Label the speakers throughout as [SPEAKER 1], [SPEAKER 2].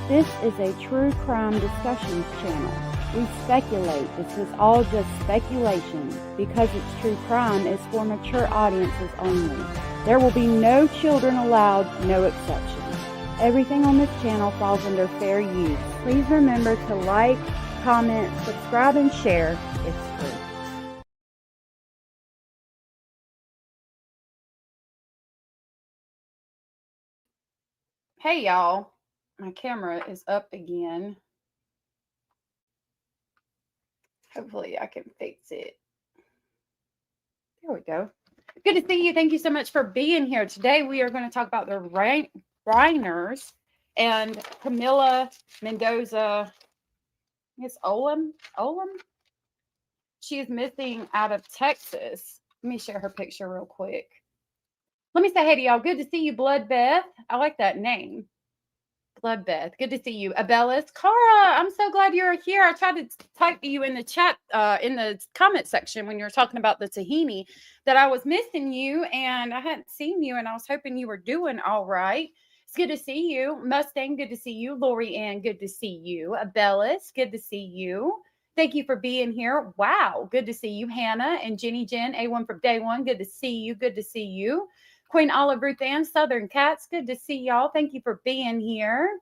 [SPEAKER 1] This is a true crime discussions channel. We speculate. This is all just speculation. Because it's true crime, it's for mature audiences only. There will be no children allowed, no exceptions. Everything on this channel falls under fair use. Please remember to like, comment, subscribe, and share. It's free. Hey y'all, my camera is up again. Hopefully I can fix it. There we go. Good to see you. Thank you so much for being here. Today we are going to talk about the Reiners and Camilia Mendoza. It's Olmos. She is missing out of Texas. Let me share her picture real quick. Let me say hey to y'all. Good to see you, Bloodbeth. I like that name. Bloodbeth. Good to see you. Abellis. Cara, I'm so glad you're here. I tried to type to you in the chat, in the comment section when you were talking about the tahini, that I was missing you and I hadn't seen you and I was hoping you were doing all right. It's good to see you. Mustang, good to see you. Lori Ann, good to see you. Abellis, good to see you. Thank you for being here. Wow, good to see you. Hannah and Jenny Jen, A1 from day one. Good to see you. Good to see you. Queen Olive Ruth Ann, Southern Cats, good to see y'all. Thank you for being here.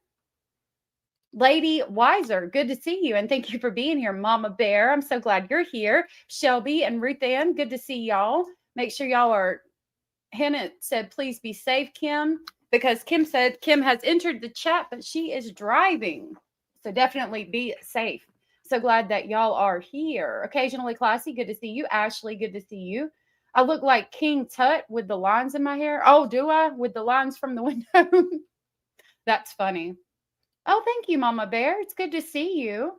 [SPEAKER 1] Lady Wiser, good to see you. And thank you for being here. Mama Bear, I'm so glad you're here. Shelby and Ruth Ann, good to see y'all. Make sure y'all are, Hannah said, please be safe, Kim, because Kim said Kim has entered the chat, but she is driving. So definitely be safe. So glad that y'all are here. Occasionally Classy, good to see you. Ashley, good to see you. I look like King Tut with the lines in my hair. Oh, do I? With the lines from the window? That's funny. Oh, thank you, Mama Bear. It's good to see you.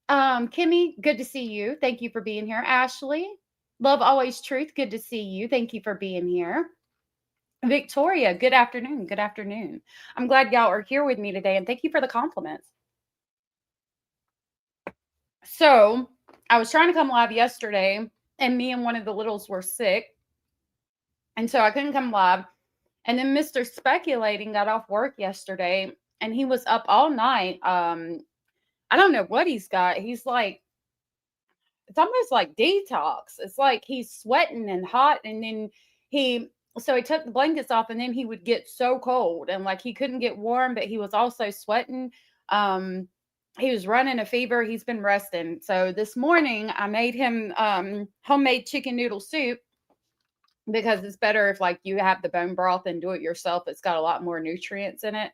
[SPEAKER 1] Kimmy, good to see you. Thank you for being here. Ashley, Love Always Truth, good to see you. Thank you for being here. Victoria, good afternoon. Good afternoon. I'm glad y'all are here with me today, and thank you for the compliments. So, I was trying to come live yesterday, and me and one of the littles were sick. And so I couldn't come live. And then Mr. Speculating got off work yesterday and he was up all night. I don't know what he's got. He's like, it's almost like detox. It's like he's sweating and hot. And then so he took the blankets off and then he would get so cold and like he couldn't get warm, but he was also sweating. He was running a fever. He's been resting. So this morning I made him homemade chicken noodle soup, because it's better if like you have the bone broth and do it yourself. It's got a lot more nutrients in it.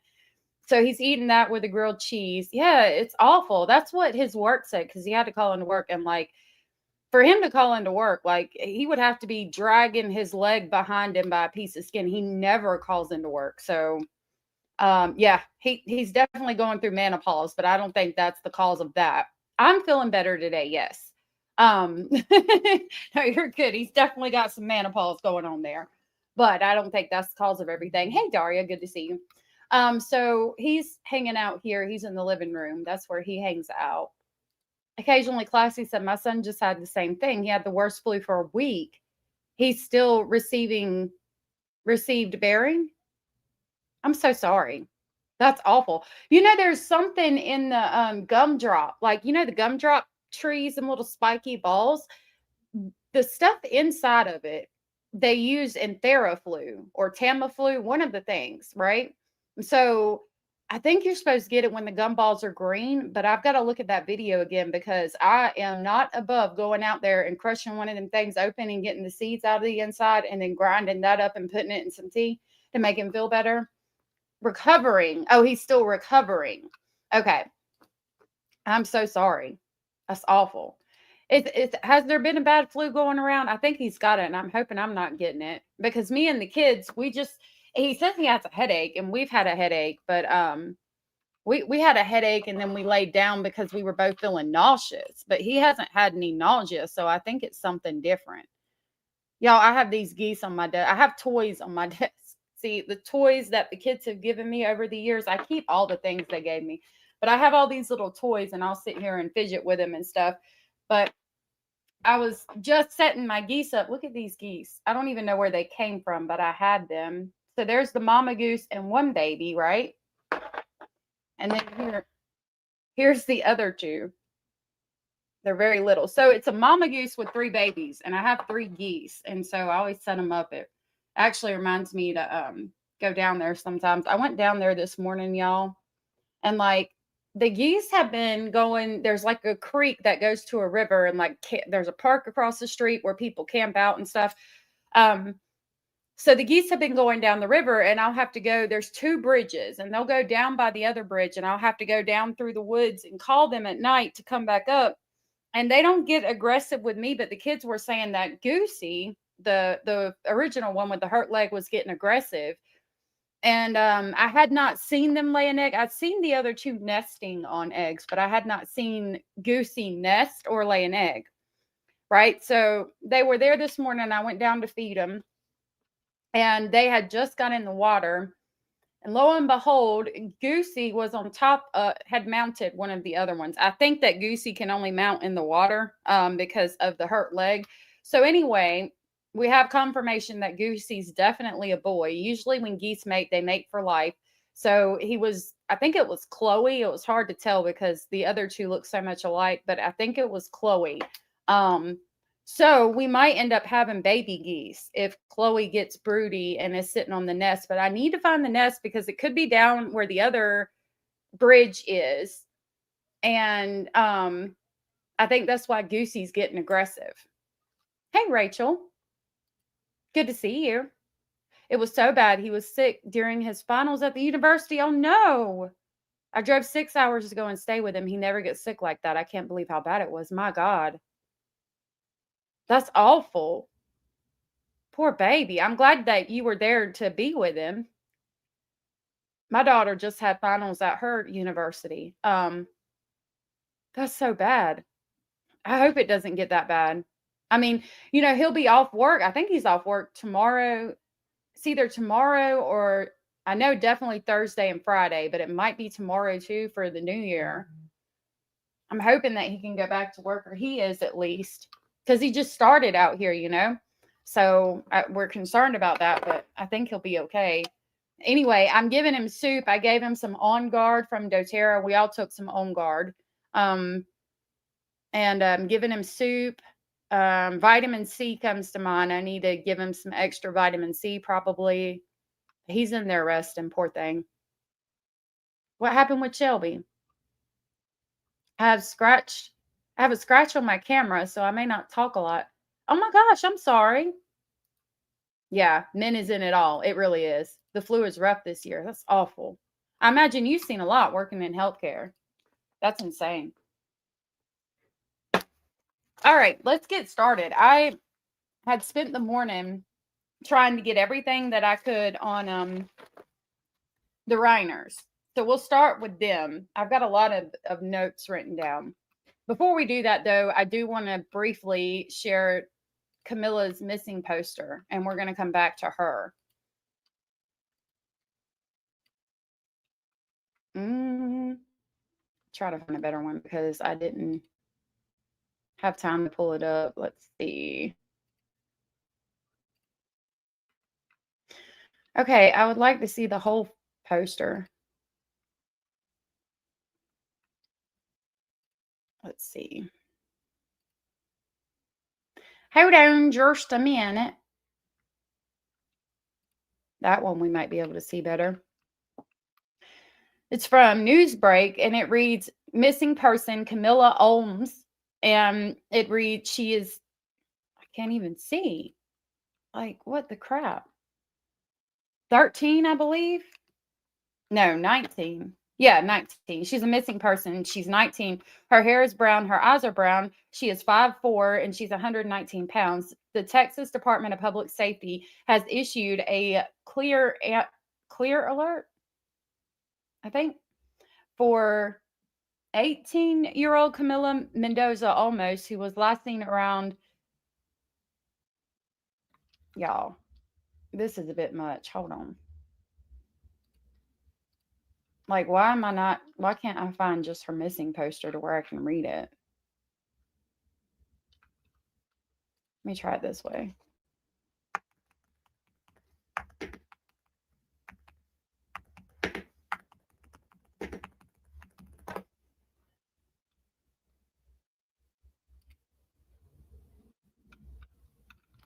[SPEAKER 1] So he's eating that with a grilled cheese. Yeah, it's awful. That's what his work said, because he had to call into work. And like for him to call into work, like he would have to be dragging his leg behind him by a piece of skin. He never calls into work. So yeah, he's definitely going through menopause, but I don't think that's the cause of that. I'm feeling better today. Yes. No, you're good. He's definitely got some menopause going on there, but I don't think that's the cause of everything. Hey, Daria, good to see you. So he's hanging out here. He's in the living room. That's where he hangs out. Occasionally, Classy said, my son just had the same thing. He had the worst flu for a week. He's still received bearing. I'm so sorry. That's awful. You know, there's something in the gumdrop, like, you know, the gumdrop trees and little spiky balls. The stuff inside of it, they use in Theraflu or Tamiflu, one of the things, right? So I think you're supposed to get it when the gumballs are green, but I've got to look at that video again because I am not above going out there and crushing one of them things open and getting the seeds out of the inside and then grinding that up and putting it in some tea to make him feel better. Recovering. Oh, he's still recovering. Okay. I'm so sorry. That's awful. Has there been a bad flu going around? I think he's got it, and I'm hoping I'm not getting it, because me and the kids, he says he has a headache, and we've had a headache, but we had a headache and then we laid down because we were both feeling nauseous, but he hasn't had any nausea, so I think it's something different. Y'all, I have these geese on my desk. I have toys on my desk. See, the toys that the kids have given me over the years, I keep all the things they gave me, but I have all these little toys and I'll sit here and fidget with them and stuff. But I was just setting my geese up. Look at these geese. I don't even know where they came from, but I had them. So there's the mama goose and one baby, right? And then here's the other two. They're very little. So it's a mama goose with 3 babies, and I have 3 geese. And so I always set them up. It actually reminds me to go down there sometimes. I went down there this morning, y'all, and like the geese have been going. There's like a creek that goes to a river, and like there's a park across the street where people camp out and stuff. So the geese have been going down the river, and I'll have to go. There's 2 bridges, and they'll go down by the other bridge, and I'll have to go down through the woods and call them at night to come back up. And they don't get aggressive with me, but the kids were saying that Goosey, the original one with the hurt leg, was getting aggressive. And I had not seen them lay an egg. I'd seen the other 2 nesting on eggs, but I had not seen Goosey nest or lay an egg. Right? So they were there this morning. I went down to feed them, and they had just got in the water. And lo and behold, Goosey was on top, had mounted one of the other ones. I think that Goosey can only mount in the water because of the hurt leg. So anyway, we have confirmation that Goosey's definitely a boy. Usually when geese mate, they mate for life. So he was, I think it was Chloe. It was hard to tell because the other 2 look so much alike, but I think it was Chloe. So we might end up having baby geese if Chloe gets broody and is sitting on the nest. But I need to find the nest because it could be down where the other bridge is. And I think that's why Goosey's getting aggressive. Hey, Rachel. Good to see you. It was so bad. He was sick during his finals at the university. Oh, no. I drove 6 hours to go and stay with him. He never gets sick like that. I can't believe how bad it was. My God. That's awful. Poor baby. I'm glad that you were there to be with him. My daughter just had finals at her university. That's so bad. I hope it doesn't get that bad. I mean, he'll be off work. I think he's off work tomorrow. It's either tomorrow or I know definitely Thursday and Friday, but it might be tomorrow too for the new year. I'm hoping that he can go back to work, or he is at least, because he just started out here. So we're concerned about that, but I think he'll be okay. Anyway, I'm giving him soup. I gave him some On Guard from doTERRA. We all took some On Guard. And I'm giving him soup. Vitamin C comes to mind. I need to give him some extra vitamin C probably. He's in there resting, poor thing. What happened with Shelby? I have a scratch on my camera, so I may not talk a lot. Oh my gosh, I'm sorry. Yeah, Min is in it all. It really is. The flu is rough this year. That's awful. I imagine you've seen a lot working in healthcare. That's insane. All right, let's get started. I had spent the morning trying to get everything that I could on the Reiners. So we'll start with them. I've got a lot of notes written down. Before we do that, though, I do want to briefly share Camilla's missing poster, and we're going to come back to her. Try to find a better one because I didn't have time to pull it up. Let's see. Okay, I would like to see the whole poster. Let's see. Hold on just a minute. That one we might be able to see better. It's from Newsbreak, and it reads, missing person, Camilia Olmos. And it reads, I can't even see. Like, what the crap? 13, I believe. No, 19. Yeah, 19. She's a missing person. She's 19. Her hair is brown. Her eyes are brown. She is 5'4", and she's 119 pounds. The Texas Department of Public Safety has issued a clear alert, I think, for 18-year-old Camilia Mendoza Olmos, who was last seen around. Y'all, this is a bit much. Hold on. Like, why can't I find just her missing poster to where I can read it? Let me try it this way.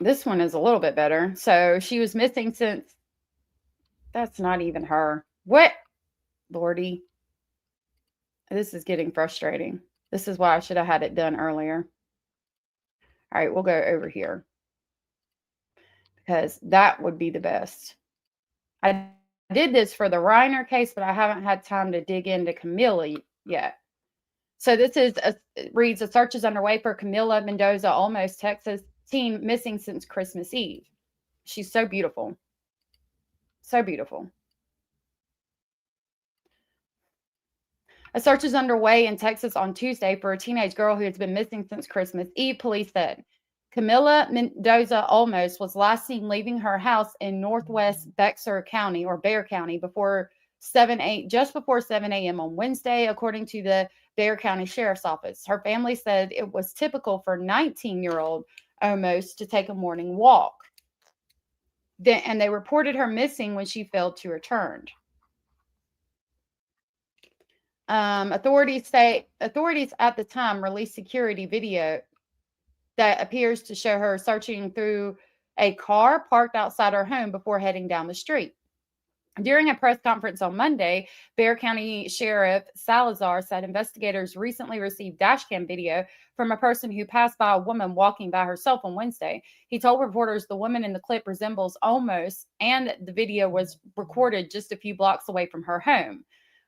[SPEAKER 1] This one is a little bit better. So she was missing since, that's not even her. What? Lordy. This is getting frustrating. This is why I should have had it done earlier. All right, we'll go over here because that would be the best. I did this for the Reiner case, but I haven't had time to dig into Camilia yet. So this is reads, a search is underway for Camilia Mendoza Olmos, Texas teen missing since Christmas Eve. She's so beautiful. So beautiful. A search is underway in Texas on Tuesday for a teenage girl who has been missing since Christmas Eve, police said. Camilia Mendoza Olmos was last seen leaving her house in northwest Bexar County or Bexar County just before 7 a.m. on Wednesday, according to the Bexar County Sheriff's Office. Her family said it was typical for 19-year-old Olmos to take a morning walk. And they reported her missing when she failed to return. Authorities at the time released security video that appears to show her searching through a car parked outside her home before heading down the street. During a press conference on Monday, Bexar County Sheriff Salazar said investigators recently received dashcam video from a person who passed by a woman walking by herself on Wednesday. He told reporters the woman in the clip resembles Olmos, and the video was recorded just a few blocks away from her home.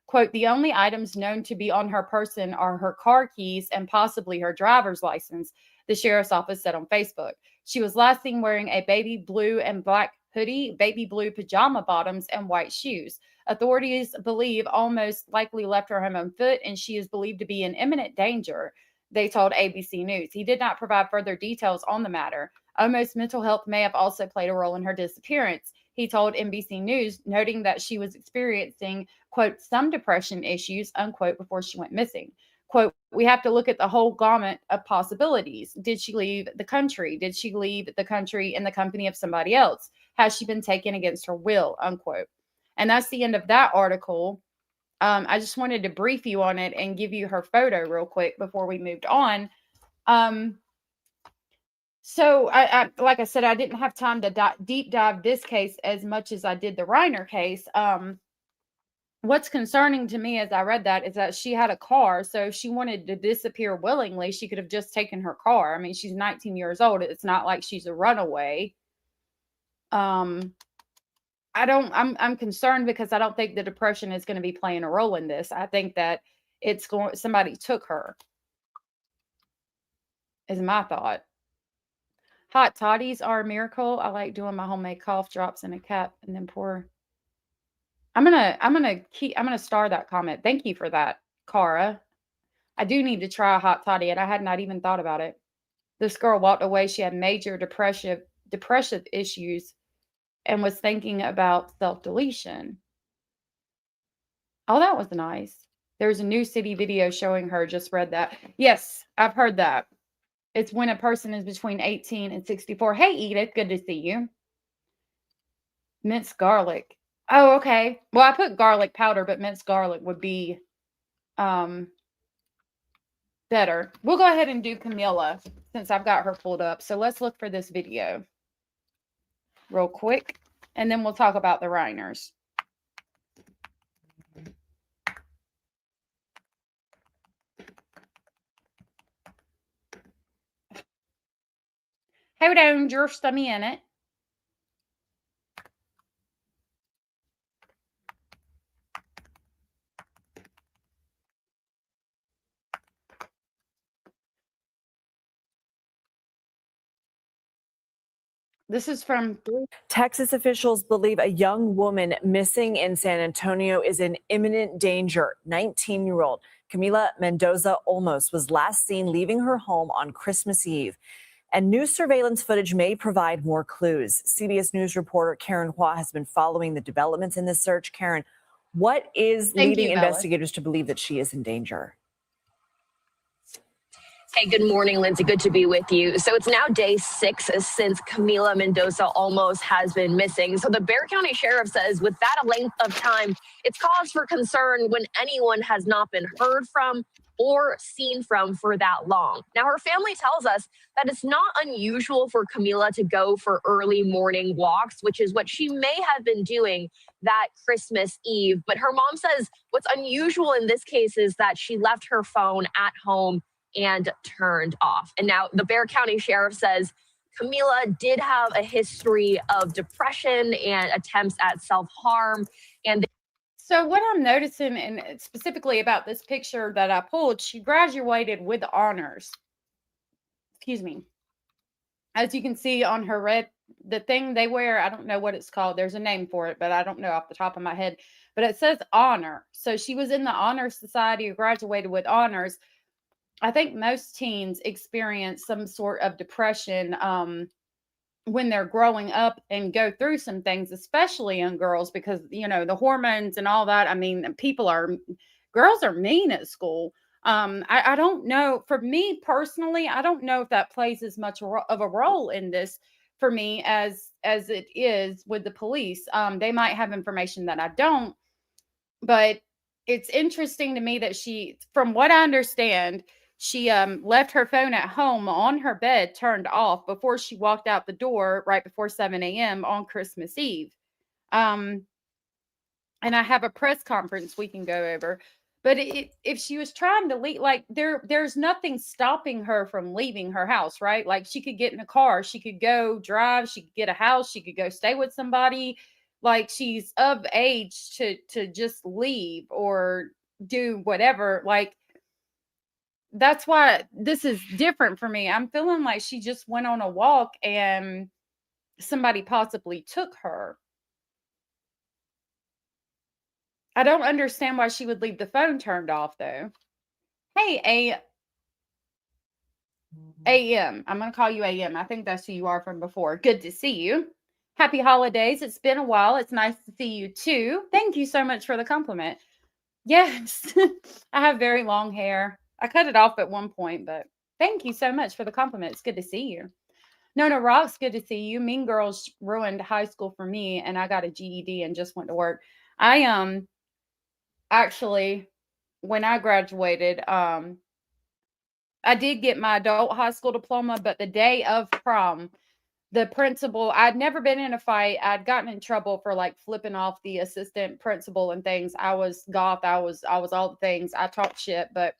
[SPEAKER 1] Quote, the only items known to be on her person are her car keys and possibly her driver's license, the sheriff's office said on Facebook. She was last seen wearing a baby blue and black hoodie, baby blue pajama bottoms, and white shoes. Authorities believe Olmos likely left her home on foot, and she is believed to be in imminent danger, they told ABC News. He did not provide further details on the matter. Olmos' mental health may have also played a role in her disappearance, he told NBC News, noting that she was experiencing, quote, some depression issues, unquote, before she went missing. Quote, we have to look at the whole gamut of possibilities. Did she leave the country? Did she leave the country in the company of somebody else? Has she been taken against her will? Unquote. And that's the end of that article. I just wanted to brief you on it and give you her photo real quick before we moved on. So I like I said, I didn't have time to deep dive this case as much as I did the Reiner case. What's concerning to me as I read that is that she had a car. So if she wanted to disappear willingly, she could have just taken her car. I mean, she's 19 years old. It's not like she's a runaway. I'm concerned because I don't think the depression is going to be playing a role in this. I think that somebody took her, is my thought. Hot toddies are a miracle. I like doing my homemade cough drops in a cup and then pour. I'm gonna star that comment. Thank you for that, Cara. I do need to try a hot toddy, and I had not even thought about it. This girl walked away. She had major depressive issues and was thinking about self-deletion. Oh, that was nice. There's a new city video showing her. Just read that. Yes, I've heard that. It's when a person is between 18 and 64. Hey, Edith, good to see you. Minced garlic. Oh, okay. Well, I put garlic powder, but minced garlic would be better. We'll go ahead and do Camilla since I've got her pulled up. So let's look for this video real quick, and then we'll talk about the Reiners. Hold on just a minute. This is from
[SPEAKER 2] Texas officials believe a young woman missing in San Antonio is in imminent danger. 19-year-old Camilia Mendoza Olmos was last seen leaving her home on Christmas Eve. And new surveillance footage may provide more clues. CBS News reporter Karen Hua has been following the developments in this search. Karen, what is leading investigators to believe that she is in danger?
[SPEAKER 3] Hey, good morning, Lindsay. Good to be with you. So it's now day 6 since Camilia Mendoza Olmos has been missing. So the Bexar County Sheriff says with that length of time, it's cause for concern when anyone has not been heard from or seen from for that long. Now, her family tells us that it's not unusual for Camilia to go for early morning walks, which is what she may have been doing that Christmas Eve. But her mom says what's unusual in this case is that she left her phone at home and turned off. And now the Bexar County Sheriff says Camilia did have a history of depression and attempts at self-harm.
[SPEAKER 1] So what I'm noticing, and specifically about this picture that I pulled, she graduated with honors. Excuse me. As you can see on her the thing they wear, I don't know what it's called. There's a name for it, but I don't know off the top of my head. But it says honor. So she was in the honor society or graduated with honors. I think most teens experience some sort of depression when they're growing up and go through some things, especially young girls, because, you know, the hormones and all that. I mean, girls are mean at school. I don't know. For me personally, I don't know if that plays as much of a role in this for me as it is with the police. They might have information that I don't, but it's interesting to me that from what I understand, she left her phone at home on her bed turned off before she walked out the door right before 7 a.m. on Christmas Eve. And I have a press conference we can go over. But if she was trying to leave, like there's nothing stopping her from leaving her house, right? Like she could get in a car, she could go drive, she could get a house, she could go stay with somebody. Like she's of age to just leave or do whatever. Like that's why this is different for me. I'm feeling like she just went on a walk and somebody possibly took her. I don't understand why she would leave the phone turned off, though. Hey, AM. I'm going to call you AM. I think that's who you are from before. Good to see you. Happy holidays. It's been a while. It's nice to see you, too. Thank you so much for the compliment. Yes, I have very long hair. I cut it off at one point, but thank you so much for the compliment. It's good to see you. No, Rock's good to see you. Mean Girls ruined high school for me, and I got a GED and just went to work. I actually, when I graduated, I did get my adult high school diploma, but the day of prom, the principal, I'd never been in a fight. I'd gotten in trouble for like flipping off the assistant principal and things. I was goth. I was all the things. I talked shit, but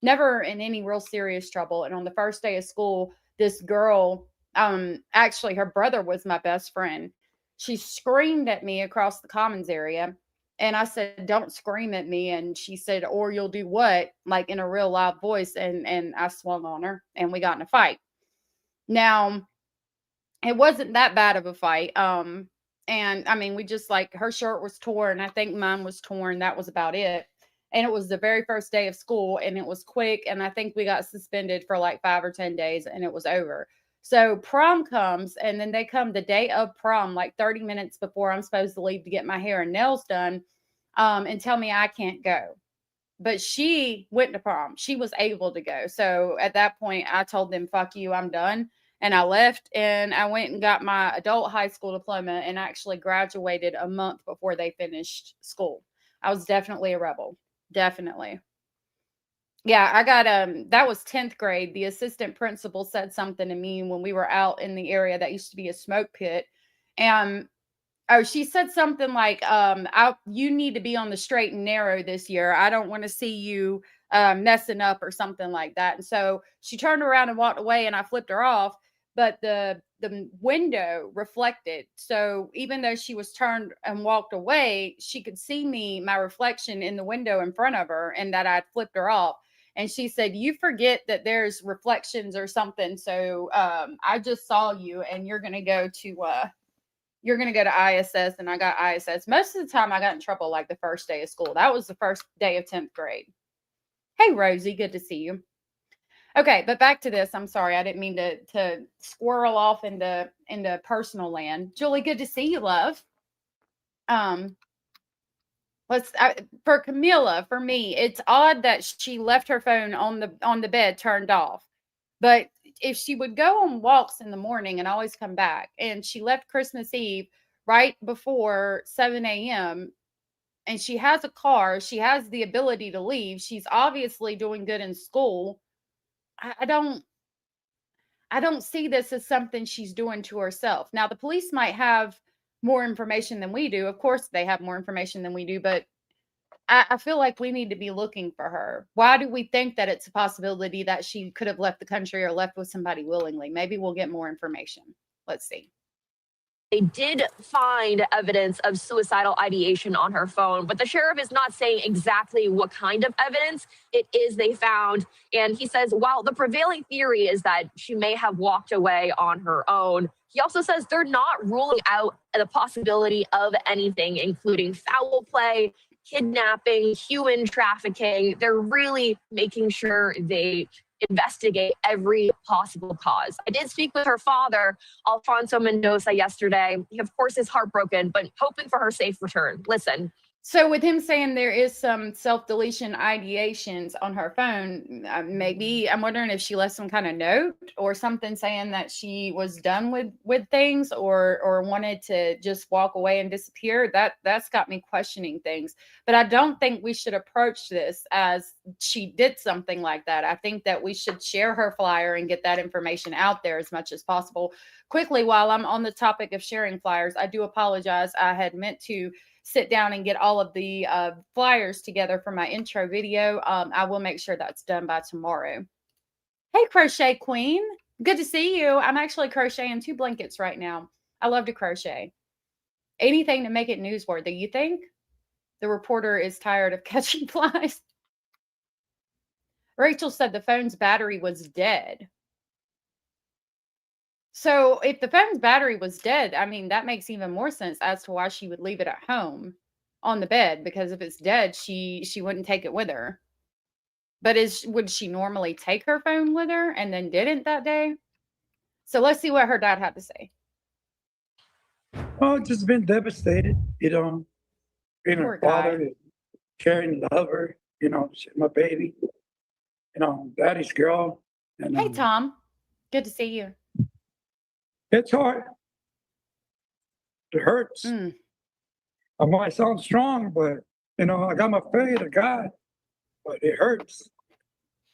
[SPEAKER 1] never in any real serious trouble. And on the first day of school, this girl, actually her brother was my best friend. She screamed at me across the commons area. And I said, "Don't scream at me." And she said, "Or you'll do what?" Like in a real loud voice. And I swung on her and we got in a fight. Now, it wasn't that bad of a fight. And I mean, we just like her shirt was torn. I think mine was torn. That was about it. And it was the very first day of school and it was quick. And I think we got suspended for like 5 or 10 days and it was over. So prom comes and then they come the day of prom, like 30 minutes before I'm supposed to leave to get my hair and nails done, and tell me I can't go. But she went to prom. She was able to go. So at that point, I told them, "Fuck you, I'm done." And I left and I went and got my adult high school diploma and actually graduated a month before they finished school. I was definitely a rebel. Definitely. Yeah, I got that was 10th grade. The assistant principal said something to me when we were out in the area that used to be a smoke pit. And oh, she said something like, you need to be on the straight and narrow this year. I don't want to see you messing up or something like that. And so she turned around and walked away and I flipped her off, but the window reflected. So even though she was turned and walked away, she could see me, my reflection in the window in front of her, and that I'd flipped her off. And she said, "You forget that there's reflections or something. So I just saw you and you're going to go to ISS." And I got ISS. Most of the time I got in trouble like the first day of school. That was the first day of 10th grade. Hey, Rosie, good to see you. Okay, but back to this. I'm sorry. I didn't mean to squirrel off into personal land. Julie, good to see you, love. For Camilla, for me, it's odd that she left her phone on the bed turned off. But if she would go on walks in the morning and always come back, and she left Christmas Eve right before 7 a.m., and she has a car, she has the ability to leave, she's obviously doing good in school. I don't see this as something she's doing to herself. Now, the police might have more information than we do. Of course, they have more information than we do, but I feel like we need to be looking for her. Why do we think that it's a possibility that she could have left the country or left with somebody willingly? Maybe we'll get more information. Let's see.
[SPEAKER 3] They did find evidence of suicidal ideation on her phone, but the sheriff is not saying exactly what kind of evidence it is they found. And he says, while the prevailing theory is that she may have walked away on her own, he also says they're not ruling out the possibility of anything, including foul play, kidnapping, human trafficking. They're really making sure they investigate every possible cause. I did speak with her father, Alfonso Mendoza, yesterday. He, of course, is heartbroken, but hoping for her safe return. Listen.
[SPEAKER 1] So with him saying there is some self-deletion ideations on her phone, maybe I'm wondering if she left some kind of note or something saying that she was done with things or wanted to just walk away and disappear. That's got me questioning things. But I don't think we should approach this as she did something like that. I think that we should share her flyer and get that information out there as much as possible. Quickly, while I'm on the topic of sharing flyers, I do apologize. I had meant to sit down and get all of the flyers together for my intro video. I will make sure that's done by tomorrow. Hey, Crochet Queen. Good to see you. I'm actually crocheting 2 blankets right now. I love to crochet. Anything to make it newsworthy, you think? The reporter is tired of catching flies. Rachel said the phone's battery was dead. So if the phone's battery was dead, I mean, that makes even more sense as to why she would leave it at home on the bed, because if it's dead, she wouldn't take it with her. But would she normally take her phone with her and then didn't that day? So let's see what her dad had to say.
[SPEAKER 4] Oh, just been devastated, being
[SPEAKER 1] Poor
[SPEAKER 4] a father, caring lover, she's my baby, daddy's girl. And,
[SPEAKER 1] hey, Tom. Good to see you.
[SPEAKER 4] It's hard. It hurts. I might sound strong, but, I got my faith of God, but it hurts.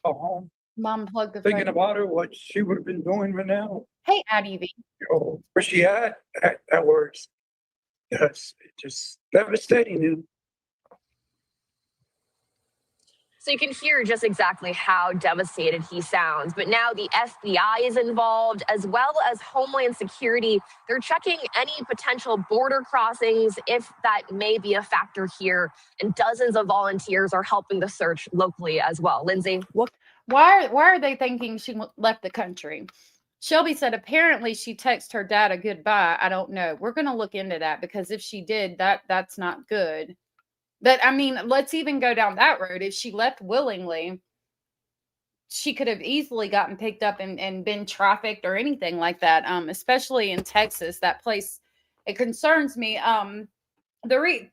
[SPEAKER 4] Home.
[SPEAKER 1] Mom, plug the
[SPEAKER 4] Thinking
[SPEAKER 1] phone.
[SPEAKER 4] about her, what she would have been doing right now.
[SPEAKER 1] Hey, Addie V.
[SPEAKER 4] Where she at, that works. Yes, it's just devastating.
[SPEAKER 3] So you can hear just exactly how devastated he sounds. But now the FBI is involved, as well as Homeland Security. They're checking any potential border crossings, if that may be a factor here. And dozens of volunteers are helping the search locally as well. Lindsay?
[SPEAKER 1] Why are they thinking she left the country? Shelby said apparently she texted her dad a goodbye. I don't know. We're going to look into that, because if she did, that's not good. But I mean, let's even go down that road. If she left willingly, she could have easily gotten picked up and been trafficked or anything like that. Especially in Texas, that place, it concerns me.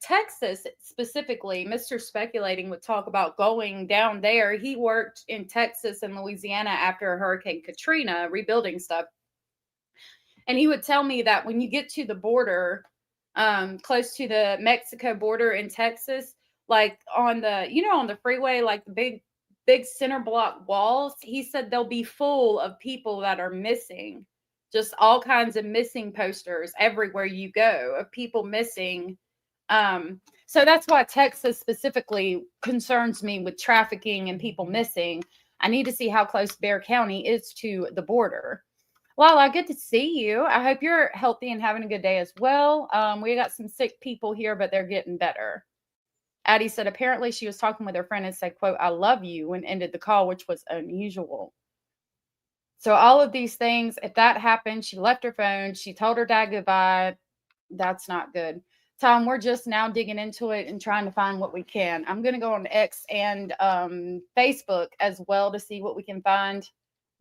[SPEAKER 1] Texas specifically, Mr. Speculating would talk about going down there. He worked in Texas and Louisiana after Hurricane Katrina, rebuilding stuff. And he would tell me that when you get to the border, close to the Mexico border in Texas, like on the freeway, like the big center block walls, he said they'll be full of people that are missing. Just all kinds of missing posters everywhere you go of people missing. So that's why Texas specifically concerns me with trafficking and people missing. I need to see how close Bexar County is to the border. Lala, good to see you. I hope you're healthy and having a good day as well. We got some sick people here, but they're getting better. Addie said apparently she was talking with her friend and said, quote, "I love you," when ended the call, which was unusual. So all of these things, if that happened, she left her phone, she told her dad goodbye. That's not good. Tom, we're just now digging into it and trying to find what we can. I'm going to go on X and Facebook as well to see what we can find.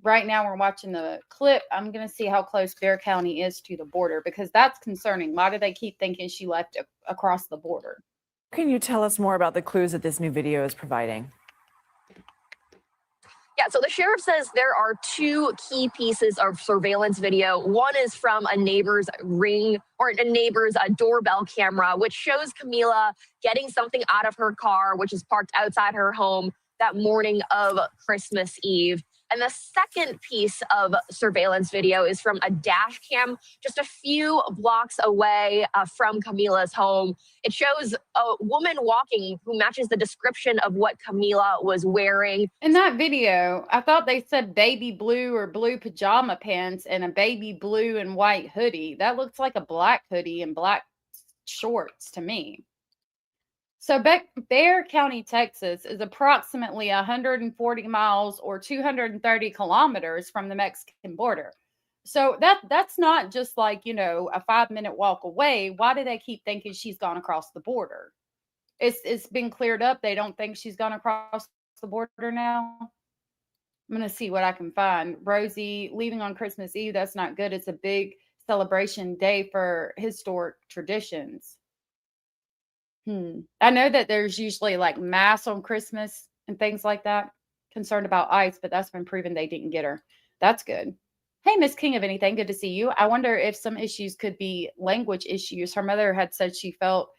[SPEAKER 1] Right now, we're watching the clip. I'm going to see how close Bexar County is to the border, because that's concerning. Why do they keep thinking she left across the border?
[SPEAKER 2] Can you tell us more about the clues that this new video is providing?
[SPEAKER 3] Yeah, so the sheriff says there are two key pieces of surveillance video. One is from a neighbor's doorbell camera, which shows Camilia getting something out of her car, which is parked outside her home that morning of Christmas Eve. And the second piece of surveillance video is from a dash cam just a few blocks away from Camilia's home. It shows a woman walking who matches the description of what Camilia was wearing.
[SPEAKER 1] In that video, I thought they said baby blue or blue pajama pants and a baby blue and white hoodie. That looks like a black hoodie and black shorts to me. So Bexar County, Texas is approximately 140 miles or 230 kilometers from the Mexican border. So that's not just like, you know, a 5-minute walk away. Why do they keep thinking she's gone across the border? It's been cleared up. They don't think she's gone across the border now. I'm going to see what I can find. Rosie, leaving on Christmas Eve, that's not good. It's a big celebration day for historic traditions. I know that there's usually like mass on Christmas and things like that. Concerned about ICE, but that's been proven they didn't get her. That's good. Hey, Miss King of Anything, good to see you. I wonder if some issues could be language issues. Her mother had said she felt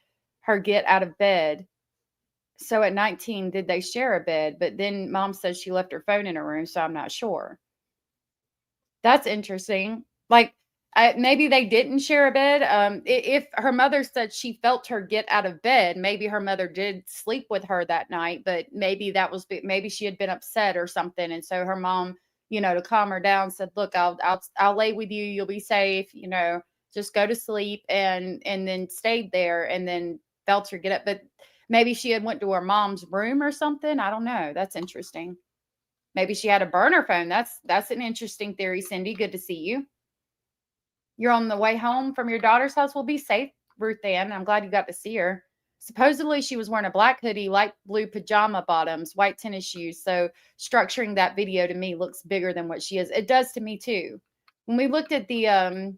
[SPEAKER 1] her get out of bed. So at 19, did they share a bed? But then mom says she left her phone in her room, so I'm not sure. That's interesting. Like, maybe they didn't share a bed. If her mother said she felt her get out of bed, maybe her mother did sleep with her that night, but maybe maybe she had been upset or something. And so her mom, you know, to calm her down said, look, I'll lay with you. You'll be safe. You know, just go to sleep, and then stayed there and then felt her get up. But maybe she had went to her mom's room or something. I don't know. That's interesting. Maybe she had a burner phone. That's an interesting theory, Cindy. Good to see you. You're on the way home from your daughter's house. Well, be safe, Ruth Ann. I'm glad you got to see her. Supposedly, she was wearing a black hoodie, light blue pajama bottoms, white tennis shoes. So structuring that video to me looks bigger than what she is. It does to me, too. When we looked at the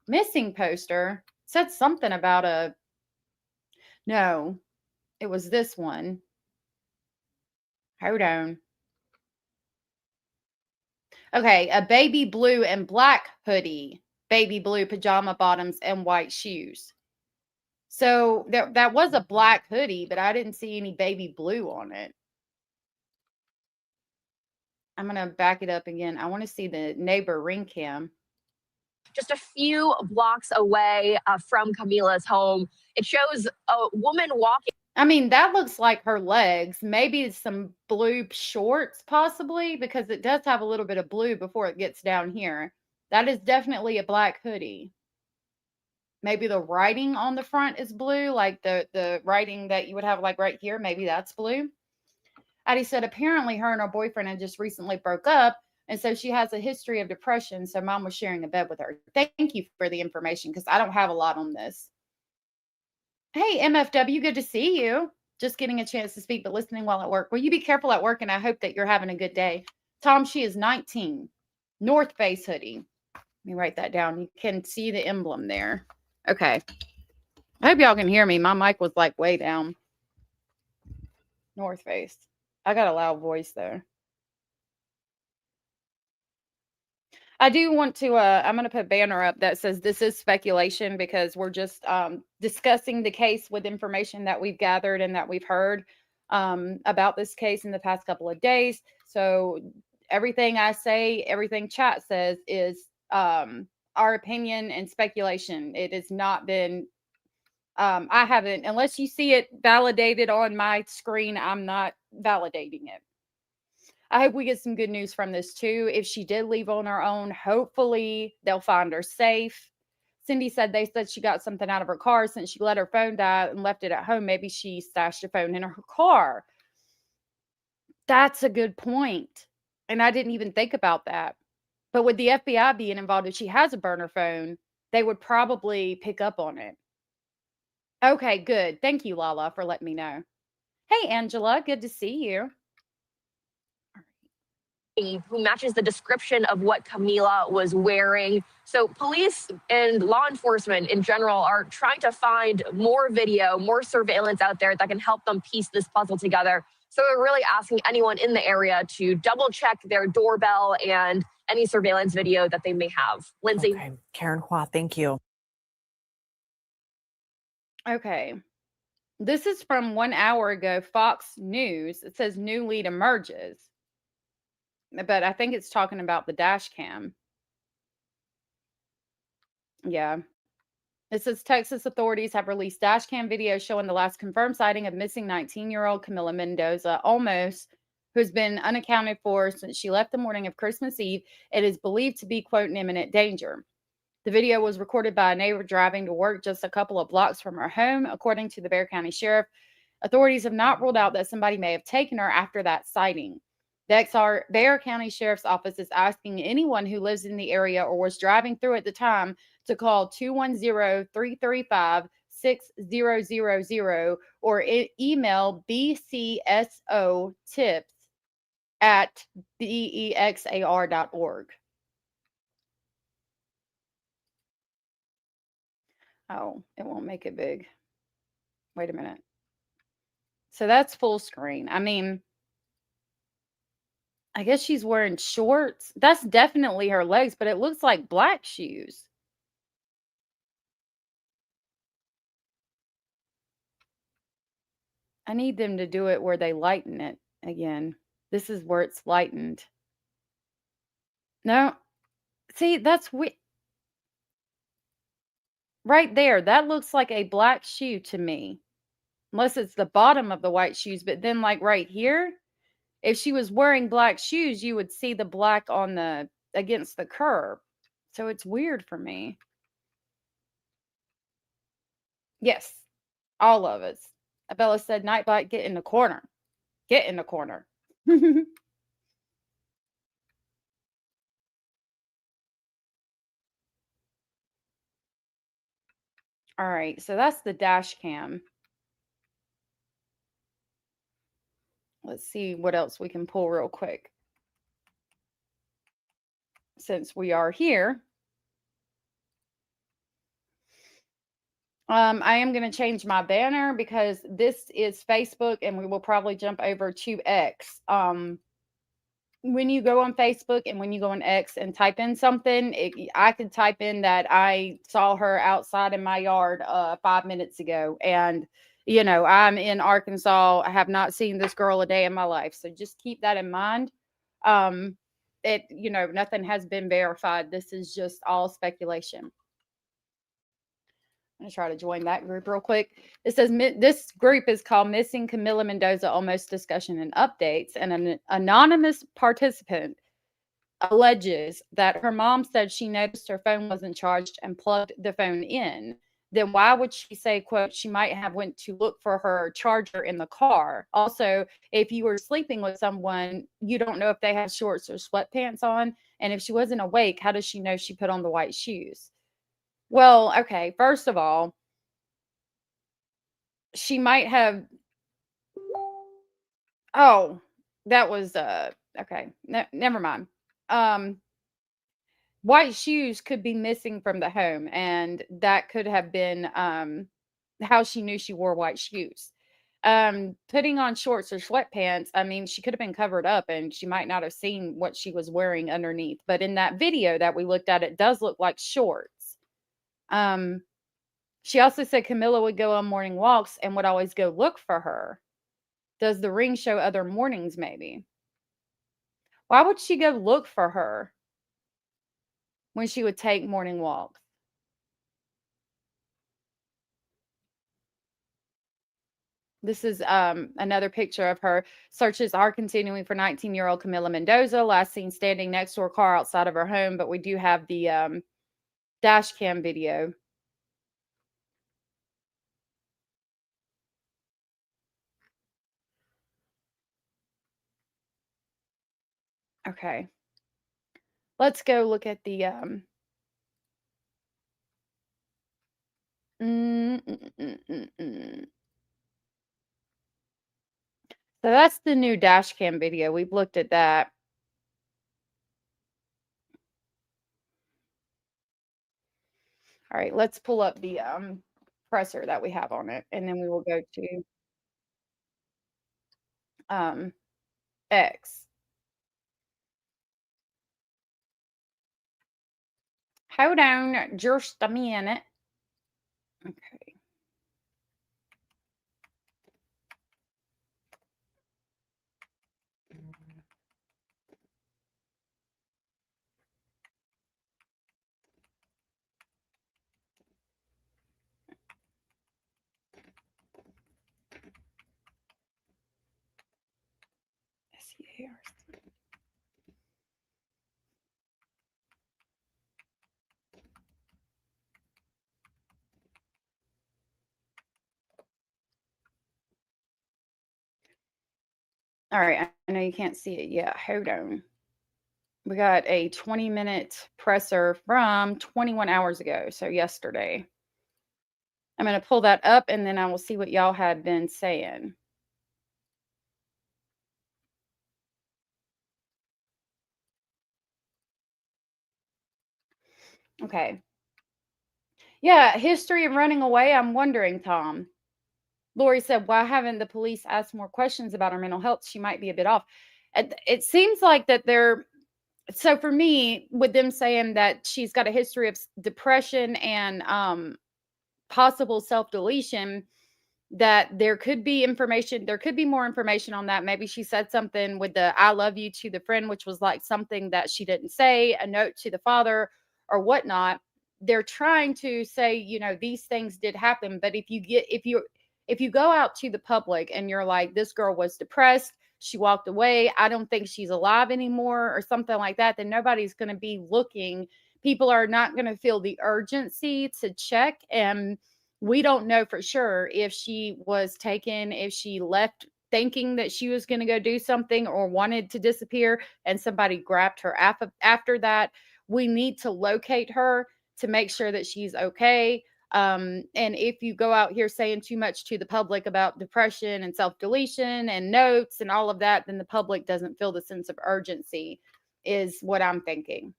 [SPEAKER 1] missing poster, it said something about no, it was this one. Hold on. Okay, a baby blue and black hoodie. Baby blue pajama bottoms and white shoes. So that was a black hoodie, but I didn't see any baby blue on it. I'm going to back it up again. I want to see the neighbor ring cam.
[SPEAKER 3] Just a few blocks away from Camila's home, it shows a woman walking.
[SPEAKER 1] I mean, that looks like her legs. Maybe it's some blue shorts, possibly, because it does have a little bit of blue before it gets down here. That is definitely a black hoodie. Maybe the writing on the front is blue, like the writing that you would have like right here. Maybe that's blue. Addie said, apparently her and her boyfriend had just recently broke up, and so she has a history of depression, so mom was sharing a bed with her. Thank you for the information, because I don't have a lot on this. Hey, MFW, good to see you. Just getting a chance to speak, but listening while at work. Well, you be careful at work, and I hope that you're having a good day. Tom, she is 19. North Face hoodie. Let me write that down. You can see the emblem there. Okay. I hope y'all can hear me. My mic was like way down. North Face. I got a loud voice though. I do want to, I'm going to put a banner up that says this is speculation, because we're just discussing the case with information that we've gathered and that we've heard about this case in the past couple of days. So everything I say, everything chat says is our opinion and speculation. It has not been, I haven't, unless you see it validated on my screen, I'm not validating it. I hope we get some good news from this too. If she did leave on her own, hopefully they'll find her safe. Cindy said they said she got something out of her car since she let her phone die and left it at home. Maybe she stashed a phone in her car. That's a good point. And I didn't even think about that. But with the FBI being involved, if she has a burner phone, they would probably pick up on it. Okay, good. Thank you, Lala, for letting me know. Hey, Angela, good to see you.
[SPEAKER 3] Who matches the description of what Camilia was wearing. So police and law enforcement in general are trying to find more video, more surveillance out there that can help them piece this puzzle together. So they're really asking anyone in the area to double check their doorbell and any surveillance video that they may have. Lindsay.
[SPEAKER 2] Okay, Karen Hua, thank you.
[SPEAKER 1] Okay. This is from 1 hour ago, Fox News. It says new lead emerges. But I think it's talking about the dash cam. Yeah. It says Texas authorities have released dash cam video showing the last confirmed sighting of missing 19-year-old Camilia Mendoza Olmos, who's been unaccounted for since she left the morning of Christmas Eve. It is believed to be, quote, in imminent danger. The video was recorded by a neighbor driving to work just a couple of blocks from her home, according to the Bexar County Sheriff. Authorities have not ruled out that somebody may have taken her after that sighting. The Bexar County Sheriff's Office is asking anyone who lives in the area or was driving through at the time to call 210-335-6000 or email bcsotips@bexar.org. Oh, it won't make it big. Wait a minute. So that's full screen. I mean, I guess she's wearing shorts. That's definitely her legs, but it looks like black shoes. I need them to do it where they lighten it again. This is where it's lightened. No. See, that's right there. That looks like a black shoe to me. Unless it's the bottom of the white shoes, but then like right here, if she was wearing black shoes, you would see the black on the against the curb. So it's weird for me. Yes, all of us. Abella said, Nightbite, get in the corner. Get in the corner. All right, so that's the dash cam. Let's see what else we can pull real quick. Since we are here. I am going to change my banner because this is Facebook and we will probably jump over to X. When you go on Facebook and when you go on X and type in something, I could type in that I saw her outside in my yard 5 minutes ago. And, you know, I'm in Arkansas. I have not seen this girl a day in my life. So just keep that in mind. You know, nothing has been verified. This is just all speculation. I'm going to try to join that group real quick. It says this group is called Missing Camilia Mendoza Olmos Discussion and Updates. And an anonymous participant alleges that her mom said she noticed her phone wasn't charged and plugged the phone in. Then why would she say, quote, she might have went to look for her charger in the car? Also, if you were sleeping with someone, you don't know if they have shorts or sweatpants on. And if she wasn't awake, how does she know she put on the white shoes? Well, okay, first of all, she might have oh, that was, okay, never mind. White shoes could be missing from the home, and that could have been, how she knew she wore white shoes. Putting on shorts or sweatpants, I mean, she could have been covered up, and she might not have seen what she was wearing underneath, but in that video that we looked at, it does look like shorts. She also said Camilla would go on morning walks and would always go look for her. Does the ring show other mornings maybe? Why would she go look for her when she would take morning walks? This is another picture of her. Searches are continuing for 19-year-old Camilia Mendoza, last seen standing next to her car outside of her home, but we do have the dash cam video. Okay. Let's go look at the So that's the new dash cam video. We've looked at that. All right, let's pull up the presser that we have on it, and then we will go to ex. Hold on just a minute. Okay. All right, I know you can't see it yet. Hold on. We got a 20-minute presser from 21 hours ago, so yesterday. I'm going to pull that up, and then I will see what y'all had been saying. Okay. Yeah, history of running away, I'm wondering, Tom. Lori said, why haven't the police asked more questions about her mental health? She might be a bit off. It seems like that they're, so for me, with them saying that she's got a history of depression and possible self-deletion, that there could be information, there could be more information on that. Maybe she said something with the I love you to the friend, which was like something that she didn't say, a note to the father or whatnot. They're trying to say, you know, these things did happen. But if you go out to the public and you're like, this girl was depressed, she walked away, I don't think she's alive anymore, or something like that, then nobody's going to be looking. People are not going to feel the urgency to check. And we don't know for sure if she was taken, if she left thinking that she was going to go do something or wanted to disappear and somebody grabbed her after that. We need to locate her to make sure that she's okay. And if you go out here saying too much to the public about depression and self-deletion and notes and all of that, then the public doesn't feel the sense of urgency, is what I'm thinking.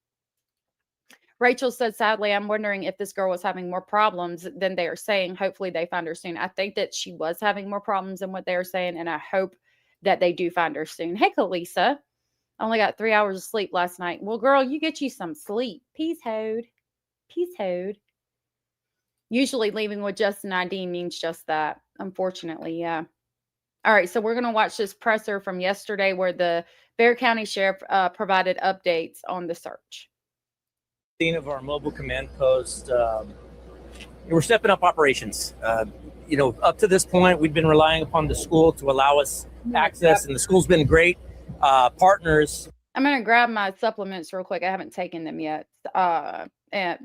[SPEAKER 1] Rachel said, sadly, I'm wondering if this girl was having more problems than they are saying. Hopefully they find her soon. I think that she was having more problems than what they are saying, and I hope that they do find her soon. Hey, Kalisa. Only got 3 hours of sleep last night. Well, girl, you get you some sleep. Peace, Hode. Peace, Hode. Usually leaving with just an ID means just that. Unfortunately, yeah. All right, so we're going to watch this presser from yesterday where the Bexar County Sheriff provided updates on the search.
[SPEAKER 5] Of our mobile command post, we're stepping up operations. You know, up to this point, we've been relying upon the school to allow us access, and the school's been great partners.
[SPEAKER 1] I'm going to grab my supplements real quick. I haven't taken them yet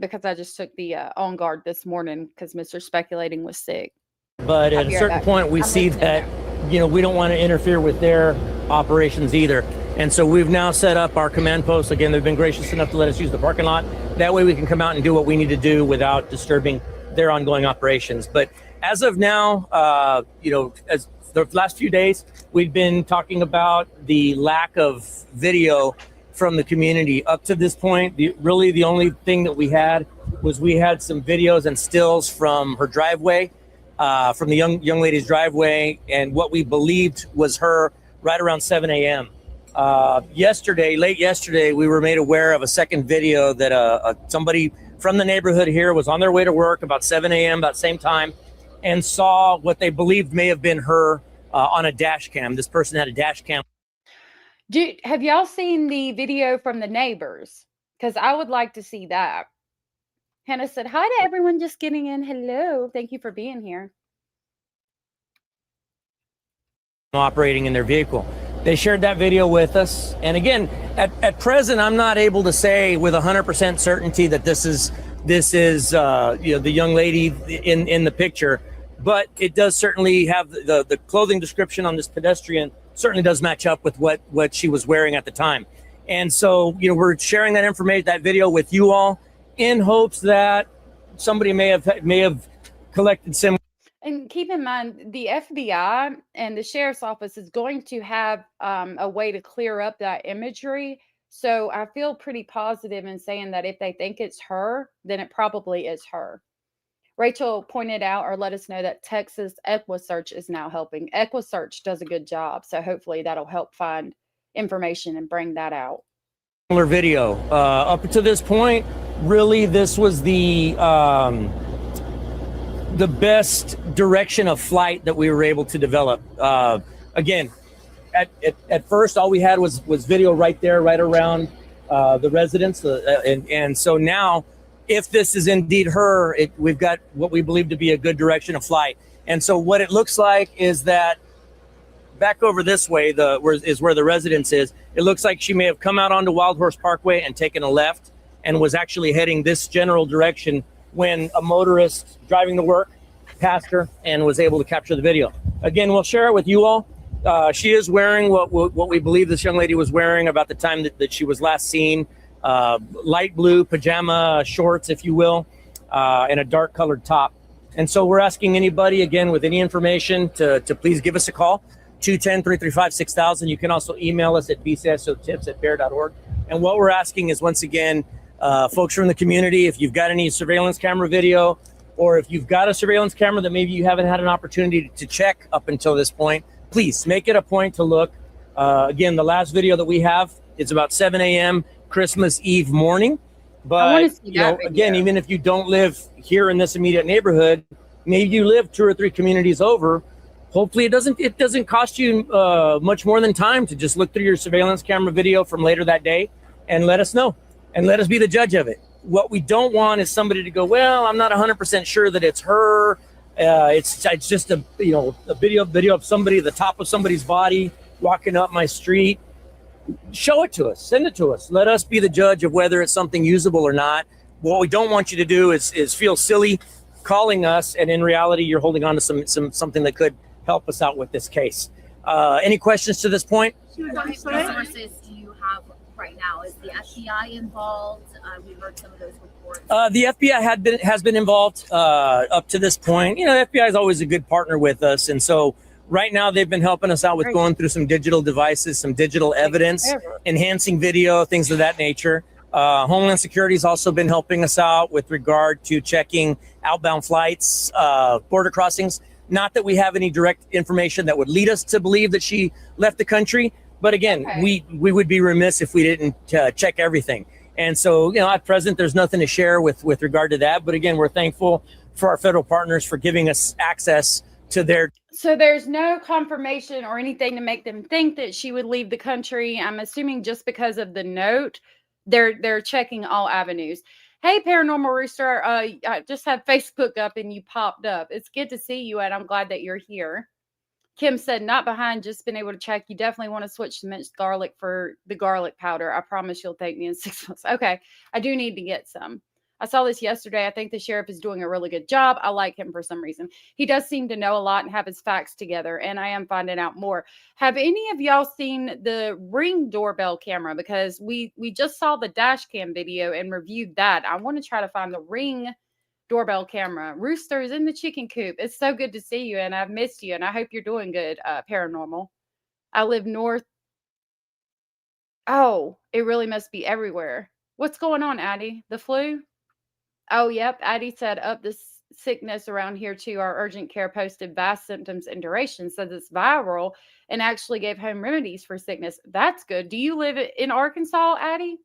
[SPEAKER 1] because I just took the On Guard this morning because Mr. Speculating was sick.
[SPEAKER 5] But at a certain point, we see that, you know, we don't want to interfere with their operations either. And so we've now set up our command posts. Again, they've been gracious enough to let us use the parking lot. That way we can come out and do what we need to do without disturbing their ongoing operations. But as of now, you know, as the last few days, we've been talking about the lack of video from the community. Up to this point, really the only thing that we had some videos and stills from her driveway, from the young lady's driveway, and what we believed was her right around 7 a.m. Late yesterday, we were made aware of a second video that somebody from the neighborhood here was on their way to work about 7 a.m., about the same time, and saw what they believed may have been her on a dash cam. This person had a dash cam.
[SPEAKER 1] Have y'all seen the video from the neighbors? Because I would like to see that. Hannah said, hi to everyone just getting in. Hello. Thank you for being here.
[SPEAKER 5] Operating in their vehicle. They shared that video with us. And again, at present, I'm not able to say with 100% certainty that this is you know, the young lady in the picture, but it does certainly have the clothing description on this pedestrian certainly does match up with what she was wearing at the time. And so, you know, we're sharing that information, that video with you all in hopes that somebody may have collected similar.
[SPEAKER 1] And keep in mind, the FBI and the sheriff's office is going to have a way to clear up that imagery. So I feel pretty positive in saying that if they think it's her, then it probably is her. Rachel pointed out or let us know that Texas EquiSearch is now helping. EquiSearch does a good job, so hopefully that'll help find information and bring that out.
[SPEAKER 5] Video. Up to this point, really, this was the best direction of flight that we were able to develop. Again, at first, all we had was video right there, right around the residence, and so now, if this is indeed her, we've got what we believe to be a good direction of flight. And so what it looks like is that back over this way, is where the residence is. It looks like she may have come out onto Wild Horse Parkway and taken a left and was actually heading this general direction when a motorist driving to work passed her and was able to capture the video. Again, we'll share it with you all. She is wearing what we believe this young lady was wearing about the time that she was last seen. Light blue pajama shorts, if you will, and a dark colored top. And so we're asking anybody, again, with any information to please give us a call, 210-335-6000. You can also email us at bcsotips@bear.org. And what we're asking is, once again, folks from the community, if you've got any surveillance camera video, or if you've got a surveillance camera that maybe you haven't had an opportunity to check up until this point, please make it a point to look. Again, the last video that we have is about 7 a.m. Christmas Eve morning. But again, even if you don't live here in this immediate neighborhood, maybe you live 2 or 3 communities over. Hopefully it doesn't cost you much more than time to just look through your surveillance camera video from later that day and let us know, and let us be the judge of it. What we don't want is somebody to go, well, I'm not 100% sure that it's her. It's just a video of somebody, the top of somebody's body walking up my street. Show it to us, send it to us. Let us be the judge of whether it's something usable or not. What we don't want you to do is feel silly calling us, and in reality, you're holding on to something that could help us out with this case. Any questions to this point?
[SPEAKER 6] What resources do you have right now? Is the FBI involved? We heard some of those reports.
[SPEAKER 5] The FBI has been involved up to this point. You know, the FBI is always a good partner with us, and so right now they've been helping us out with going through some digital devices, some digital evidence, enhancing video, things of that nature. Homeland Security has also been helping us out with regard to checking outbound flights, border crossings. Not that we have any direct information that would lead us to believe that she left the country, but again, we would be remiss if we didn't check everything. And so, you know, at present, there's nothing to share with regard to that. But again, we're thankful for our federal partners for giving us access to their.
[SPEAKER 1] So there's no confirmation or anything to make them think that she would leave the country. I'm assuming just because of the note, they're checking all avenues. Hey, Paranormal Rooster, I just had Facebook up and you popped up. It's good to see you, and I'm glad that you're here. Kim said, not behind, just been able to check. You definitely want to switch to minced garlic for the garlic powder. I promise you'll thank me in 6 months. Okay, I do need to get some. I saw this yesterday. I think the sheriff is doing a really good job. I like him for some reason. He does seem to know a lot and have his facts together, and I am finding out more. Have any of y'all seen the Ring doorbell camera? Because we just saw the Dashcam video and reviewed that. I want to try to find the Ring doorbell camera. Roosters in the chicken coop. It's so good to see you, and I've missed you, and I hope you're doing good, Paranormal. I live north. Oh, it really must be everywhere. What's going on, Addie? The flu? Oh, yep. Addie said up this sickness around here too. Our urgent care posted vast symptoms and duration, says it's viral, and actually gave home remedies for sickness. That's good. Do you live in Arkansas, Addie?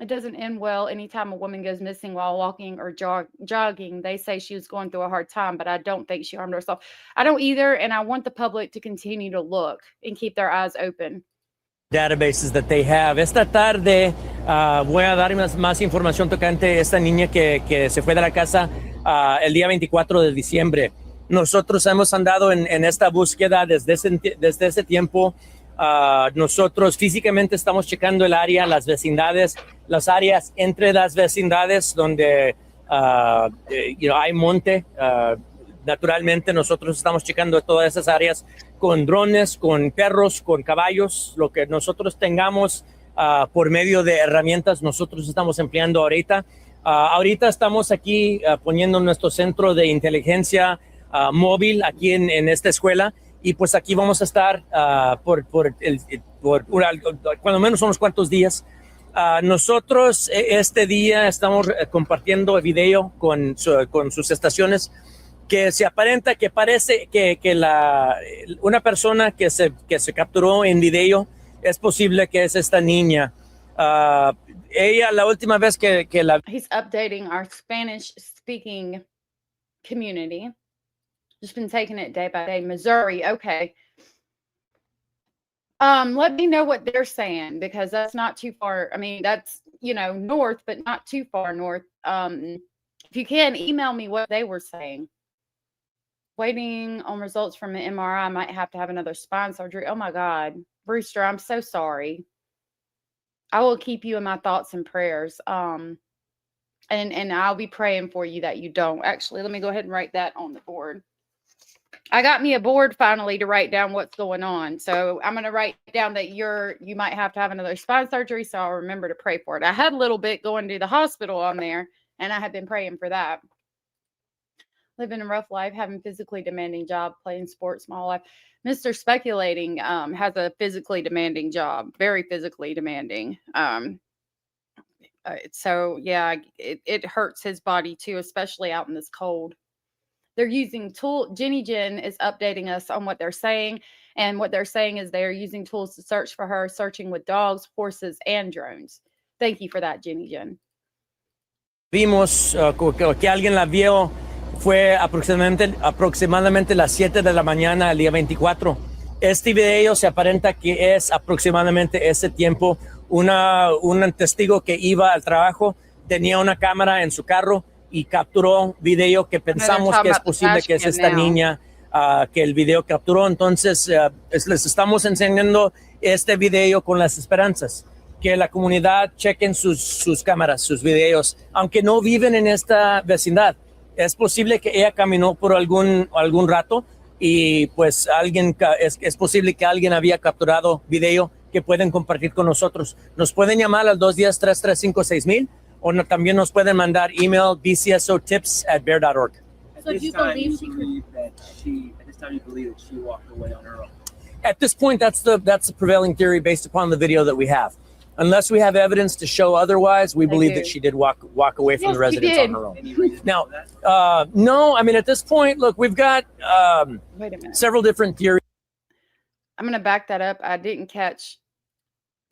[SPEAKER 1] It doesn't end well anytime a woman goes missing while walking or jogging. They say she was going through a hard time, but I don't think she harmed herself. I don't either, and I want the public to continue to look and keep their eyes open.
[SPEAKER 5] Databases that they have. Esta tarde voy a dar más información tocante esta niña que se fue de la casa el día 24 de diciembre. Nosotros hemos andado en esta búsqueda desde ese tiempo. Nosotros físicamente estamos checando el área, las vecindades, las áreas entre las vecindades donde hay monte. Naturalmente nosotros estamos checando todas esas áreas con drones, con perros, con caballos, lo que nosotros tengamos por medio de herramientas nosotros estamos empleando ahorita. Ahorita estamos aquí poniendo nuestro centro de inteligencia móvil aquí en esta escuela, y pues aquí vamos a estar por cuando menos unos cuantos días. Nosotros este día estamos compartiendo video con sus estaciones que se aparenta que parece que una persona que se capturó en video es posible que es esta niña. Ella la última vez que la...
[SPEAKER 1] He's updating our Spanish speaking community. Just been taking it day by day. Missouri, okay. Let me know what they're saying, because that's not too far. I mean, that's, north, but not too far north. If you can, email me what they were saying. Waiting on results from an MRI. I might have to have another spine surgery. Oh my God. Brewster, I'm so sorry. I will keep you in my thoughts and prayers. And I'll be praying for you that you don't. Actually, let me go ahead and write that on the board. I got me a board finally to write down what's going on. So I'm going to write down that you might have to have another spine surgery. So I'll remember to pray for it. I had a little bit going to the hospital on there, and I have been praying for that. Living a rough life, having physically demanding job, playing sports my whole life. Mr. Speculating has a physically demanding job, very physically demanding. So yeah, it hurts his body too, especially out in this cold. They're using Jenny Jen is updating us on what they're saying. And what they're saying is they are using tools to search for her, searching with dogs, horses, and drones. Thank you for that, Jenny Jen.
[SPEAKER 5] Vimos que alguien la vio, fue aproximadamente las 7 de la mañana el día 24. Este video se aparenta que es aproximadamente ese tiempo. Un testigo que iba al trabajo tenía una cámara en su carro y capturó video que pensamos que es posible que es esta niña que el video capturó. Entonces les estamos enseñando este video con las esperanzas que la comunidad chequen sus cámaras, sus videos, aunque no viven en esta vecindad. Es posible que ella caminó por algún rato y pues es posible que alguien había capturado video que pueden compartir con nosotros. Nos pueden llamar al 210-335-6000 o también nos pueden mandar email bcsotips@bear.org.
[SPEAKER 6] So do you believe she could?
[SPEAKER 7] At this time, you believe that she walked away on her own?
[SPEAKER 5] At this point, that's the prevailing theory based upon the video that we have. Unless we have evidence to show otherwise, we believe that she did walk away from the residence on her own. Now, no, I mean, at this point, look, we've got several different theories.
[SPEAKER 1] I'm going to back that up. I didn't catch.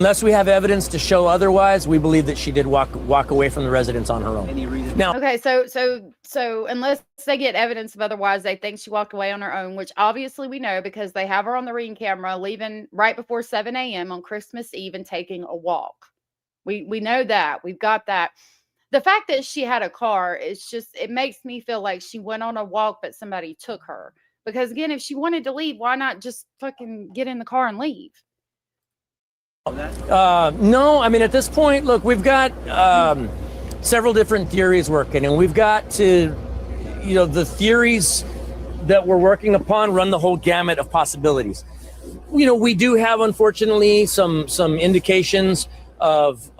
[SPEAKER 5] Unless we have evidence to show otherwise, we believe that she did walk away from the residence on her own.
[SPEAKER 7] Any reason?
[SPEAKER 5] Now,
[SPEAKER 1] Okay, so unless they get evidence of otherwise, they think she walked away on her own, which obviously we know because they have her on the ring camera leaving right before 7 a.m. on Christmas Eve and taking a walk. We know that. We've got that. The fact that she had a car, it makes me feel like she went on a walk, but somebody took her. Because again, if she wanted to leave, why not just fucking get in the car and leave?
[SPEAKER 5] no, I mean, at this point, look, we've got several different theories working, and we've got to, the theories that we're working upon run the whole gamut of possibilities. We do have, unfortunately, some indications of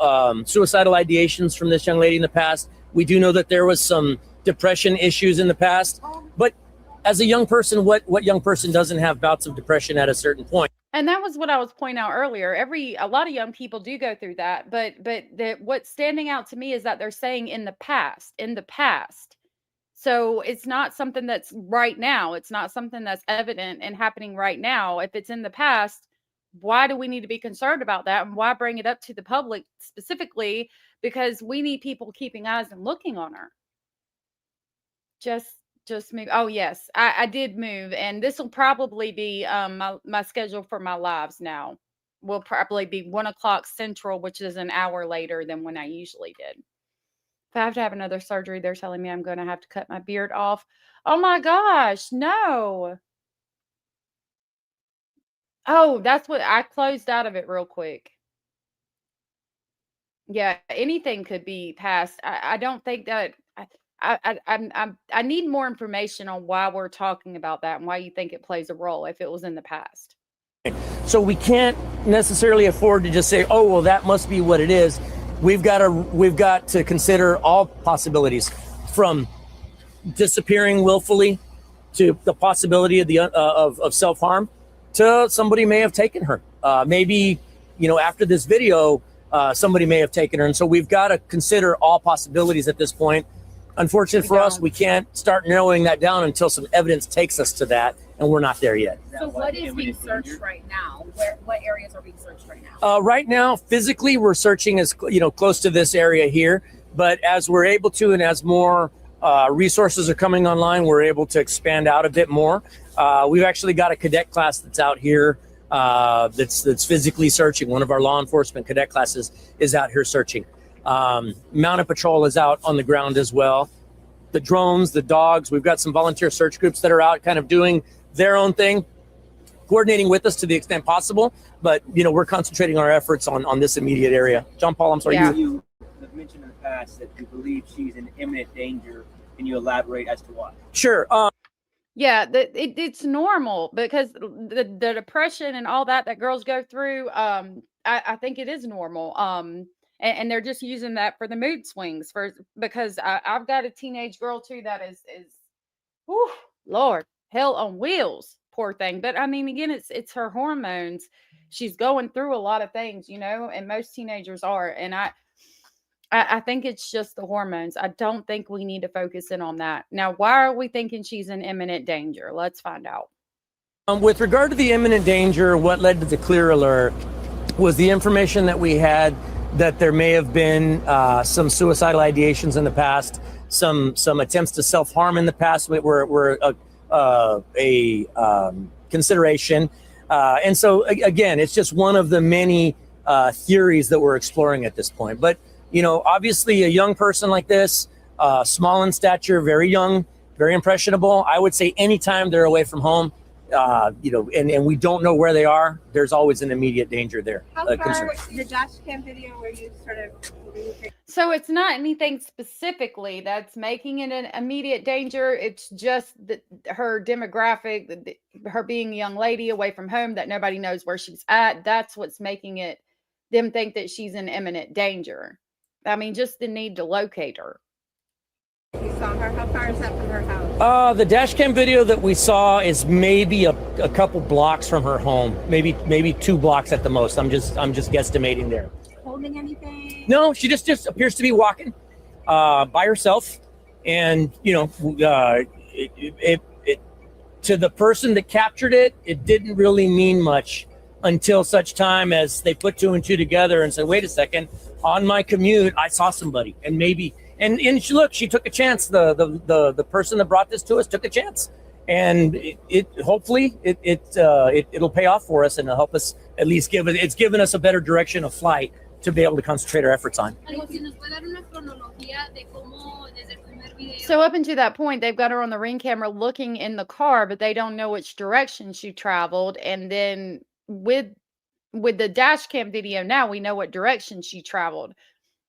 [SPEAKER 5] suicidal ideations from this young lady in the past. We do know that there was some depression issues in the past, but as a young person, what young person doesn't have bouts of depression at a certain point?
[SPEAKER 1] And that was what I was pointing out earlier. A lot of young people do go through that, but what's standing out to me is that they're saying in the past. So it's not something that's right now. It's not something that's evident and happening right now. If it's in the past, why do we need to be concerned about that? And why bring it up to the public specifically? Because we need people keeping eyes and looking on her. Just move. Oh yes, I did move, and this will probably be my schedule for my lives now. Will probably be 1 o'clock Central, which is an hour later than when I usually did. If I have to have another surgery, they're telling me I'm going to have to cut my beard off. Oh my gosh, no. Oh, that's what I closed out of it real quick. Yeah, anything could be passed. I don't think that. I need more information on why we're talking about that and why you think it plays a role if it was in the past.
[SPEAKER 5] So we can't necessarily afford to just say, oh, well, that must be what it is. We've got to consider all possibilities, from disappearing willfully to the possibility of self-harm to somebody may have taken her. Maybe, after this video, somebody may have taken her. And so we've got to consider all possibilities at this point. Unfortunately for us, we can't start narrowing that down until some evidence takes us to that, and we're not there yet.
[SPEAKER 6] So what is being searched right now? What areas are being searched right now?
[SPEAKER 5] Right now, physically, we're searching as close to this area here. But as we're able to, and as more resources are coming online, we're able to expand out a bit more. We've actually got a cadet class that's out here that's physically searching. One of our law enforcement cadet classes is out here searching. Mounted patrol is out on the ground as well. The drones, the dogs, we've got some volunteer search groups that are out kind of doing their own thing, coordinating with us to the extent possible. But, we're concentrating our efforts on this immediate area. John Paul, I'm sorry.
[SPEAKER 1] Yeah.
[SPEAKER 7] You have mentioned in the past that you believe she's in imminent danger. Can you elaborate as to why?
[SPEAKER 5] Sure.
[SPEAKER 1] Yeah, it's normal because the depression and all that girls go through. I think it is normal. And they're just using that for the mood swings because I've got a teenage girl too that is whew, Lord, hell on wheels, poor thing. But I mean, again, it's her hormones. She's going through a lot of things, and most teenagers are. And I think it's just the hormones. I don't think we need to focus in on that. Now, why are we thinking she's in imminent danger? Let's find out.
[SPEAKER 5] With regard to the imminent danger, what led to the clear alert was the information that we had that there may have been some suicidal ideations in the past, some attempts to self-harm in the past were a consideration. And so, again, it's just one of the many theories that we're exploring at this point. But, obviously a young person like this, small in stature, very young, very impressionable, I would say anytime they're away from home, and we don't know where they are, there's always an immediate danger there.
[SPEAKER 8] How far the Dashcam video where you sort of...
[SPEAKER 1] So it's not anything specifically that's making it an immediate danger. It's just her demographic, her being a young lady away from home that nobody knows where she's at. That's what's making them think that she's in imminent danger. I mean, just the need to locate her.
[SPEAKER 8] You saw her. How far is that from her house?
[SPEAKER 5] The Dashcam video that we saw is maybe a couple blocks from her home, maybe 2 blocks at the most. I'm just guesstimating there.
[SPEAKER 8] Holding anything?
[SPEAKER 5] No, she just appears to be walking by herself, and to the person that captured it, it didn't really mean much until such time as they put 2 and 2 together and said, "Wait a second, on my commute, I saw somebody, and maybe." And she took a chance. The person that brought this to us took a chance, and hopefully it'll pay off for us and it'll help us at least it's given us a better direction of flight to be able to concentrate our efforts on.
[SPEAKER 1] So up until that point, they've got her on the Ring camera looking in the car, but they don't know which direction she traveled. And then with the Dashcam video, now we know what direction she traveled.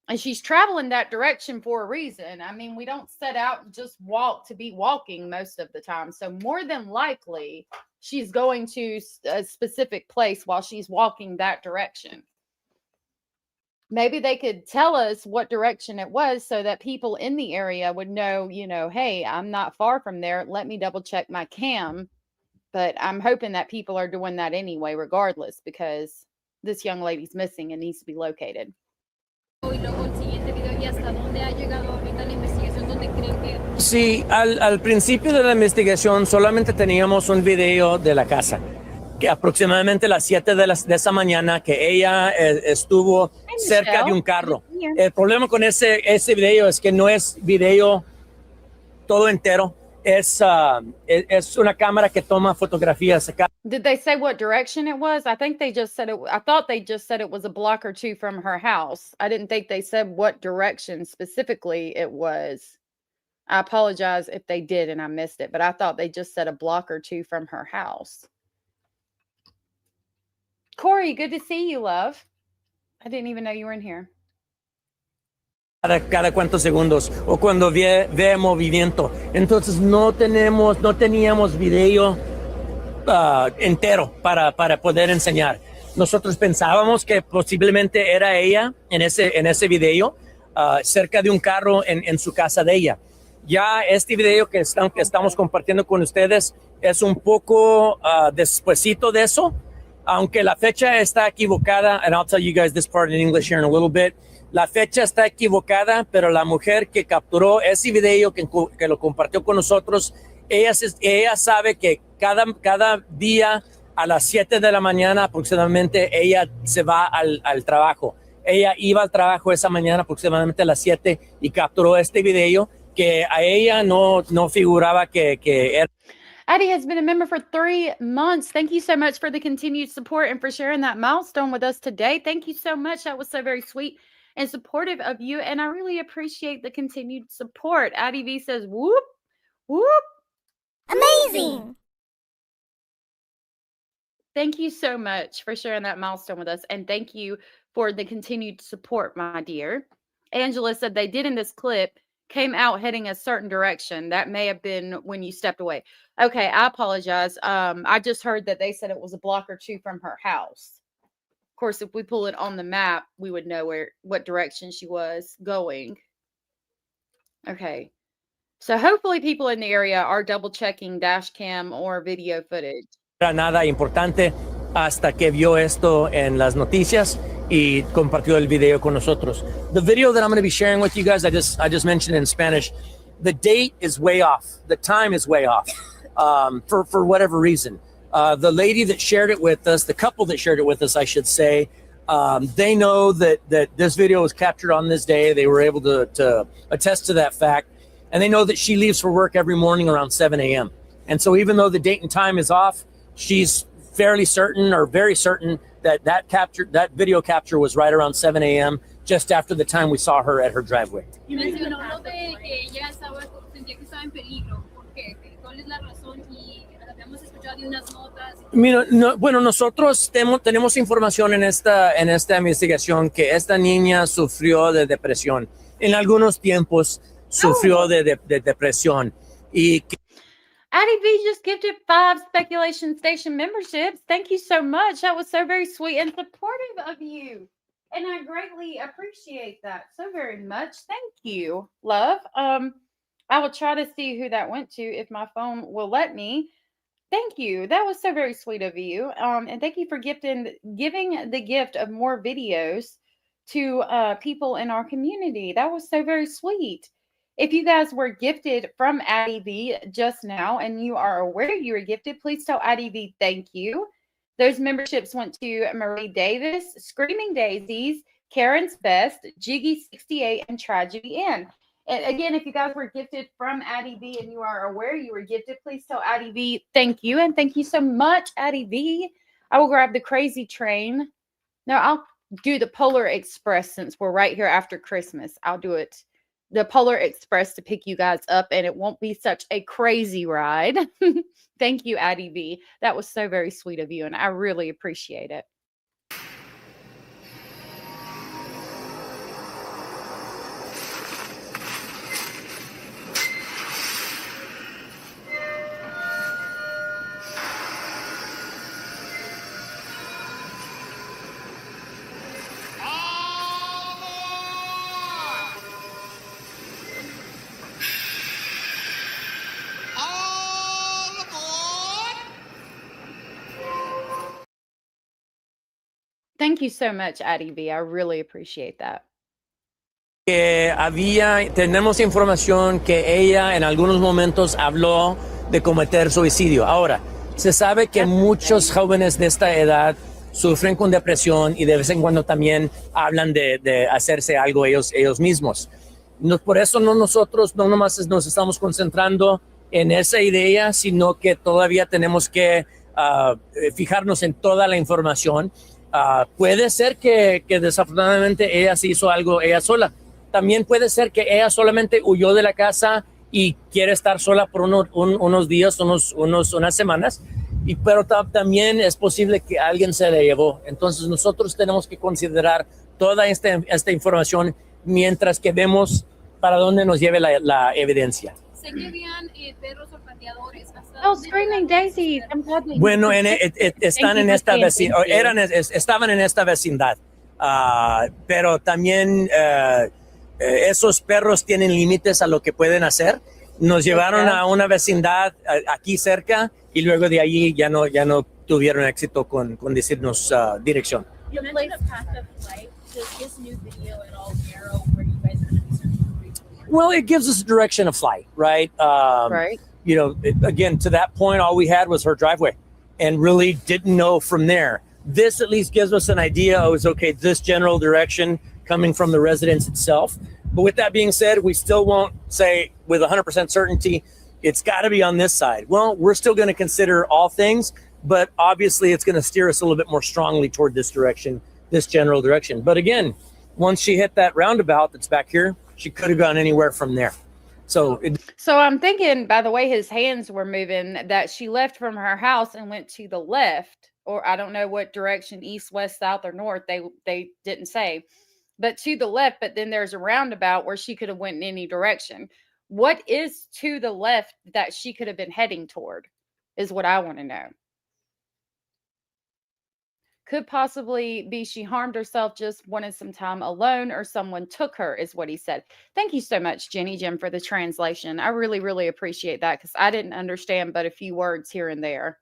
[SPEAKER 1] And she's traveling that direction for a reason. I mean, we don't set out and just walk to be walking most of the time. So more than likely, she's going to a specific place while she's walking that direction. Maybe they could tell us what direction it was so that people in the area would know, hey, I'm not far from there. Let me double check my cam. But I'm hoping that people are doing that anyway, regardless, because this young lady's missing and needs to be located.
[SPEAKER 5] Sí, al principio de la investigación solamente teníamos un video de la casa, que aproximadamente a las 7 de esa mañana que ella estuvo cerca de un carro. El problema con ese video es que no es video todo entero, es una cámara que toma fotografías.
[SPEAKER 1] Did they say what direction it was? I think they just said it. I thought they just said it was a block or 2 from her house. I didn't think they said what direction specifically it was. I apologize if they did and I missed it, but I thought they just said a block or 2 from her house. Corey, good to see you, love. I didn't even know you were in here.
[SPEAKER 5] Cada cuantos segundos o cuando ve movimiento. Entonces no teníamos video entero para poder enseñar. Nosotros pensábamos que posiblemente era ella en ese video cerca de un carro en su casa de ella. Ya este video que estamos compartiendo con ustedes es un poco despuesito de eso, aunque la fecha está equivocada, and I'll tell you guys this part in English here in a little bit, la fecha está equivocada, pero la mujer que capturó ese video, que lo compartió con nosotros, ella sabe que cada día a las 7 de la mañana aproximadamente ella se va al trabajo. Ella iba al trabajo esa mañana aproximadamente a las 7 y capturó este video que a ella no figuraba que era.
[SPEAKER 1] Addie has been a member for 3 months. Thank you so much for the continued support and for sharing that milestone with us today. Thank you so much. That was so very sweet and supportive of you, and I really appreciate the continued support. Addie V says, whoop, whoop.
[SPEAKER 9] Amazing.
[SPEAKER 1] Thank you so much for sharing that milestone with us, and thank you for the continued support, my dear. Angela said they did in this clip came out heading a certain direction. That may have been when you stepped away. Okay, I apologize. I just heard that they said it was a block or two from her house. Of course, if we pull it on the map, we would know what direction she was going. Okay. So hopefully people in the area are double checking dash cam or video footage.
[SPEAKER 5] Nada importante hasta que vio esto en las noticias y compartió el video con nosotros. The video that I'm going to be sharing with you guys, I just mentioned in Spanish. The date is way off. The time is way off for whatever reason. The lady that shared it with us, the couple that shared it with us, I should say, they know that this video was captured on this day. They were able to attest to that fact. And they know that she leaves for work every morning around 7 a.m. And so even though the date and time is off, she's fairly certain or very certain that video capture was right around 7 a.m. just after the time we saw her at her driveway.
[SPEAKER 6] Mencionó de que ella sentía que estaba en peligro. ¿Por qué? ¿Cuál es la razón? Y habíamos escuchado de unas notas.
[SPEAKER 5] Bueno, nosotros tenemos información en esta investigación que esta niña sufrió de depresión. En algunos tiempos sufrió de depresión. Y
[SPEAKER 1] Addie V just gifted 5 Speculation Station memberships. Thank you so much. That was so very sweet and supportive of you. And I greatly appreciate that so very much. Thank you, love. I will try to see who that went to if my phone will let me. Thank you. That was so very sweet of you. And thank you for giving the gift of more videos to people in our community. That was so very sweet. If you guys were gifted from Addie V just now and you are aware you were gifted, please tell Addie V thank you. Those memberships went to Marie Davis, Screaming Daisies, Karen's Best, Jiggy68, and Tragedy Inn. And again, if you guys were gifted from Addie V and you are aware you were gifted, please tell Addie V thank you. And thank you so much, Addie V. I will grab the Crazy Train. No, I'll do the Polar Express since we're right here after Christmas. I'll do it. The Polar Express to pick you guys up, and it won't be such a crazy ride. Thank you, Addie V. That was so very sweet of you, and I really appreciate it. Thank you so much, Addie V. I really appreciate that.
[SPEAKER 5] Tenemos información que ella en algunos momentos habló de cometer suicidio. Ahora, se sabe que muchos jóvenes de esta edad sufren con depresión y de vez en cuando también hablan de hacerse algo ellos mismos. Por eso nosotros no nomás nos estamos concentrando en esa idea, sino que todavía tenemos que fijarnos en toda la información. Puede ser que desafortunadamente ella se hizo algo ella sola. También puede ser que ella solamente huyó de la casa y quiere estar sola por unos días, unas semanas. Pero también es posible que alguien se la llevó. Entonces nosotros tenemos que considerar toda esta información mientras que vemos para dónde nos lleve la evidencia.
[SPEAKER 6] Sé que habían perros olfateadores.
[SPEAKER 1] Oh, Screaming Daisies.
[SPEAKER 5] Bueno, están en esta vecindad, estaban en esta vecindad, pero también esos perros tienen límites a lo que pueden hacer. Nos llevaron a una vecindad aquí cerca y luego de allí ya no tuvieron éxito con decirnos dirección.
[SPEAKER 6] You mentioned a path of flight. Does this new video at all narrow where you guys are going to be searching for?
[SPEAKER 5] Well, it gives us a direction of flight, right?
[SPEAKER 2] Right.
[SPEAKER 5] You know, again, to that point, all we had was her driveway and really didn't know from there. This at least gives us an idea. It was okay, this general direction coming from the residence itself. But with that being said, we still won't say with 100% certainty, it's got to be on this side. Well, we're still going to consider all things, but obviously it's going to steer us a little bit more strongly toward this direction, this general direction. But again, once she hit that roundabout that's back here, she could have gone anywhere from there. So
[SPEAKER 1] I'm thinking, by the way his hands were moving, that she left from her house and went to the left, or I don't know what direction, east, west, south, or north. They didn't say, but to the left. But then there's a roundabout where she could have went in any direction. What is to the left that she could have been heading toward is what I want to know. Could possibly be she harmed herself, just wanted some time alone, or someone took her, is what he said. Thank you so much, Jenny Jim, for the translation. I really, really appreciate that, because I didn't understand but a few words here and there.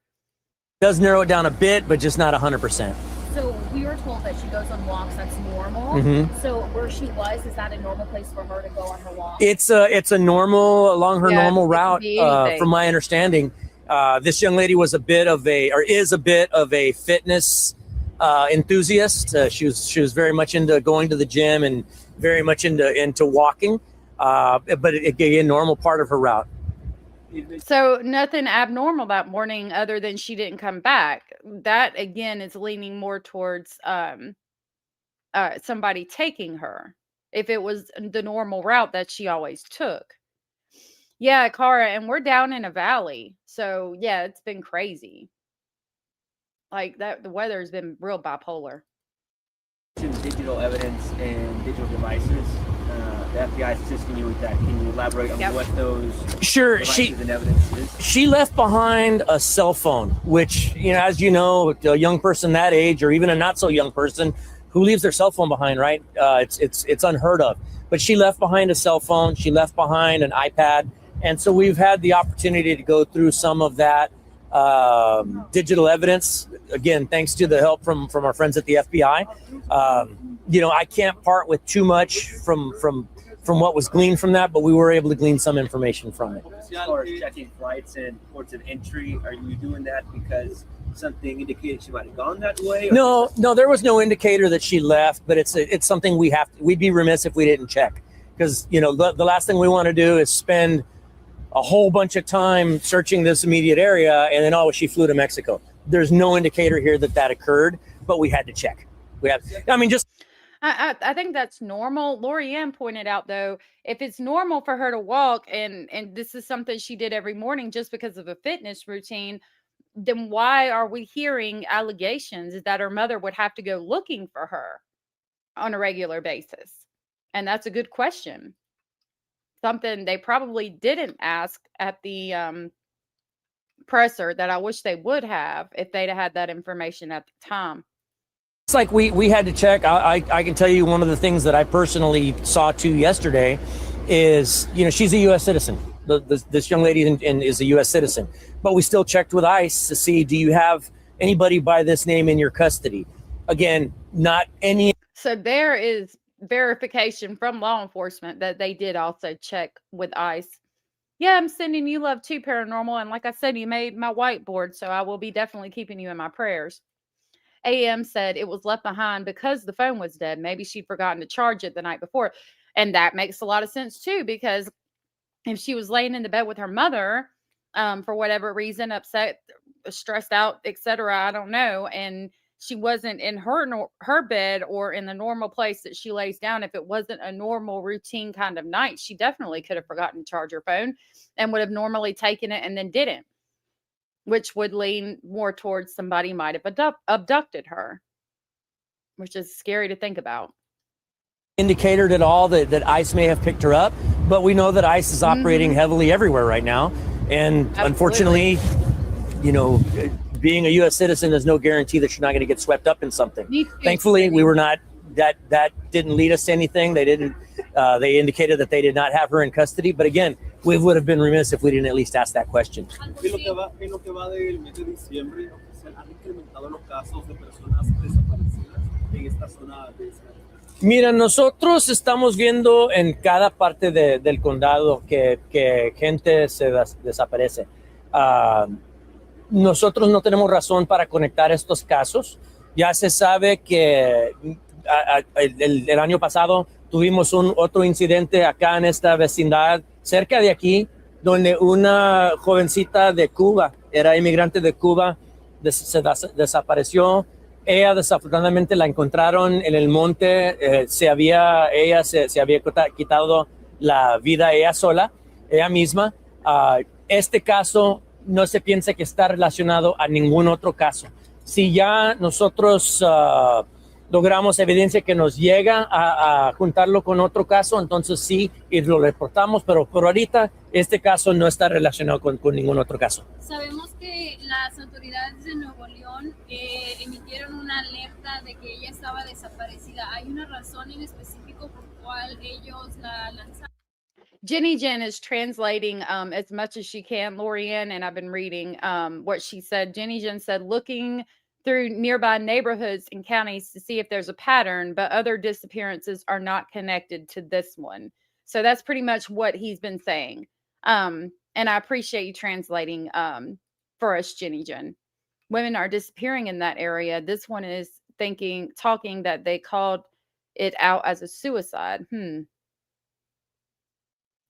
[SPEAKER 5] Does narrow it down a bit, but just not 100%.
[SPEAKER 6] So we were told that she goes on walks. That's normal. So where she was, is that a normal place for her to go on her walk?
[SPEAKER 5] It's a normal, along her normal route,
[SPEAKER 1] anything.
[SPEAKER 5] from my understanding. This young lady was is a bit of a fitness enthusiast. She was very much into going to the gym and very much into walking, but again, normal part of her route.
[SPEAKER 1] So nothing abnormal that morning other than she didn't come back. That again is leaning more towards somebody taking her, if it was the normal route that she always took. Yeah, Cara, and we're down in a valley, so yeah, it's been crazy. Like that, the weather has been real bipolar.
[SPEAKER 7] Digital evidence and digital devices. The FBI is assisting you with that. Can you elaborate on what those devices and evidence is?
[SPEAKER 5] She left behind a cell phone, which, you know, as you know, a young person that age, or even a not so young person who leaves their cell phone behind, right? It's unheard of. But she left behind a cell phone. She left behind an iPad, and so we've had the opportunity to go through some of that digital evidence. Again, thanks to the help from our friends at the FBI. You know, I can't part with too much from what was gleaned from that, but we were able to glean some information from it.
[SPEAKER 7] As far as checking flights and ports of entry, are you doing that because something indicated she might have gone that way?
[SPEAKER 5] No, there was no indicator that she left, but it's something we'd be remiss if we didn't check, because, you know, the last thing we want to do is spend a whole bunch of time searching this immediate area and then, she flew to Mexico. There's no indicator here that occurred, but we had to check.
[SPEAKER 1] I think that's normal. Lori Ann pointed out, though, if it's normal for her to walk and this is something she did every morning just because of a fitness routine, then why are we hearing allegations that her mother would have to go looking for her on a regular basis? And that's a good question. Something they probably didn't ask at the presser that I wish they would have if they'd had that information at the time.
[SPEAKER 5] It's like we had to check. I can tell you one of the things that I personally saw too yesterday is, you know, she's a U.S. citizen. This young lady is a U.S. citizen, but we still checked with ICE to see, do you have anybody by this name in your custody? Again, not any.
[SPEAKER 1] So there is verification from law enforcement that they did also check with ICE. Yeah, I'm sending you love too, Paranormal. And like I said, you made my whiteboard, so I will be definitely keeping you in my prayers. AM said it was left behind because the phone was dead. Maybe she'd forgotten to charge it the night before. And that makes a lot of sense too, because if she was laying in the bed with her mother, for whatever reason, upset, stressed out, etc., I don't know, and she wasn't in her bed or in the normal place that she lays down, if it wasn't a normal routine kind of night, she definitely could have forgotten to charge her phone and would have normally taken it and then didn't, which would lean more towards somebody might have abducted her, which is scary to think about.
[SPEAKER 5] Indicator at all that ICE may have picked her up, but we know that ICE is operating heavily everywhere right now. And unfortunately, you know, being a U.S. citizen is no guarantee that you're not going to get swept up in something. Thankfully, we were not, that didn't lead us to anything. They indicated that they did not have her in custody. But again, we would have been remiss if we didn't at least ask that question.
[SPEAKER 7] policial han incrementado los casos de personas desaparecidas en esta zona de San Antonio?
[SPEAKER 5] Mira, nosotros estamos viendo en cada parte del condado que gente se desaparece. Nosotros no tenemos razón para conectar estos casos. Ya se sabe que el año pasado tuvimos otro incidente acá en esta vecindad, cerca de aquí, donde una jovencita de Cuba, era inmigrante de Cuba, se desapareció. Ella desafortunadamente la encontraron en el monte, ella se había quitado la vida ella sola, ella misma. Este caso no se piensa que está relacionado a ningún otro caso. Si ya nosotros logramos evidencia que nos llega a juntarlo con otro caso, entonces sí, y lo reportamos, pero por ahorita este caso no está relacionado con ningún otro caso.
[SPEAKER 6] Sabemos que las autoridades de Nuevo León emitieron una alerta de que ella estaba desaparecida. ¿Hay una razón en específico por cual ellos la lanzaron?
[SPEAKER 1] Jenny Jen is translating as much as she can, Lorianne, and I've been reading what she said. Jenny Jen said, looking through nearby neighborhoods and counties to see if there's a pattern, but other disappearances are not connected to this one. So that's pretty much what he's been saying. And I appreciate you translating for us, Jenny Jen. Women are disappearing in that area. This one is talking that they called it out as a suicide.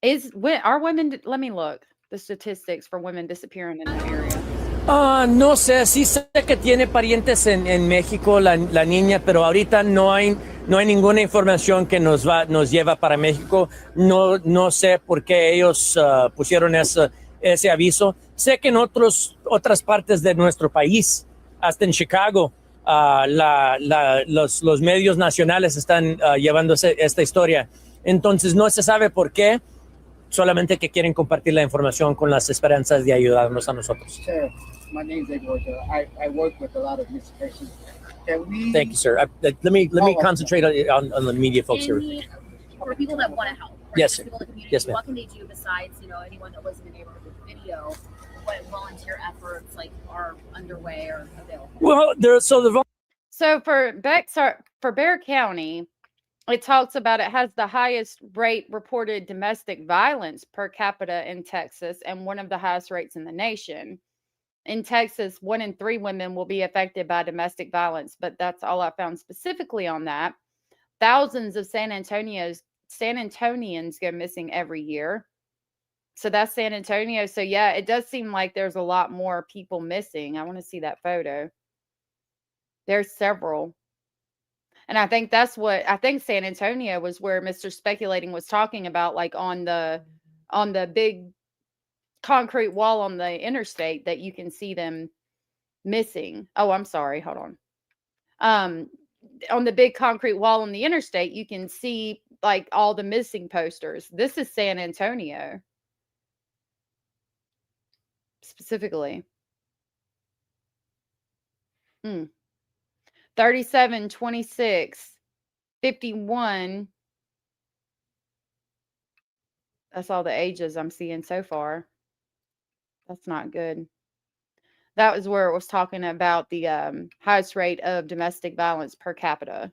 [SPEAKER 1] Are women, let me look the statistics for women disappearing in that area.
[SPEAKER 5] No sé, sí sé que tiene parientes en México la niña, pero ahorita no hay ninguna información que nos lleva para México. No sé por qué ellos pusieron ese aviso. Sé que en otras partes de nuestro país, hasta en Chicago, los medios nacionales están llevando esta historia. Entonces no se sabe por qué, solamente que quieren compartir la información con las esperanzas de ayudarnos a nosotros.
[SPEAKER 10] Sure. My name's Eduardo. I work with a lot of missing persons.
[SPEAKER 5] Thank you, sir. Let me concentrate on the media folks here.
[SPEAKER 11] For people that want to help, right?
[SPEAKER 5] Yes, sir.
[SPEAKER 11] People in the community,
[SPEAKER 5] Yes, ma'am.
[SPEAKER 11] what can they do besides, anyone that lives in the neighborhood with video? What volunteer efforts are underway or available?
[SPEAKER 5] Well,
[SPEAKER 1] So for Bexar County, it talks about it has the highest rate reported domestic violence per capita in Texas and one of the highest rates in the nation. In Texas, 1 in 3 women will be affected by domestic violence, but that's all I found specifically on that. Thousands of San Antonians go missing every year. So that's San Antonio. So yeah, it does seem like there's a lot more people missing. I want to see that photo. There's several. And I think San Antonio was where Mr. Speculating was talking about, like on the big concrete wall on the interstate that you can see them missing. Oh, I'm sorry. Hold on. On the big concrete wall on the interstate, you can see like all the missing posters. This is San Antonio specifically. 37, 26, 51. That's all the ages I'm seeing so far. That's not good. That was where it was talking about the highest rate of domestic violence per capita.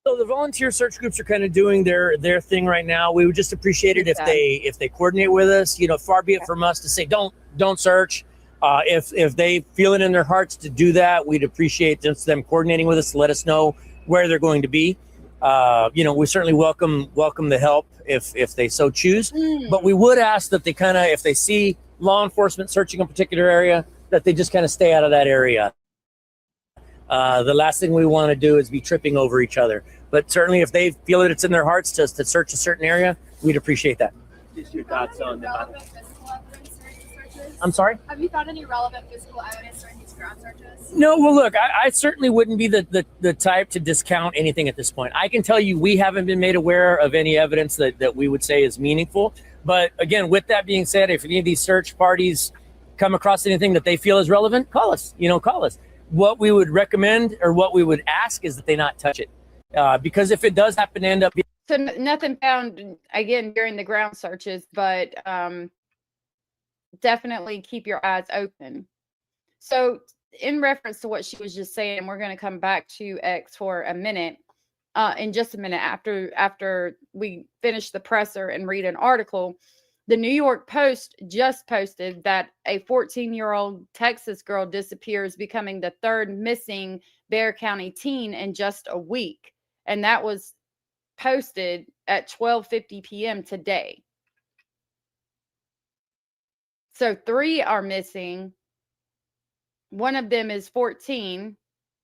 [SPEAKER 5] So the volunteer search groups are kind of doing their thing right now. We would just appreciate it if they coordinate with us. Far be it from us to say don't search. If they feel it in their hearts to do that, we'd appreciate them coordinating with us to let us know where they're going to be. We certainly welcome the help if they so choose. But we would ask that they if they see law enforcement searching a particular area, that they just kind of stay out of that area. The last thing we want to do is be tripping over each other. But certainly if they feel that it's in their hearts to search a certain area, we'd appreciate that.
[SPEAKER 7] Just your thoughts on that.
[SPEAKER 5] I'm sorry?
[SPEAKER 6] Have you found any relevant physical evidence during these ground searches?
[SPEAKER 5] No, well, look, I certainly wouldn't be the type to discount anything at this point. I can tell you we haven't been made aware of any evidence that we would say is meaningful. But again, with that being said, if any of these search parties come across anything that they feel is relevant, call us. What we would recommend or what we would ask is that they not touch it. Because if it does happen to end up being...
[SPEAKER 1] So nothing found, again, during the ground searches, but definitely keep your eyes open. So in reference to what she was just saying, we're going to come back to X for a minute, in just a minute after we finish the presser and read an article. The New York Post just posted that a 14-year-old Texas girl disappears, becoming the third missing Bexar County teen in just a week. And that was posted at 12:50 p.m. today. So 3 are missing. One of them is 14.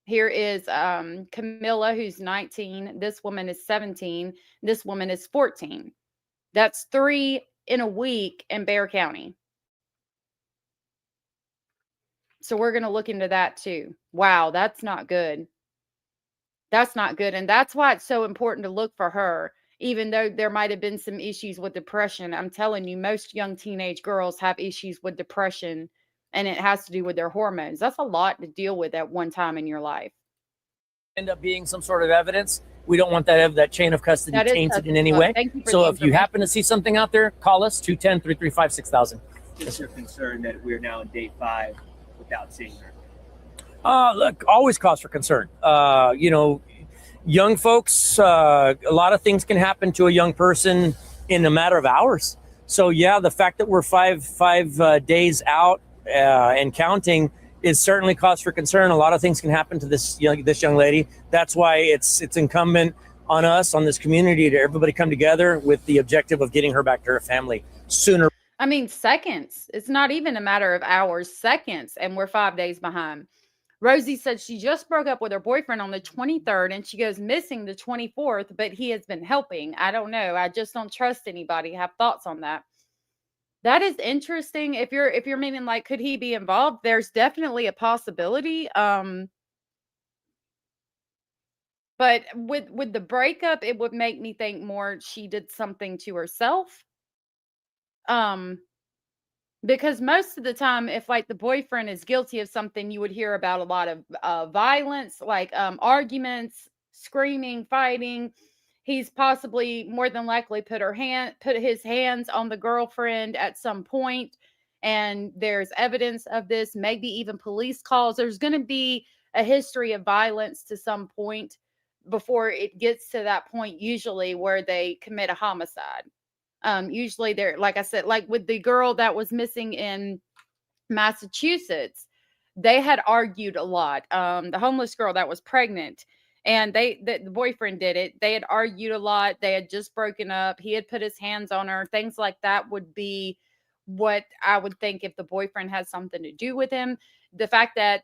[SPEAKER 1] Here is Camilla, who's 19. This woman is 17. This woman is 14. That's 3 in a week in Bexar County. So we're going to look into that too. Wow, that's not good. That's not good. And that's why it's so important to look for her. Even though there might have been some issues with depression, I'm telling you, most young teenage girls have issues with depression, and it has to do with their hormones. That's a lot to deal with at one time in your life.
[SPEAKER 5] End up being some sort of evidence. We don't want that chain of custody tainted in any way. So if you happen to see something out there, call us 210-335-6000.
[SPEAKER 7] Is there concern that we're now on day 5 without seeing her?
[SPEAKER 5] Look, always cause for concern. You know, young folks, a lot of things can happen to a young person in a matter of hours. So yeah, the fact that we're five days out and counting is certainly cause for concern. A lot of things can happen to this young lady. That's why it's incumbent on us, on this community, to everybody come together with the objective of getting her back to her family sooner.
[SPEAKER 1] I mean, seconds. It's not even a matter of hours, seconds, and we're 5 days behind. Rosie said she just broke up with her boyfriend on the 23rd, and she goes missing the 24th, but he has been helping. I don't know. I just don't trust anybody. Have thoughts on that. That is interesting. If you're meaning like, could he be involved? There's definitely a possibility. But with the breakup, it would make me think more she did something to herself. Because most of the time, if like the boyfriend is guilty of something, you would hear about a lot of violence, like arguments, screaming, fighting. He's possibly more than likely put his hands on the girlfriend at some point, and there's evidence of this, maybe even police calls. There's going to be a history of violence to some point before it gets to that point, usually where they commit a homicide. Usually they're, like I said, like with the girl that was missing in Massachusetts, they had argued a lot. The homeless girl that was pregnant, and the boyfriend did it. They had argued a lot. They had just broken up. He had put his hands on her. Things like that would be what I would think if the boyfriend had something to do with him. The fact that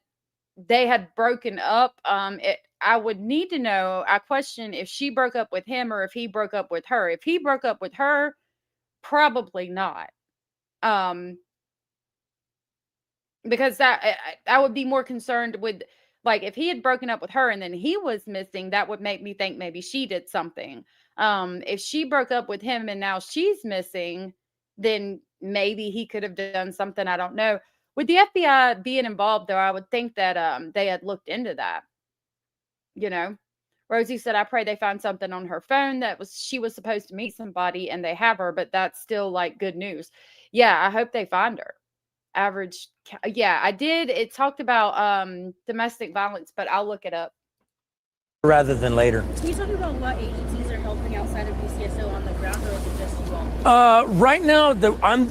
[SPEAKER 1] they had broken up, I would need to know. I question if she broke up with him or if he broke up with her. If he broke up with her, probably not. Because I would be more concerned with, like, if he had broken up with her and then he was missing, that would make me think maybe she did something. If she broke up with him and now she's missing, then maybe he could have done something. I don't know. With the FBI being involved, though, I would think that they had looked into that. You know, Rosie said, I pray they find something on her phone she was supposed to meet somebody and they have her, but that's still like good news. Yeah, I hope they find her. Yeah, I did. It talked about domestic violence, but I'll look it up.
[SPEAKER 5] Rather than later.
[SPEAKER 11] Can you talk about what agencies are helping outside of BCSO on the ground, or is it just you all?
[SPEAKER 5] Right now,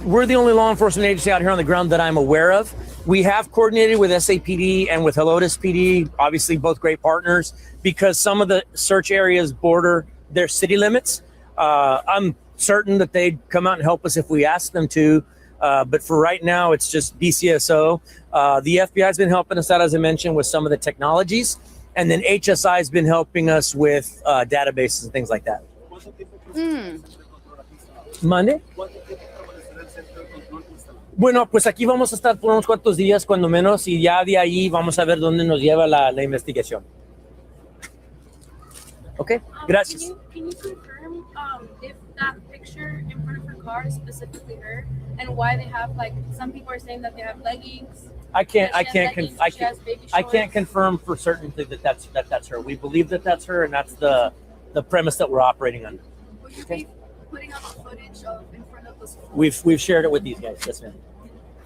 [SPEAKER 5] we're the only law enforcement agency out here on the ground that I'm aware of. We have coordinated with SAPD and with Helotes PD, obviously both great partners, because some of the search areas border their city limits. I'm certain that they'd come out and help us if we asked them to. But for right now, it's just BCSO. The FBI has been helping us out, as I mentioned, with some of the technologies. And then HSI has been helping us with databases and things like that. ¿Mande? Bueno, pues aquí vamos a estar por unos cuantos días, cuando menos, y ya de ahí vamos a ver dónde nos lleva la investigación. Okay, gracias.
[SPEAKER 6] Can you confirm if that picture in front of her car is specifically her, and why they have, like, some people are saying that they have leggings? I can't
[SPEAKER 5] confirm for certainty that that's her. We believe that that's her, and that's the premise that we're operating under.
[SPEAKER 6] Will you be putting up footage of in front of us?
[SPEAKER 5] We've shared it with these guys. Yes, ma'am.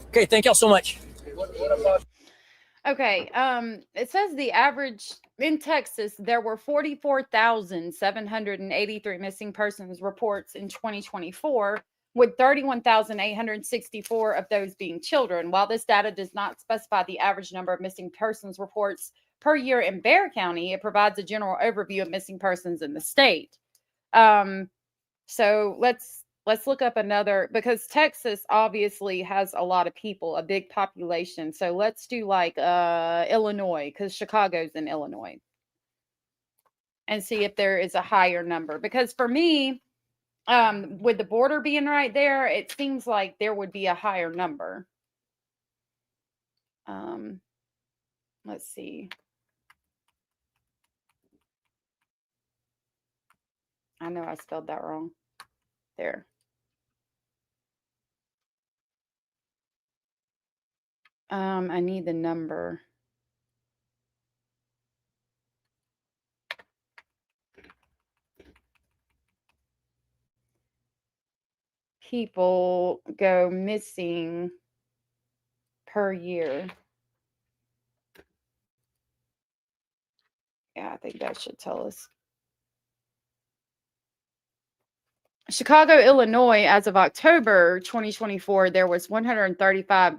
[SPEAKER 5] Okay, thank y'all so much.
[SPEAKER 1] Okay. It says the average in Texas, there were 44,783 missing persons reports in 2024, with 31,864 of those being children. While this data does not specify the average number of missing persons reports per year in Bexar County, it provides a general overview of missing persons in the state. So let's look up another, because Texas obviously has a lot of people, a big population. So let's do like Illinois, because Chicago's in Illinois, and see if there is a higher number. Because for me, with the border being right there, it seems like there would be a higher number. Let's see. I know I spelled that wrong. There. I need the number. People go missing per year. Yeah, I think that should tell us. Chicago, Illinois, as of October 2024, there was 135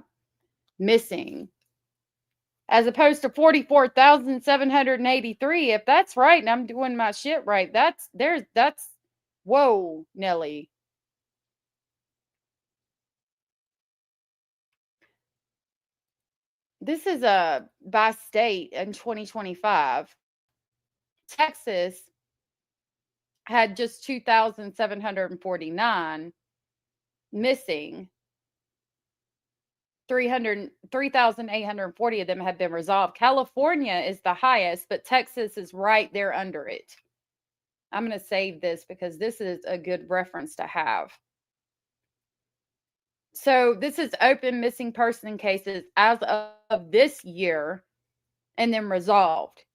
[SPEAKER 1] missing, as opposed to 44,783. If that's right, and I'm doing my shit right, that's whoa, Nelly. This is by state in 2025. Texas had just 2,749 missing. 3,840 of them have been resolved. California is the highest, but Texas is right there under it. I'm going to save this because this is a good reference to have. So this is open missing person cases as of this year, and then resolved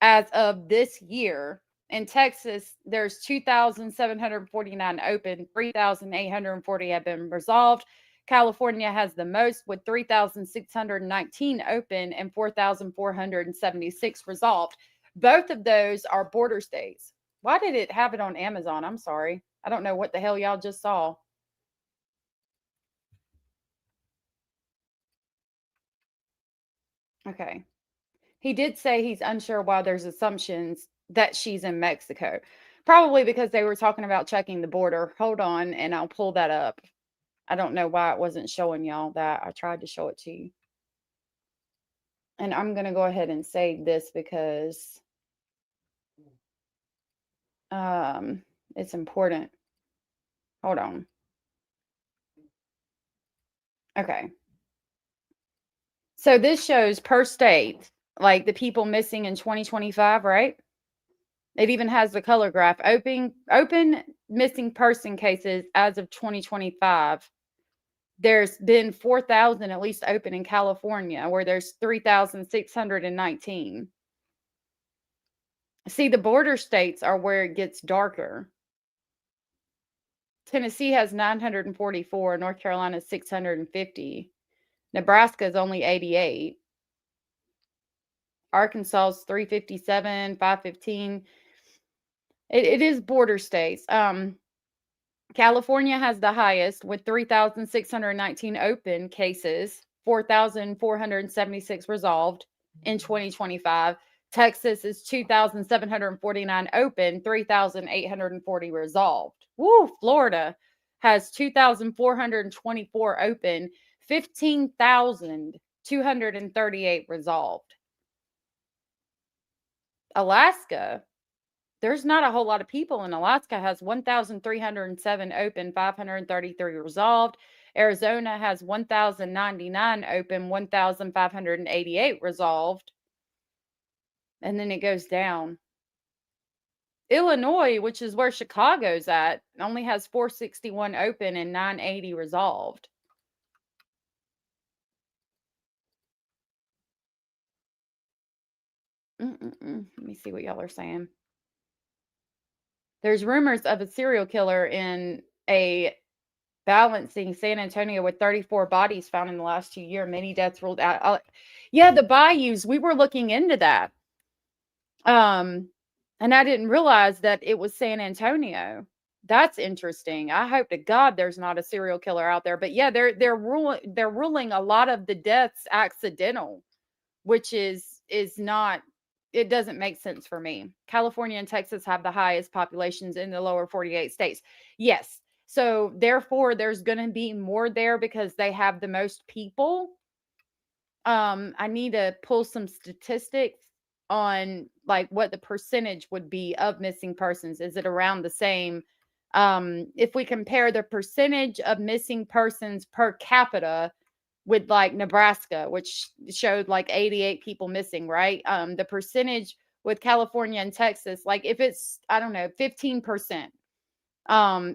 [SPEAKER 1] as of this year. In Texas, there's 2,749 open, 3,840 have been resolved. California has the most, with 3,619 open and 4,476 resolved. Both of those are border states. Why did it have it on Amazon? I'm sorry. I don't know what the hell y'all just saw. Okay. He did say he's unsure why there's assumptions that she's in Mexico. Probably because they were talking about checking the border. Hold on, and I'll pull that up. I don't know why it wasn't showing y'all that. I tried to show it to you. And I'm going to go ahead and save this because it's important. Hold on. Okay. So this shows per state, like the people missing in 2025, right? It even has the color graph. Open missing person cases as of 2025. There's been 4,000 at least open in California, where there's 3,619. See, the border states are where it gets darker. Tennessee has 944, North Carolina 650. Nebraska is only 88. Arkansas is 357, 515. It is border states. California has the highest with 3,619 open cases, 4,476 resolved in 2025. Texas is 2,749 open, 3,840 resolved. Woo! Florida has 2,424 open, 15,238 resolved. Alaska, there's not a whole lot of people in Alaska. Has 1,307 open, 533 resolved. Arizona has 1,099 open, 1,588 resolved. And then it goes down. Illinois, which is where Chicago's at, only has 461 open and 980 resolved. Let me see what y'all are saying. There's rumors of a serial killer in a Balancing San Antonio with 34 bodies found in the last 2 years, many deaths ruled out. Yeah, the bayous, we were looking into that. And I didn't realize that it was San Antonio. That's interesting. I hope to God there's not a serial killer out there. But yeah, they're ruling a lot of the deaths accidental, which is not, it doesn't make sense for me. California and Texas have the highest populations in the lower 48 states. Yes. So therefore there's going to be more there because they have the most people. I need to pull some statistics on like what the percentage would be of missing persons. Is it around the same? If we compare the percentage of missing persons per capita with like Nebraska, which showed like 88 people missing, right? The percentage with California and Texas, like if it's, I don't know, 15%,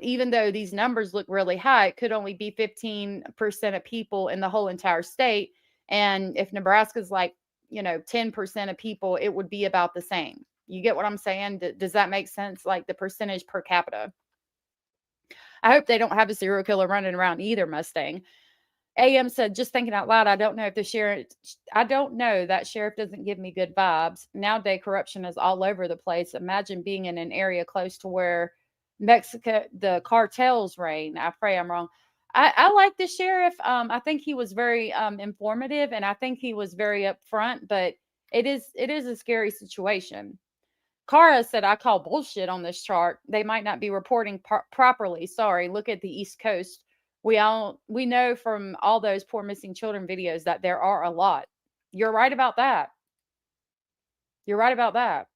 [SPEAKER 1] even though these numbers look really high, it could only be 15% of people in the whole entire state. And if Nebraska's like, 10% of people, it would be about the same. You get what I'm saying? Does that make sense? Like the percentage per capita. I hope they don't have a serial killer running around either, Mustang. AM said, just thinking out loud, I don't know if the sheriff, I don't know, that sheriff doesn't give me good vibes. Nowadays, corruption is all over the place. Imagine being in an area close to where Mexico, the cartels reign. I pray I'm wrong. I like the sheriff. I think he was very informative, and I think he was very upfront, but it is a scary situation. Kara said, I call bullshit on this chart. They might not be reporting properly. Sorry. Look at the East Coast. We know from all those poor missing children videos that there are a lot. You're right about that. You're right about that.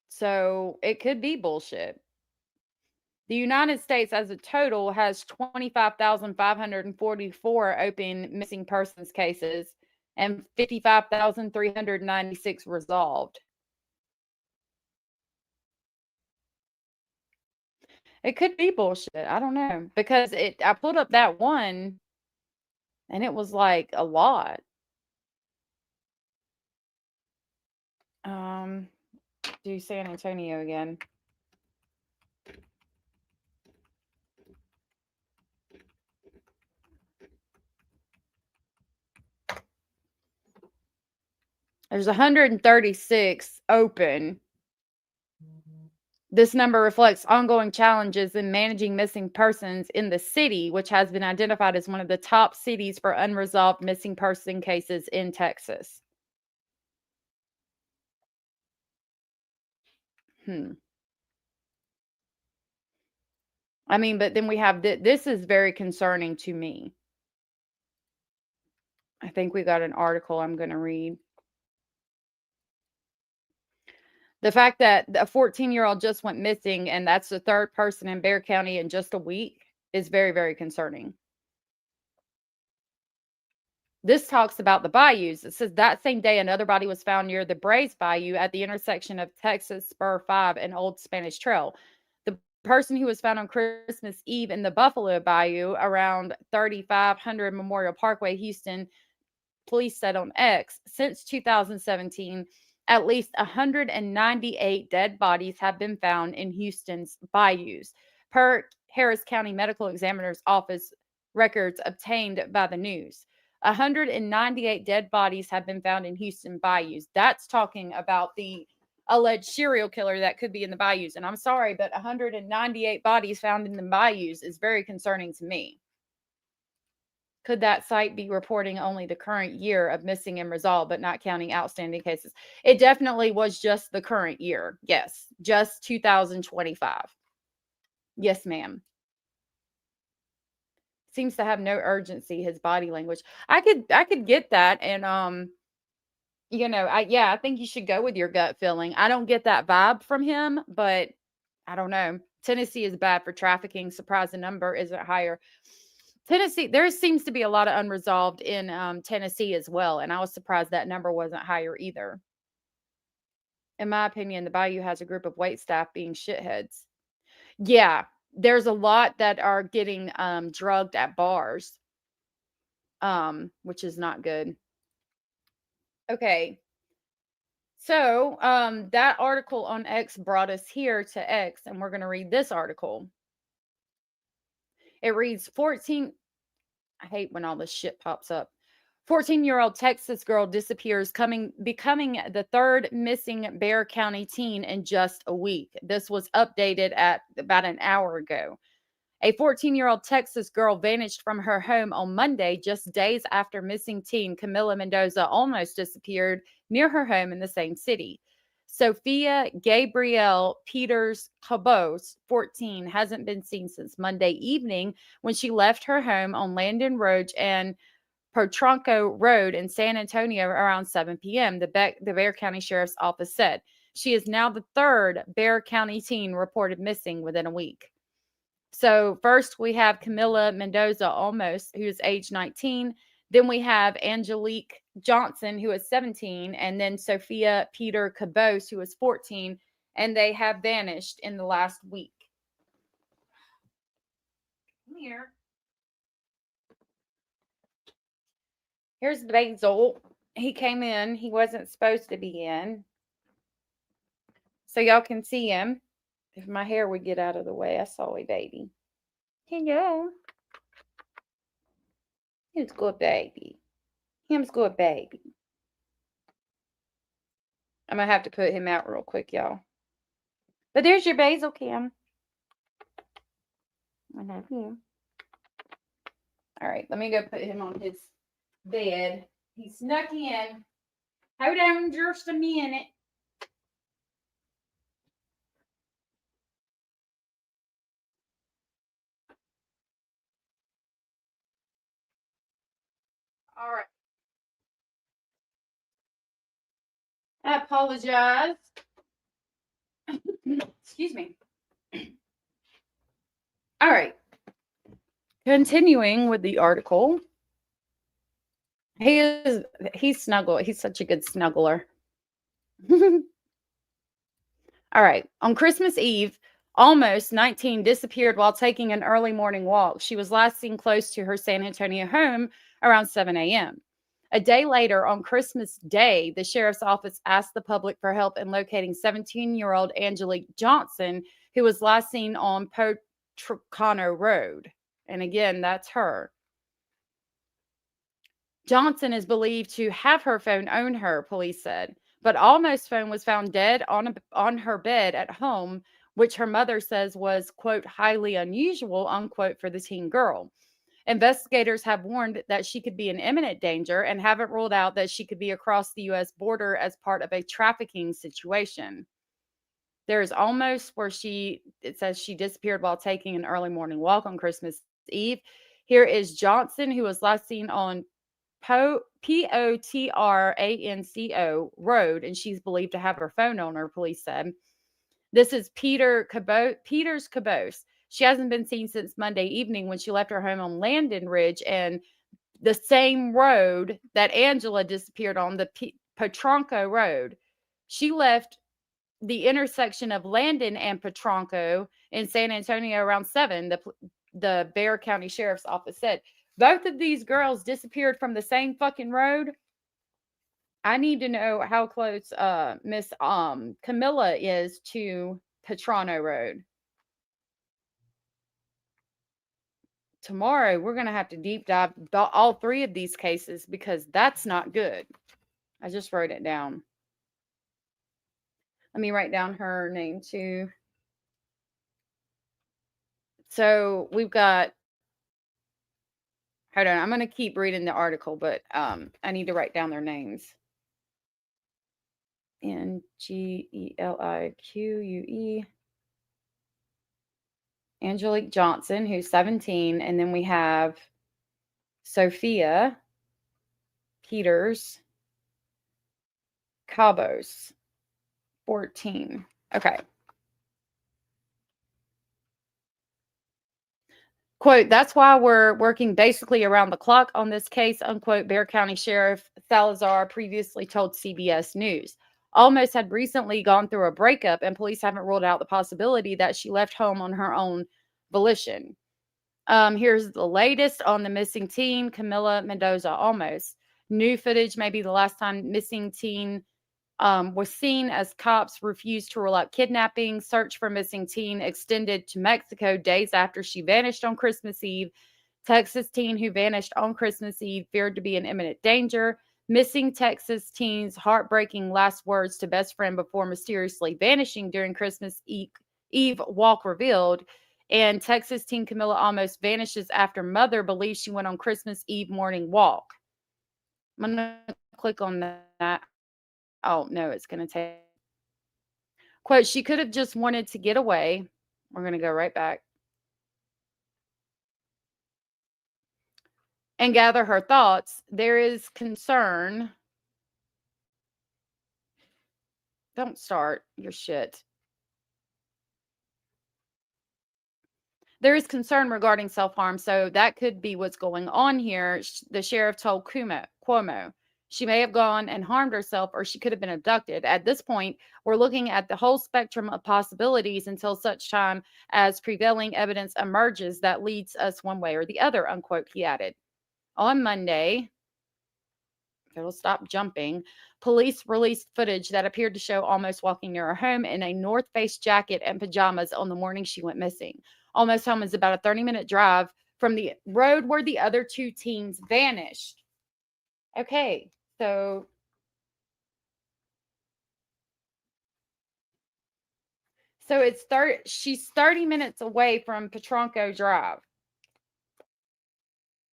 [SPEAKER 1] So it could be bullshit. The United States as a total has 25,544 open missing persons cases and 55,396 resolved. It could be bullshit. I don't know, because I pulled up that one and it was like a lot. Do San Antonio again. There's 136 open. This number reflects ongoing challenges in managing missing persons in the city, which has been identified as one of the top cities for unresolved missing person cases in Texas. I mean, but then we have this is very concerning to me. I think we got an article I'm going to read. The fact that a 14-year-old just went missing, and that's the third person in Bexar County in just a week, is very, very concerning. This talks about the bayous. It says that same day, another body was found near the Brays Bayou at the intersection of Texas Spur 5 and Old Spanish Trail. The person who was found on Christmas Eve in the Buffalo Bayou around 3500 Memorial Parkway, Houston, police said on X. Since 2017, at least 198 dead bodies have been found in Houston's bayous, per Harris County Medical Examiner's Office records obtained by the news. 198 dead bodies have been found in Houston bayous. That's talking about the alleged serial killer that could be in the bayous. And I'm sorry, but 198 bodies found in the bayous is very concerning to me. Could that site be reporting only the current year of missing and resolved, but not counting outstanding cases? It definitely was just the current year. Yes, just 2025. Yes, ma'am. Seems to have no urgency, his body language. I could get that. And, I think you should go with your gut feeling. I don't get that vibe from him, but I don't know. Tennessee is bad for trafficking. Surprised the number isn't higher. Tennessee, there seems to be a lot of unresolved in Tennessee as well. And I was surprised that number wasn't higher either. In my opinion, the bayou has a group of waitstaff being shitheads. Yeah, there's a lot that are getting drugged at bars, which is not good. Okay. So that article on X brought us here to X, and we're going to read this article. It reads 14. I hate when all this shit pops up. 14-year-old Texas girl disappears, becoming the third missing Bexar County teen in just a week. This was updated at about an hour ago. A 14-year-old Texas girl vanished from her home on Monday, just days after missing teen Camilia Mendoza almost disappeared near her home in the same city. Sofia Gabrielle Peters Cabos, 14, hasn't been seen since Monday evening when she left her home on Landon Road and Potranco Road in San Antonio around 7 p.m., the Bexar County Sheriff's Office said. She is now the third Bexar County teen reported missing within a week. So first we have Camilia Mendoza Olmos, who's age 19. Then we have Angelique Johnson, who is 17. And then Sofia Peter Cabos, who is 14. And they have vanished in the last week. Come here. Here's Basil. He came in. He wasn't supposed to be in. So y'all can see him. If my hair would get out of the way, I saw a baby. Hello. He's good baby. Him's good baby. I'm going to have to put him out real quick, y'all. But there's your Basil, Kim. I love you. All right, let me go put him on his bed. He snuck in. Hold on just a minute. All right. I apologize. Excuse me. All right. Continuing with the article. He's snuggle. He's such a good snuggler. All right. On Christmas Eve, Almost 19 disappeared while taking an early morning walk. She was last seen close to her San Antonio home around 7 a.m. A day later, on Christmas Day, the sheriff's office asked the public for help in locating 17-year-old Angelique Johnson, who was last seen on Potranco Road. And again, that's her. Johnson is believed to have her phone on her, police said. But Almost's phone was found dead on her bed at home, which her mother says was, quote, highly unusual, unquote, for the teen girl. Investigators have warned that she could be in imminent danger and haven't ruled out that she could be across the U.S. border as part of a trafficking situation. There's Almost where it says she disappeared while taking an early morning walk on Christmas Eve. Here is Johnson, who was last seen on Potranco Road, and she's believed to have her phone on her, police said. This is Peters Cabos. She hasn't been seen since Monday evening when she left her home on Landon Ridge and the same road that Angela disappeared on, the Potranco Road. She left the intersection of Landon and Potranco in San Antonio around 7, the Bexar County Sheriff's Office said. Both of these girls disappeared from the same fucking road. I need to know how close Miss Camilla is to Potranco Road. Tomorrow, we're going to have to deep dive all 3 of these cases because that's not good. I just wrote it down. Let me write down her name too. So we've got, hold on, I'm going to keep reading the article, but I need to write down their names. Angelique. Angelique Johnson, who's 17, and then we have Sofia Peters Cabos, 14. Okay. Quote, that's why we're working basically around the clock on this case, unquote, Bexar County Sheriff Salazar previously told CBS News. Almost had recently gone through a breakup, and police haven't ruled out the possibility that she left home on her own volition. Here's the latest on the missing teen, Camilia Mendoza Olmos. New footage may be the last time missing teen was seen as cops refused to rule out kidnapping. Search for missing teen extended to Mexico days after she vanished on Christmas Eve. Texas teen who vanished on Christmas Eve feared to be in imminent danger. Missing Texas teen's heartbreaking last words to best friend before mysteriously vanishing during Christmas Eve walk revealed. And Texas teen Camilia almost vanishes after mother believes she went on Christmas Eve morning walk. I'm going to click on that. Oh, no, it's going to take. Quote, she could have just wanted to get away. We're going to go right back. And gather her thoughts. There is concern. Don't start your shit. There is concern regarding self-harm, so that could be what's going on here. The sheriff told Cuomo she may have gone and harmed herself, or she could have been abducted. At this point, we're looking at the whole spectrum of possibilities until such time as prevailing evidence emerges that leads us one way or the other, unquote, he added. On Monday, if it'll stop jumping, police released footage that appeared to show Olmos walking near her home in a North Face jacket and pajamas on the morning she went missing. Olmos' home is about a 30-minute drive from the road where the other two teens vanished. Okay, so it's she's 30 minutes away from Petronco Drive.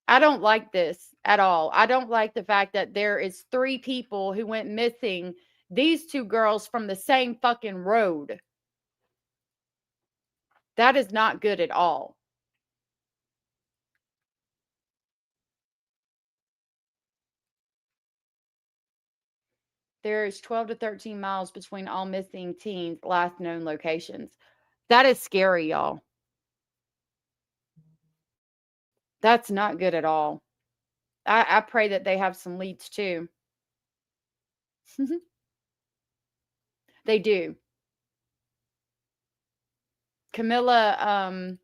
[SPEAKER 1] I don't like this at all. I don't like the fact that there is 3 people who went missing, these 2 girls from the same fucking road. That is not good at all. There is 12 to 13 miles between all missing teens' last known locations. That is scary, y'all. That's not good at all. I pray that they have some leads too. They do. Camilia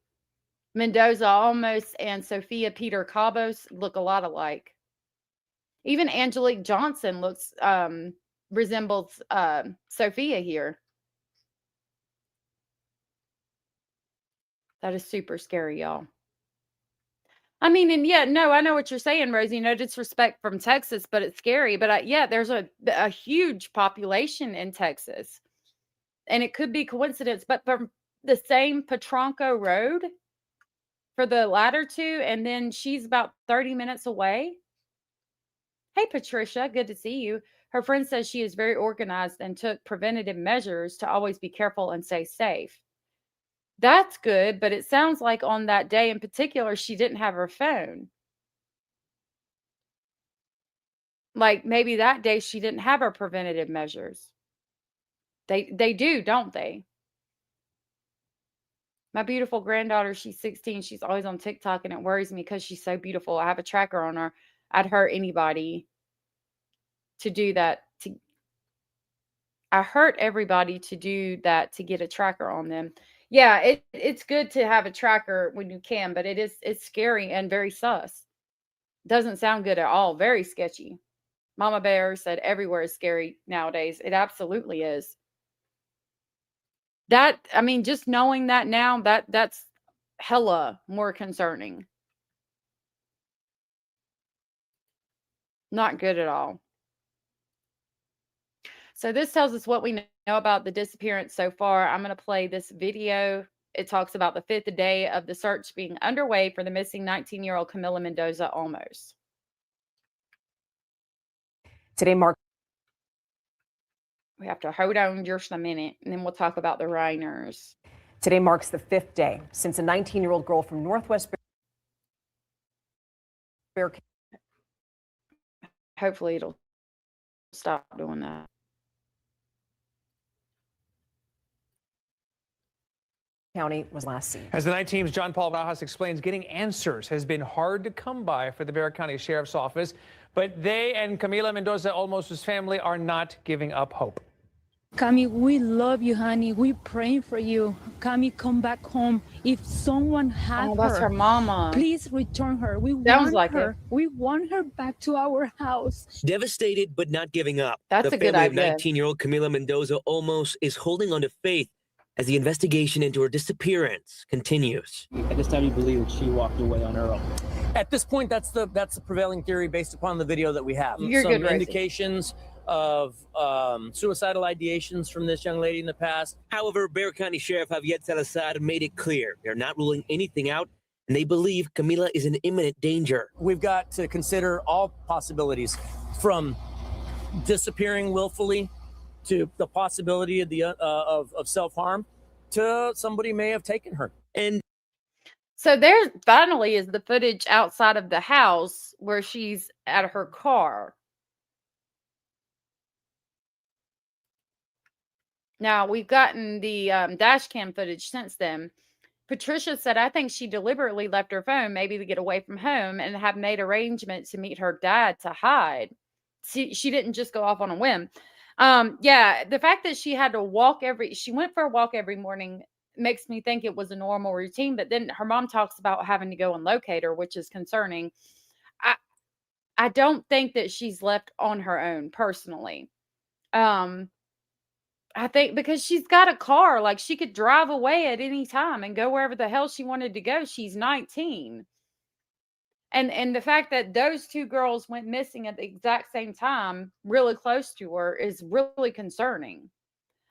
[SPEAKER 1] Mendoza Olmos and Sofia Peter Cabos look a lot alike. Even Angelique Johnson looks resembles Sofia here. That is super scary, y'all. I mean, and yeah, no, I know what you're saying, Rosie. No disrespect from Texas, but it's scary. But yeah, there's a huge population in Texas, and it could be coincidence. But from the same Petronco Road for the latter 2, and then she's about 30 minutes away. Hey, Patricia, good to see you. Her friend says she is very organized and took preventative measures to always be careful and stay safe. That's good, but it sounds like on that day in particular, she didn't have her phone. Like maybe that day she didn't have her preventative measures. They do, don't they? My beautiful granddaughter, she's 16. She's always on TikTok, and it worries me because she's so beautiful. I have a tracker on her. I'd hurt anybody to do that. I hurt everybody to do that, to get a tracker on them. Yeah, it's good to have a tracker when you can, but it's scary and very sus. Doesn't sound good at all. Very sketchy. Mama Bear said everywhere is scary nowadays. It absolutely is. That, I mean, just knowing that now, that's hella more concerning. Not good at all. So this tells us what we know about the disappearance so far. I'm going to play this video. It talks about the 5th day of the search being underway for the missing 19-year-old Camilia Mendoza Olmos.
[SPEAKER 2] Today marks.
[SPEAKER 1] We have to hold on just a minute, and then we'll talk about the Reiners.
[SPEAKER 2] Today marks the 5th day since a 19-year-old girl from Northwest Bear.
[SPEAKER 1] Hopefully it'll stop doing that.
[SPEAKER 2] County was last seen.
[SPEAKER 12] As the night team's John Paul Barajas explains, getting answers has been hard to come by for the Bexar County Sheriff's Office, but they and Camilia Mendoza Olmos' family are not giving up hope.
[SPEAKER 13] Cami, we love you, honey. We praying for you. Cami, come back home. If someone has
[SPEAKER 1] that's her mama.
[SPEAKER 13] please return her. We
[SPEAKER 1] Sounds
[SPEAKER 13] want
[SPEAKER 1] like
[SPEAKER 13] her.
[SPEAKER 1] it.
[SPEAKER 13] We want her back to our house.
[SPEAKER 14] Devastated but not giving up.
[SPEAKER 1] That's
[SPEAKER 14] the
[SPEAKER 1] a good
[SPEAKER 14] family of
[SPEAKER 1] idea.
[SPEAKER 14] 19-year-old Camilia Mendoza Olmos is holding on to faith as the investigation into her disappearance continues.
[SPEAKER 7] At this time, you believe that she walked away on her own?
[SPEAKER 5] At this point, that's the prevailing theory based upon the video that we have.
[SPEAKER 1] You're
[SPEAKER 5] Some
[SPEAKER 1] good, Rosie.
[SPEAKER 5] indications of suicidal ideations from this young lady in the past.
[SPEAKER 14] However, Bexar County Sheriff Javier Salazar made it clear they're not ruling anything out, and they believe Camilia is in imminent danger.
[SPEAKER 5] We've got to consider all possibilities, from disappearing willfully to the possibility of of self-harm to somebody may have taken her.
[SPEAKER 14] And
[SPEAKER 1] so there finally is the footage outside of the house where she's at her car. Now, we've gotten the dash cam footage since then. Patricia said, I think she deliberately left her phone, maybe to get away from home, and have made arrangements to meet her dad to hide. She didn't just go off on a whim. Yeah, the fact that she had to she went for a walk every morning makes me think it was a normal routine, but then her mom talks about having to go and locate her, which is concerning. I don't think that she's left on her own personally. I think because she's got a car, like she could drive away at any time and go wherever the hell she wanted to go. She's 19. And the fact that those two girls went missing at the exact same time, really close to her, is really concerning.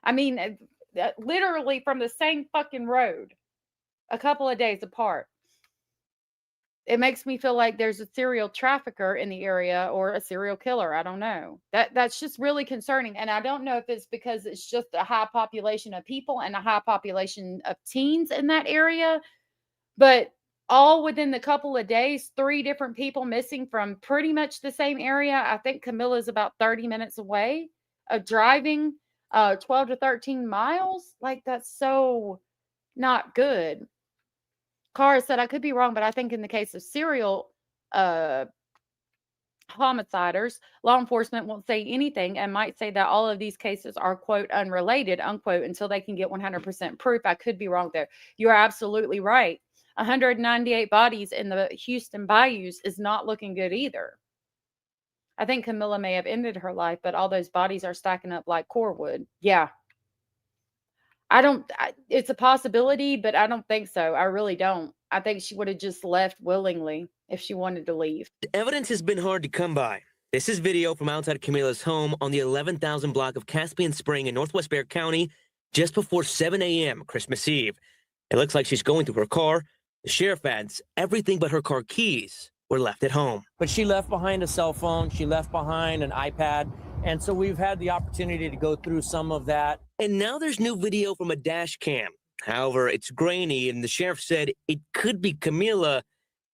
[SPEAKER 1] I mean, literally from the same fucking road, a couple of days apart. It makes me feel like there's a serial trafficker in the area or a serial killer. I don't know. That's just really concerning. And I don't know if it's because it's just a high population of people and a high population of teens in that area. But all within the couple of days, 3 different people missing from pretty much the same area. I think Camilla's about 30 minutes away of driving 12 to 13 miles. Like, that's so not good. Cara said, I could be wrong, but I think in the case of serial homiciders, law enforcement won't say anything and might say that all of these cases are, quote, unrelated, unquote, until they can get 100% proof. I could be wrong there. You are absolutely right. 198 bodies in the Houston bayous is not looking good either. I think Camilia may have ended her life, but all those bodies are stacking up like cordwood. Yeah. It's a possibility, but I don't think so. I really don't. I think she would have just left willingly if she wanted to leave.
[SPEAKER 14] The evidence has been hard to come by. This is video from outside Camilla's home on the 11,000 block of Caspian Spring in northwest Bexar County just before 7 a.m. Christmas Eve. It looks like she's going through her car. The sheriff adds everything but her car keys were left at home.
[SPEAKER 5] But she left behind a cell phone. She left behind an iPad. And so we've had the opportunity to go through some of that.
[SPEAKER 14] And now there's new video from a dash cam. However, it's grainy, and the sheriff said it could be Camilia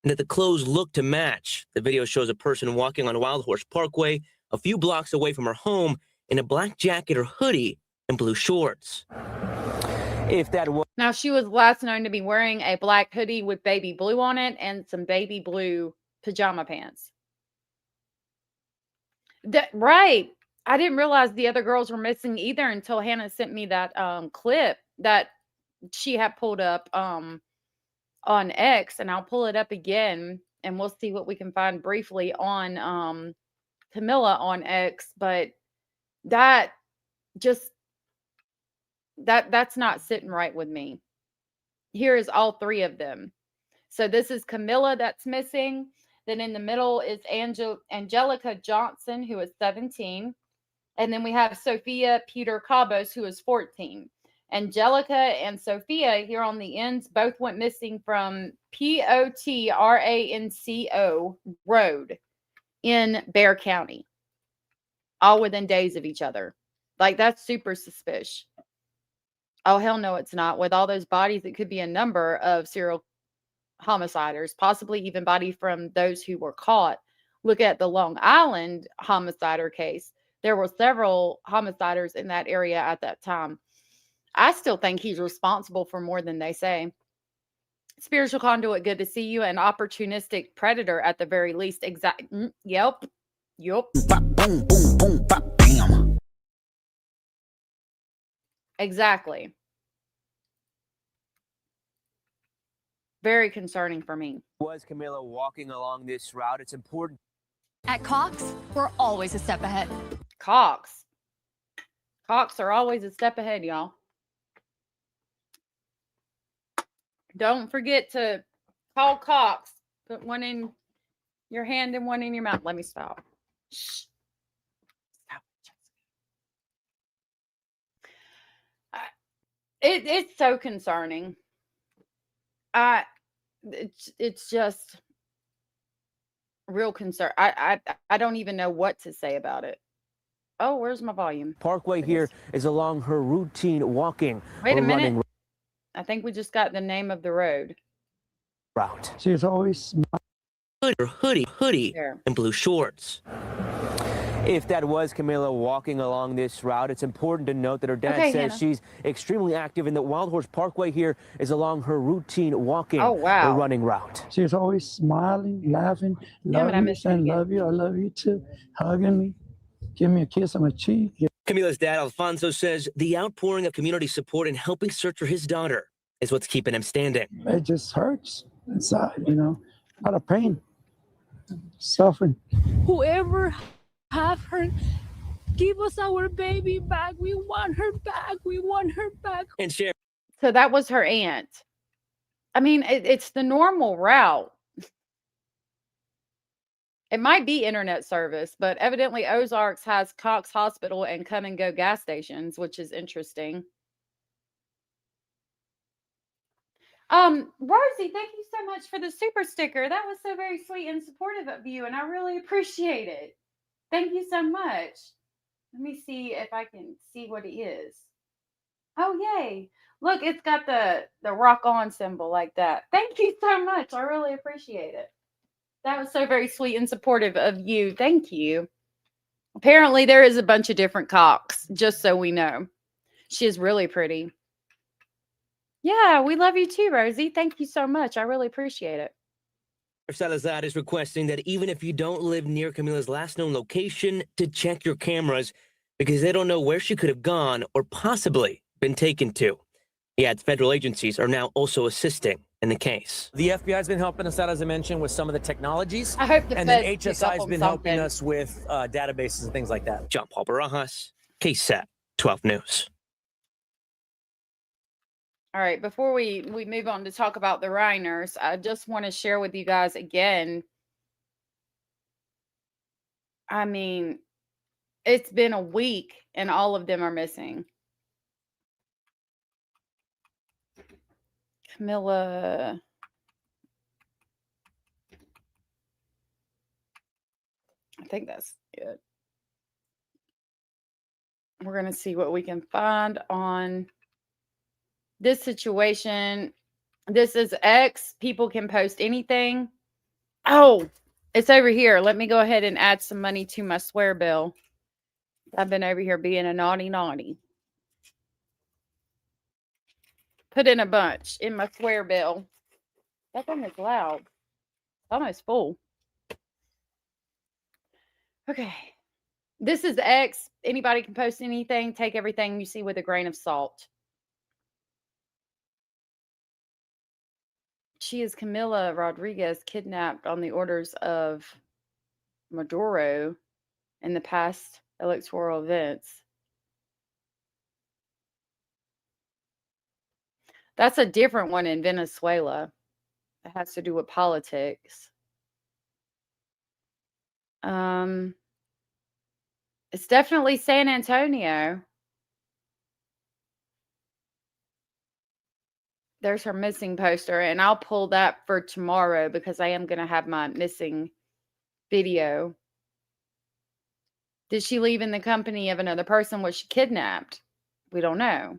[SPEAKER 14] and that the clothes look to match. The video shows a person walking on Wild Horse Parkway a few blocks away from her home in a black jacket or hoodie and blue shorts.
[SPEAKER 5] If that was
[SPEAKER 1] Now, she was last known to be wearing a black hoodie with baby blue on it and some baby blue pajama pants. Right. I didn't realize the other girls were missing either until Hannah sent me that clip that she had pulled up on X, and I'll pull it up again and we'll see what we can find briefly on Camilia on X. But that just that's not sitting right with me. Here is all 3 of them. So this is Camilia that's missing. Then in the middle is Angelica Johnson, who is 17. And then we have Sofia Peter Cabos, who is 14. Angelica and Sofia here on the ends both went missing from Potranco Road in Bexar County, all within days of each other. Like, that's super suspicious. Oh, hell no, it's not. With all those bodies, it could be a number of serial homiciders, possibly even bodies from those who were caught. Look at the Long Island homicider case. There were several homiciders in that area at that time. I still think he's responsible for more than they say. Spiritual conduit, good to see you. An opportunistic predator at the very least. Yep. Exactly. Very concerning for me.
[SPEAKER 14] Was Camilla walking along this route? It's important.
[SPEAKER 15] At Cox, we're always a step ahead.
[SPEAKER 1] Cox are always a step ahead, y'all. Don't forget to call Cox. Put one in your hand and one in your mouth. Let me stop. Shh. Stop. It's so concerning. It's just real concern. I don't even know what to say about it. Oh, where's my volume?
[SPEAKER 14] Parkway here is along her routine walking.
[SPEAKER 1] Wait a minute.
[SPEAKER 14] Running
[SPEAKER 1] I think we just got the name of the road.
[SPEAKER 14] route.
[SPEAKER 4] She's always
[SPEAKER 14] Hoodie,
[SPEAKER 1] There.
[SPEAKER 14] and blue shorts. If that was Camilla walking along this route, it's important to note that her dad
[SPEAKER 1] Okay,
[SPEAKER 14] says
[SPEAKER 1] Hannah.
[SPEAKER 14] she's extremely active and that Wild Horse Parkway here is along her routine walking
[SPEAKER 1] Oh, wow.
[SPEAKER 14] or running route.
[SPEAKER 4] She's always smiling, laughing,
[SPEAKER 1] Damn it, I
[SPEAKER 4] loving me,
[SPEAKER 1] missed it
[SPEAKER 4] saying,
[SPEAKER 1] again.
[SPEAKER 4] love you, I love you too, hugging me, give me a kiss on my cheek.
[SPEAKER 14] Camila's dad, Alfonso, says the outpouring of community support and helping search for his daughter is what's keeping him standing.
[SPEAKER 4] It just hurts inside, you know, a lot of pain, suffering.
[SPEAKER 13] Whoever have her, give us our baby back. We want her back. We want her back.
[SPEAKER 14] And Sheriff
[SPEAKER 1] So that was her aunt. I mean, it's the normal route. It might be internet service, but evidently Ozarks has Cox Hospital and come and go gas stations, which is interesting. Rosie, thank you so much for the super sticker. That was so very sweet and supportive of you, and I really appreciate it. Thank you so much. Let me see if I can see what it is. Oh, yay. Look, it's got the rock on symbol like that. Thank you so much. I really appreciate it. That was so very sweet and supportive of you. Thank you. Apparently, there is a bunch of different Cox, just so we know. She is really pretty. Yeah, we love you too, Rosie. Thank you so much. I really appreciate it.
[SPEAKER 14] Salazar is requesting that even if you don't live near Camila's last known location, to check your cameras because they don't know where she could have gone or possibly been taken to. He adds federal agencies are now also assisting in the case.
[SPEAKER 5] The FBI has been helping us out, as I mentioned, with some of the technologies.
[SPEAKER 1] I hope the
[SPEAKER 5] And then
[SPEAKER 1] feds pick
[SPEAKER 5] HSI
[SPEAKER 1] up
[SPEAKER 5] has
[SPEAKER 1] on
[SPEAKER 5] been helping
[SPEAKER 1] something.
[SPEAKER 5] us with databases and things like that.
[SPEAKER 14] John Paul Barajas, KSAT 12 News.
[SPEAKER 1] All right, before we move on to talk about the Reiners, I just want to share with you guys again. I mean, it's been a week and all of them are missing. Camilla. I think that's it. We're going to see what we can find on this situation. This is X. People can post anything. Oh, it's over here. Let me go ahead and add some money to my swear bill. I've been over here being a naughty. Put in a bunch in my swear bill. That thing is loud. It's almost full. Okay. This is X. Anybody can post anything. Take everything you see with a grain of salt. She is Camila Rodriguez, kidnapped on the orders of Maduro in the past electoral events. That's a different one in Venezuela. It has to do with politics. It's definitely San Antonio. There's her missing poster, and I'll pull that for tomorrow because I am going to have my missing video. Did she leave in the company of another person? Was she kidnapped? We don't know.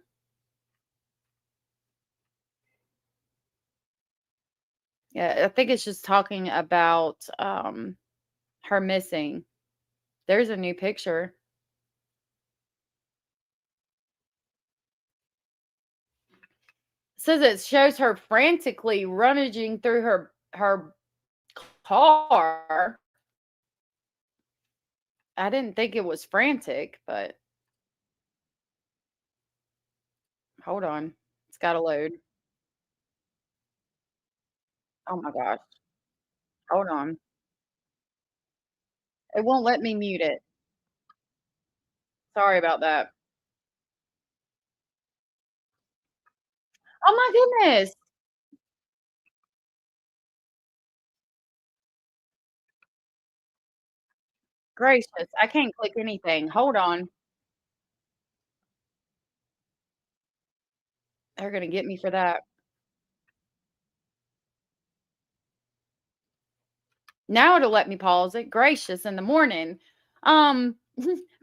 [SPEAKER 1] Yeah, I think it's just talking about her missing. There's a new picture. It says it shows her frantically rummaging through her car. I didn't think it was frantic, but Hold on. It's got to load. Oh my gosh. Hold on. It won't let me mute it. Sorry about that. Oh my goodness. Gracious. I can't click anything. Hold on. They're going to get me for that. Now it'll let me pause it. Gracious in the morning. Um,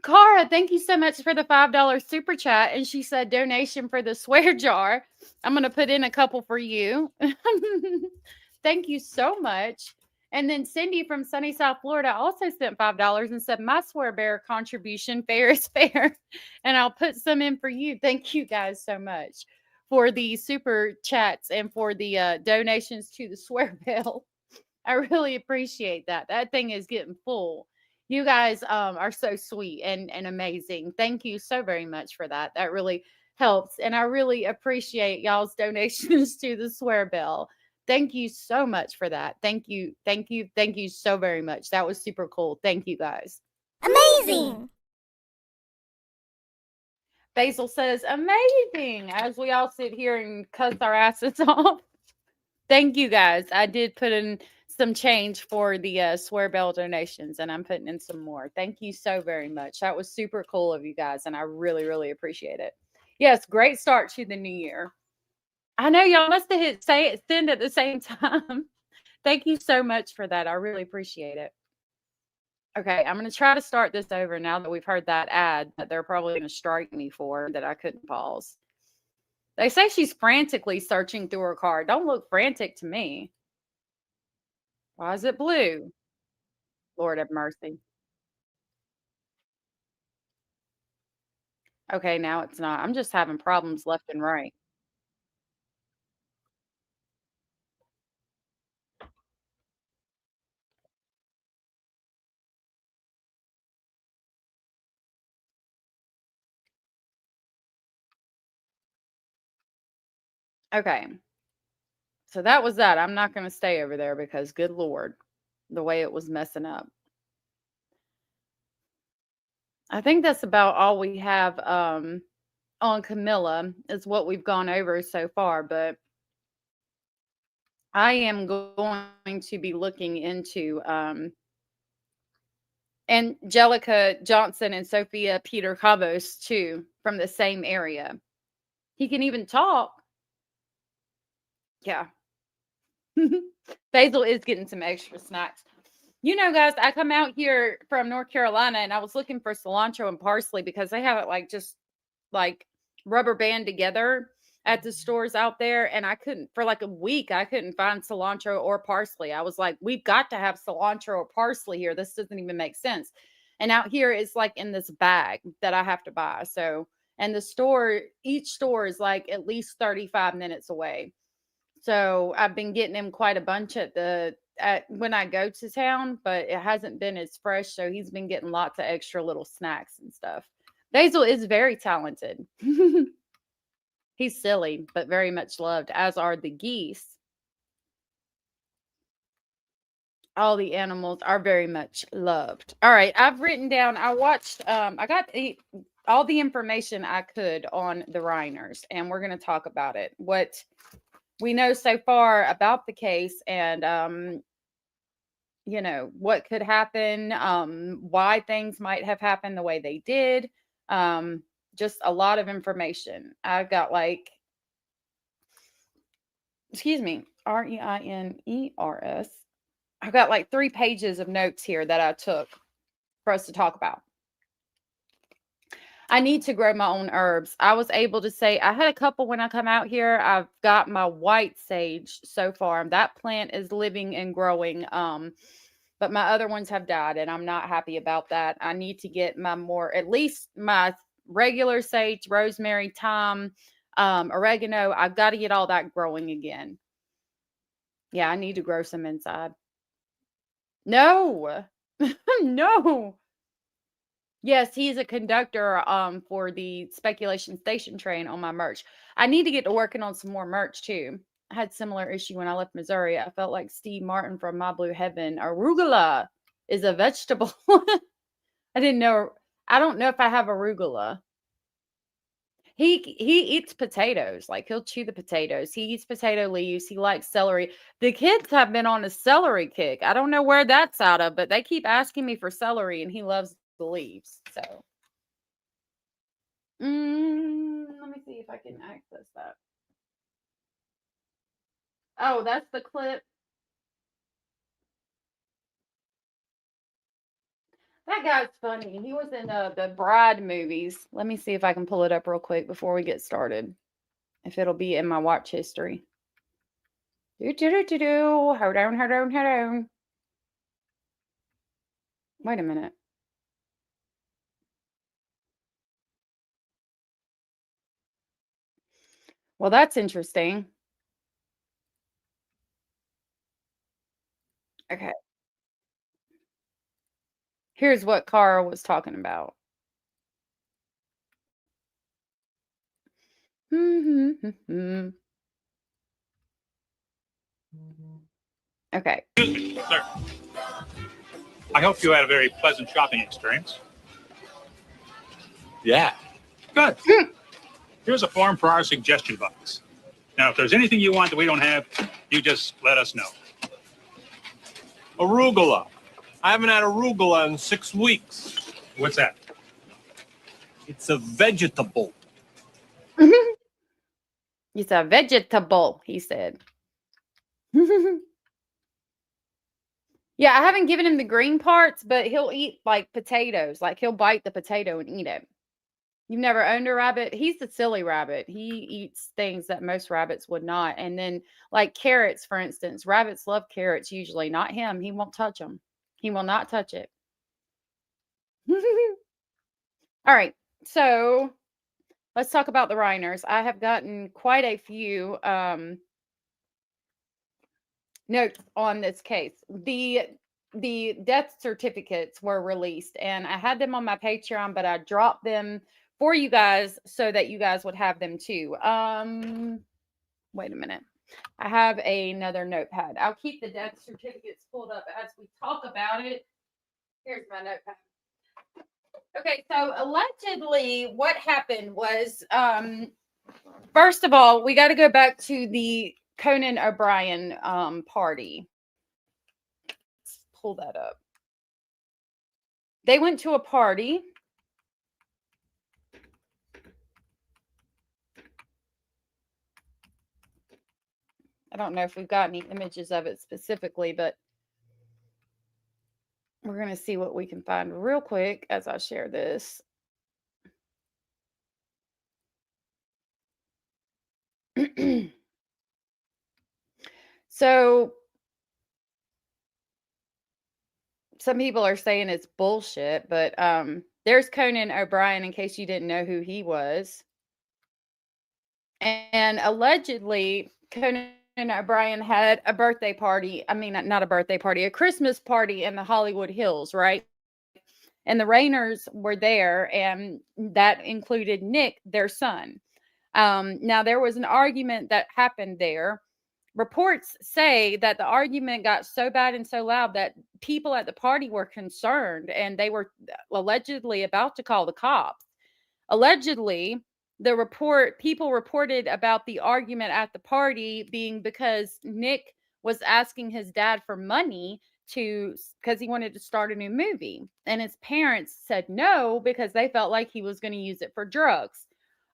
[SPEAKER 1] Cara, thank you so much for the $5 super chat. And she said donation for the swear jar. I'm going to put in a couple for you. Thank you so much. And then Cindy from sunny South Florida also sent $5 and said, my swear bear contribution, fair is fair. And I'll put some in for you. Thank you guys so much for the super chats and for the donations to the swear bell. I really appreciate that. That thing is getting full. You guys are so sweet and amazing. Thank you so very much for that. That really helps. And I really appreciate y'all's donations to the swear bell. Thank you so much for that. Thank you. Thank you. Thank you so very much. That was super cool. Thank you guys.
[SPEAKER 9] Amazing.
[SPEAKER 1] Basil says, amazing. As we all sit here and cuss our asses off. Thank you guys. I did put in some change for the swear bell donations, and I'm putting in some more. Thank you so very much. That was super cool of you guys, and I really, really appreciate it. Yes, great start to the new year. I know y'all must have hit send at the same time. Thank you so much for that. I really appreciate it. Okay, I'm going to try to start this over now that we've heard that ad that they're probably going to strike me for that I couldn't pause. They say she's frantically searching through her car. Don't look frantic to me. Why is it blue? Lord have mercy. Okay, now it's not. I'm just having problems left and right. Okay. So that was that. I'm not going to stay over there because good Lord, the way it was messing up. I think that's about all we have on Camilla is what we've gone over so far, but I am going to be looking into Angelica Johnson and Sofia Peter Cabos too, from the same area. He can even talk. Yeah. Basil is getting some extra snacks. You know, guys, I come out here from North Carolina and I was looking for cilantro and parsley because they have it like just like rubber band together at the stores out there. And I couldn't, for like a week, I couldn't find cilantro or parsley. I was like, we've got to have cilantro or parsley here. This doesn't even make sense. And out here it's like in this bag that I have to buy. So, and the store, each store is like at least 35 minutes away. So I've been getting him quite a bunch at when I go to town, but it hasn't been as fresh. So he's been getting lots of extra little snacks and stuff. Basil is very talented. He's silly, but very much loved, as are the geese. All the animals are very much loved. All right. I've written down, I watched, I got all the information I could on the Reiners, and we're going to talk about it. What we know so far about the case and, you know, what could happen, why things might have happened the way they did. Just a lot of information. I've got like, excuse me, Reiners. I've got like 3 pages of notes here that I took for us to talk about. I need to grow my own herbs. I was able to say, I had a couple when I come out here. I've got my white sage so far. That plant is living and growing. But my other ones have died and I'm not happy about that. I need to get at least my regular sage, rosemary, thyme, oregano. I've got to get all that growing again. Yeah, I need to grow some inside. No, no. Yes, he's a conductor for the Speculation Station train on my merch. I need to get to working on some more merch too. I had similar issue when I left Missouri. I felt like Steve Martin from My Blue Heaven. Arugula is a vegetable. I didn't know. I don't know if I have arugula. He eats potatoes. Like, he'll chew the potatoes. He eats potato leaves. He likes celery. The kids have been on a celery kick. I don't know where that's out of, but they keep asking me for celery, and he loves the leaves. So, let me see if I can access that. Oh, that's the clip. That guy's funny. He was in the Bride movies. Let me see if I can pull it up real quick before we get started. If it'll be in my watch history. Hold on. Wait a minute. Well, that's interesting. Okay. Here's what Carl was talking about. Okay.
[SPEAKER 16] Excuse me, sir. I hope you had a very pleasant shopping experience. Yeah. Good. Here's a form for our suggestion box. Now, if there's anything you want that we don't have, you just let us know.
[SPEAKER 17] Arugula. I haven't had arugula in 6 weeks.
[SPEAKER 16] What's that?
[SPEAKER 17] It's a vegetable.
[SPEAKER 1] It's a vegetable, he said. Yeah, I haven't given him the green parts, but he'll eat like potatoes. Like, he'll bite the potato and eat it. You've never owned a rabbit? He's the silly rabbit. He eats things that most rabbits would not. And then, like carrots, for instance. Rabbits love carrots usually. Not him. He won't touch them. He will not touch it. All right. So, let's talk about the Reiners. I have gotten quite a few notes on this case. The death certificates were released, and I had them on my Patreon, but I dropped them for you guys so that you guys would have them too. Wait a minute. I have another notepad. I'll keep the death certificates pulled up as we talk about it. Here's my notepad. Okay, so allegedly what happened was, first of all, we got to go back to the Conan O'Brien party. Let's pull that up. They went to a party. I don't know if we've got any images of it specifically, but we're going to see what we can find real quick as I share this. So, some people are saying it's bullshit, but there's Conan O'Brien, in case you didn't know who he was. And allegedly, Conan O'Brien had a birthday party. I mean, not a birthday party, a Christmas party in the Hollywood Hills, right? And the Reiners were there, and that included Nick, their son. Now, there was an argument that happened there. Reports say that the argument got so bad and so loud that people at the party were concerned, and they were allegedly about to call the cops. Allegedly, people reported about the argument at the party being because Nick was asking his dad for money because he wanted to start a new movie, and his parents said no because they felt like he was going to use it for drugs.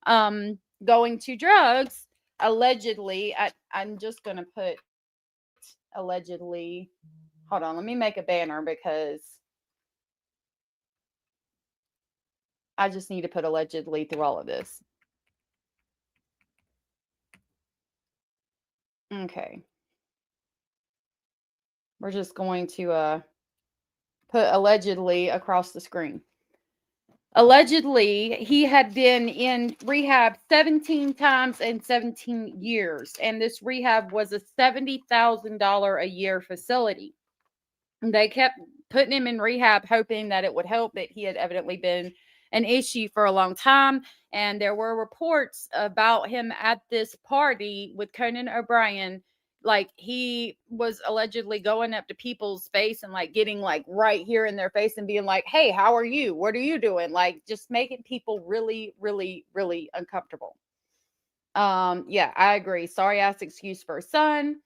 [SPEAKER 1] Going to drugs, allegedly. I'm just going to put allegedly. Hold on, let me make a banner because I just need to put allegedly through all of this. Okay. We're just going to put allegedly across the screen. Allegedly, he had been in rehab 17 times in 17 years, and this rehab was a $70,000 a year facility. They kept putting him in rehab, hoping that it would help, but he had evidently been an issue for a long time. And there were reports about him at this party with Conan O'Brien. Like, he was allegedly going up to people's face and like getting like right here in their face and being like, hey, how are you? What are you doing? Like, just making people really, really, really uncomfortable. Yeah, I agree. Sorry ass excuse for a son.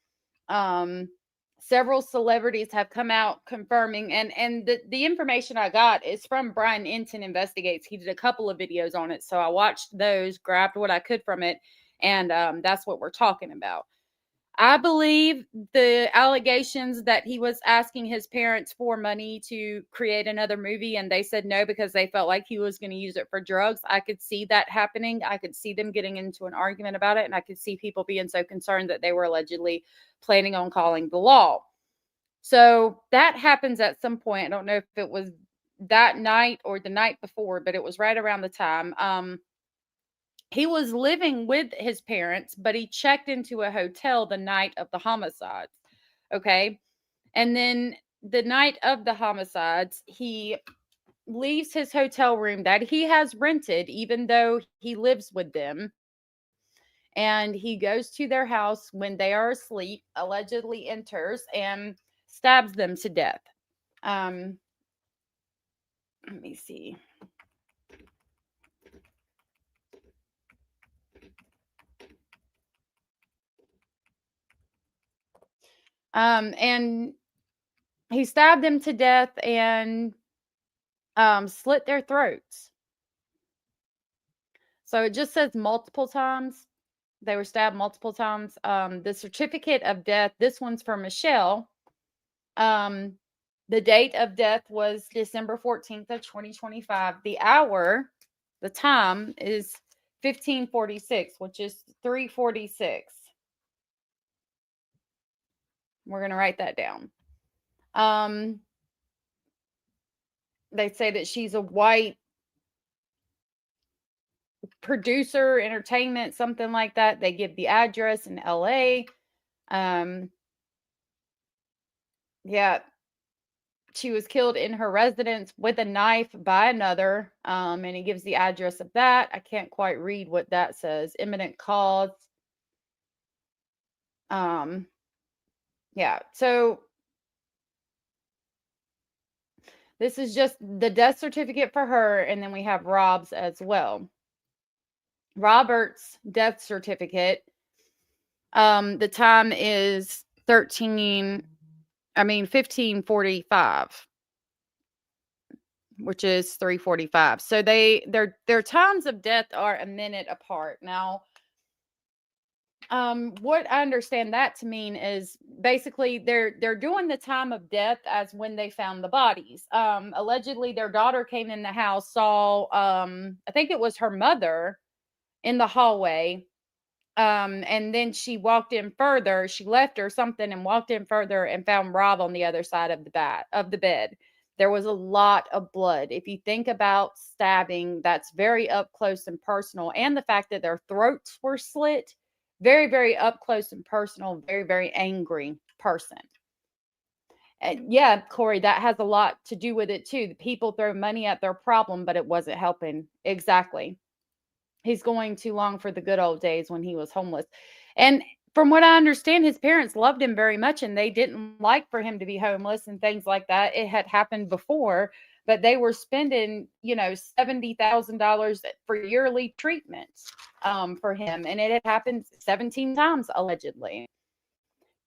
[SPEAKER 1] Several celebrities have come out confirming, and the information I got is from Brian Enton Investigates. He did a couple of videos on it, so I watched those, grabbed what I could from it, and that's what we're talking about. I believe the allegations that he was asking his parents for money to create another movie, and they said no because they felt like he was going to use it for drugs. I could see that happening. I could see them getting into an argument about it, and I could see people being so concerned that they were allegedly planning on calling the law. So that happens at some point. I don't know if it was that night or the night before, but it was right around the time. He was living with his parents, but he checked into a hotel the night of the homicides. Okay. And then the night of the homicides, he leaves his hotel room that he has rented, even though he lives with them. And he goes to their house when they are asleep, allegedly enters and stabs them to death. Let me see. And he stabbed them to death and slit their throats. So it just says multiple times. They were stabbed multiple times. The certificate of death, this one's for Michelle. The date of death was December 14th of 2025. The hour, the time is 15:46, which is 3:46. We're going to write that down. They say that she's a white producer, entertainment, something like that. They give the address in LA. Yeah. She was killed in her residence with a knife by another. And he gives the address of that. I can't quite read what that says. Imminent cause. Yeah. So this is just the death certificate for her. And then we have Rob's as well. Robert's death certificate. The time is 15:45, which is 3:45. So their times of death are a minute apart. Now, what I understand that to mean is basically they're doing the time of death as when they found the bodies. Allegedly their daughter came in the house, saw I think it was her mother in the hallway. And then she walked in further. She left or something and walked in further and found Rob on the other side of the bed. There was a lot of blood. If you think about stabbing, that's very up close and personal. And the fact that their throats were slit, very, very up close and personal, very, very angry person. And yeah, Corey, that has a lot to do with it too. The people throw money at their problem, but it wasn't helping. Exactly. He's going too long for the good old days when he was homeless. And from what I understand, his parents loved him very much and they didn't like for him to be homeless and things like that. It had happened before, but they were spending, $70,000 for yearly treatments for him. And it had happened 17 times, allegedly.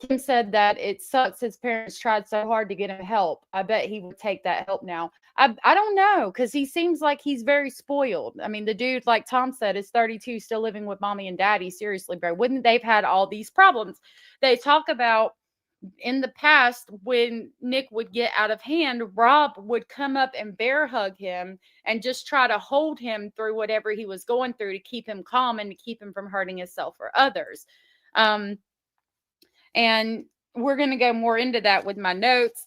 [SPEAKER 1] Kim said that it sucks his parents tried so hard to get him help. I bet he would take that help now. I don't know, because he seems like he's very spoiled. I mean, the dude, like Tom said, is 32, still living with mommy and daddy. Seriously, bro. Wouldn't they've had all these problems? They talk about in the past when Nick would get out of hand, Rob would come up and bear hug him and just try to hold him through whatever he was going through to keep him calm and to keep him from hurting himself or others. And we're going to go more into that with my notes.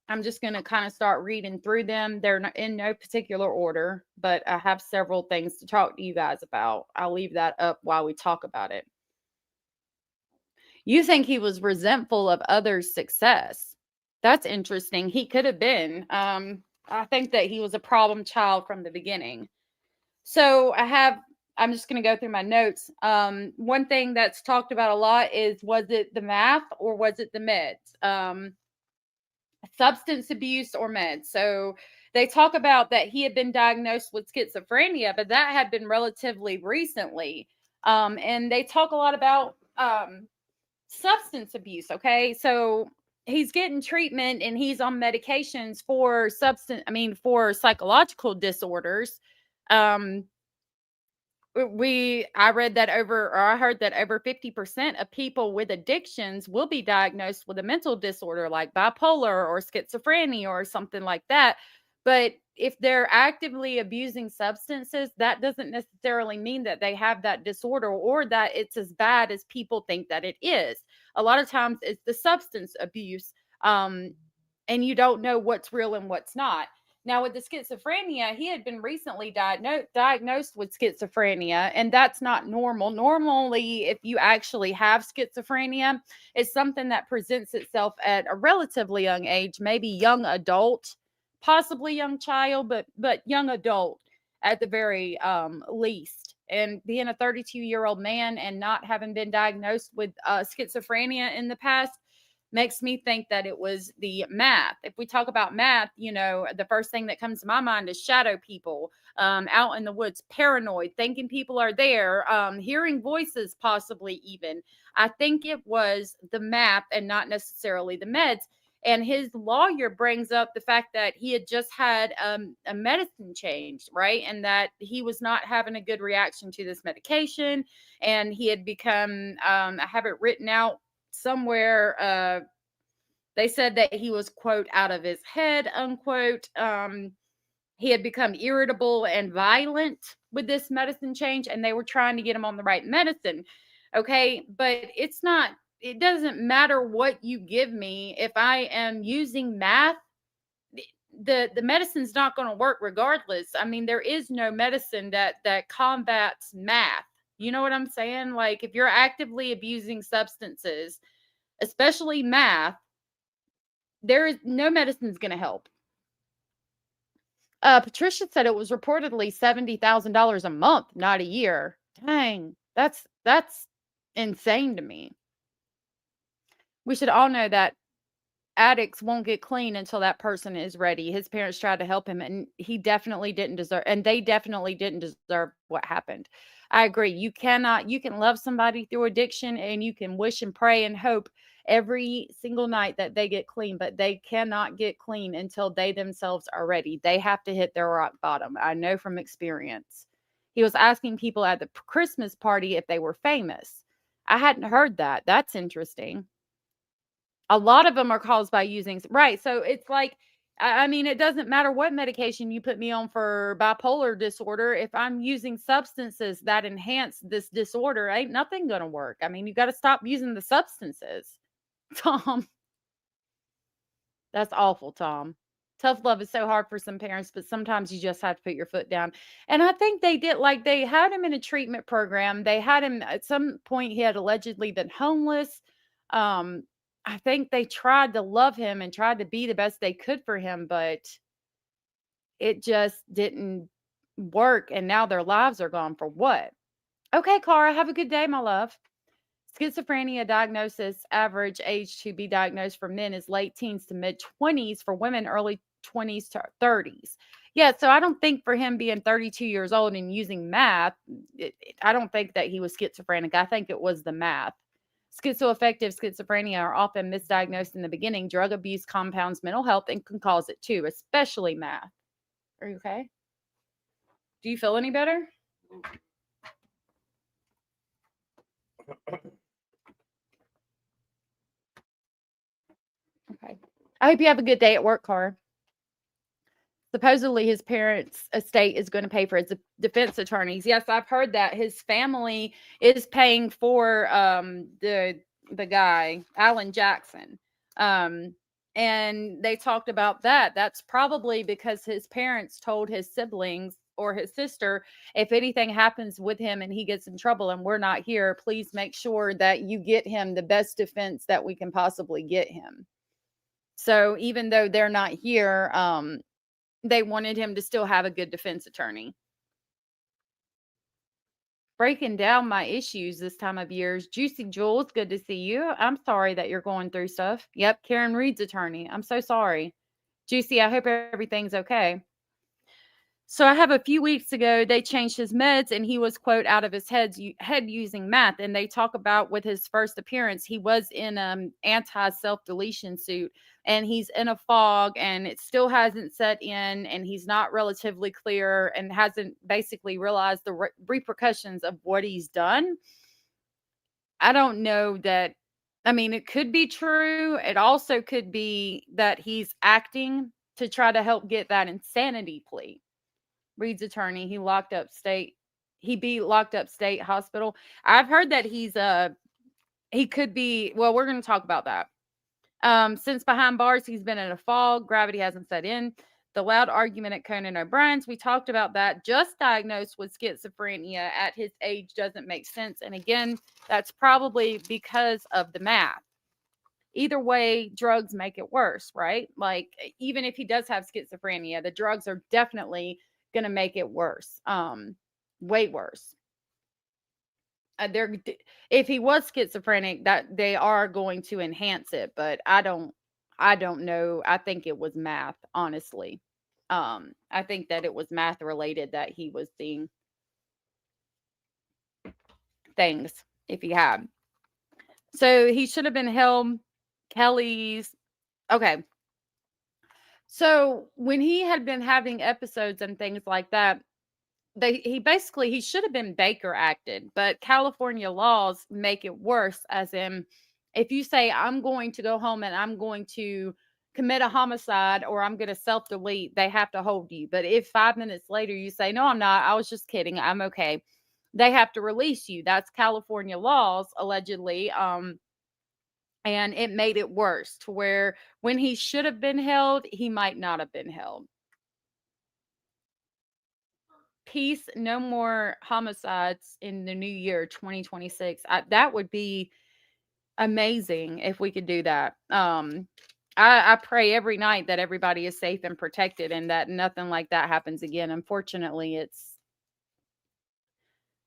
[SPEAKER 1] I'm just going to kind of start reading through them. They're in no particular order, but I have several things to talk to you guys about. I'll leave that up while we talk about it. You think he was resentful of others' success. That's interesting. He could have been. I think that he was a problem child from the beginning. So I'm just going to go through my notes. One thing that's talked about a lot is, was it the math or was it the meds? Substance abuse or meds. So they talk about that he had been diagnosed with schizophrenia, but that had been relatively recently. And they talk a lot about substance abuse. Okay. So he's getting treatment and he's on medications for for psychological disorders. I heard that over 50% of people with addictions will be diagnosed with a mental disorder like bipolar or schizophrenia or something like that. But if they're actively abusing substances, that doesn't necessarily mean that they have that disorder or that it's as bad as people think that it is. A lot of times it's the substance abuse, and you don't know what's real and what's not. Now, with the schizophrenia, he had been recently diagnosed with schizophrenia, and that's not normal. Normally, if you actually have schizophrenia, it's something that presents itself at a relatively young age, maybe young adult, possibly young child, but young adult at the very least. And being a 32-year-old man and not having been diagnosed with schizophrenia in the past makes me think that it was the math. If we talk about math, the first thing that comes to my mind is shadow people, out in the woods, paranoid, thinking people are there, hearing voices, possibly even. I think it was the math and not necessarily the meds. And his lawyer brings up the fact that he had just had a medicine change, right? And that he was not having a good reaction to this medication. And he had become, I have it written out somewhere, they said that he was, quote, out of his head, unquote. He had become irritable and violent with this medicine change, and they were trying to get him on the right medicine. Okay, but it doesn't matter what you give me. If I am using math, the medicine's not going to work regardless. I mean, there is no medicine that combats math. You know what I'm saying? Like, if you're actively abusing substances, especially math, there is no medicine's going to help. Patricia said it was reportedly $70,000 a month, not a year. Dang, that's insane to me. We should all know that addicts won't get clean until that person is ready. His parents tried to help him, and they definitely didn't deserve what happened. I agree. You can love somebody through addiction, and you can wish and pray and hope every single night that they get clean, but they cannot get clean until they themselves are ready. They have to hit their rock bottom. I know from experience. He was asking people at the Christmas party if they were famous. I hadn't heard that. That's interesting. A lot of them are caused by using, right? So it's like, I mean, it doesn't matter what medication you put me on for bipolar disorder. If I'm using substances that enhance this disorder, ain't nothing going to work. I mean, you got to stop using the substances. Tom, that's awful, Tom. Tough love is so hard for some parents, but sometimes you just have to put your foot down. And I think they did, like, they had him in a treatment program. They had him at some point, he had allegedly been homeless. I think they tried to love him and tried to be the best they could for him, but it just didn't work. And now their lives are gone for what? Okay, Cara, have a good day, my love. Schizophrenia diagnosis, average age to be diagnosed for men is late teens to mid 20s, for women early 20s to 30s. Yeah, so I don't think for him being 32 years old and using math, I don't think that he was schizophrenic. I think it was the math. Schizoaffective schizophrenia are often misdiagnosed in the beginning. Drug abuse compounds mental health and can cause it too, especially math. Are you okay? Do you feel any better? Okay. I hope you have a good day at work, Cara. Supposedly his parents' estate is going to pay for his defense attorneys. Yes, I've heard that his family is paying for the guy, Alan Jackson. And they talked about that. That's probably because his parents told his siblings or his sister, if anything happens with him and he gets in trouble and we're not here, please make sure that you get him the best defense that we can possibly get him. So even though they're not here, they wanted him to still have a good defense attorney. Breaking down my issues this time of year. Juicy Jules, good to see you. I'm sorry that you're going through stuff. Yep, Karen Reed's attorney. I'm so sorry. Juicy, I hope everything's okay. So I have a few weeks ago, they changed his meds and he was, quote, out of his head using meth. And they talk about with his first appearance, he was in anti-self-deletion suit and he's in a fog and it still hasn't set in and he's not relatively clear and hasn't basically realized the repercussions of what he's done. I don't know that. I mean, it could be true. It also could be that he's acting to try to help get that insanity plea. Reed's attorney, he be locked up state hospital. I've heard that he could be, well, we're going to talk about that. Since behind bars, he's been in a fog. Gravity hasn't set in. The loud argument at Conan O'Brien's, we talked about that. Just diagnosed with schizophrenia at his age doesn't make sense. And again, that's probably because of the math. Either way, drugs make it worse, right? Like, even if he does have schizophrenia, the drugs are definitely going to make it worse, way worse. If he was schizophrenic, that they are going to enhance it, but I don't know. I think it was math, honestly. I think that it was math related that he was seeing things if he had. So he should have been held. Kelly's okay. So when he had been having episodes and things like that, he should have been Baker acted, but California laws make it worse, as in if you say I'm going to go home and I'm going to commit a homicide or I'm going to self-delete, they have to hold you. But if 5 minutes later you say, no, I'm not, I was just kidding, I'm okay, they have to release you. That's California laws, allegedly. And it made it worse to where when he should have been held, he might not have been held. Peace, no more homicides in the new year, 2026. That would be amazing if we could do that. I pray every night that everybody is safe and protected and that nothing like that happens again. Unfortunately, it's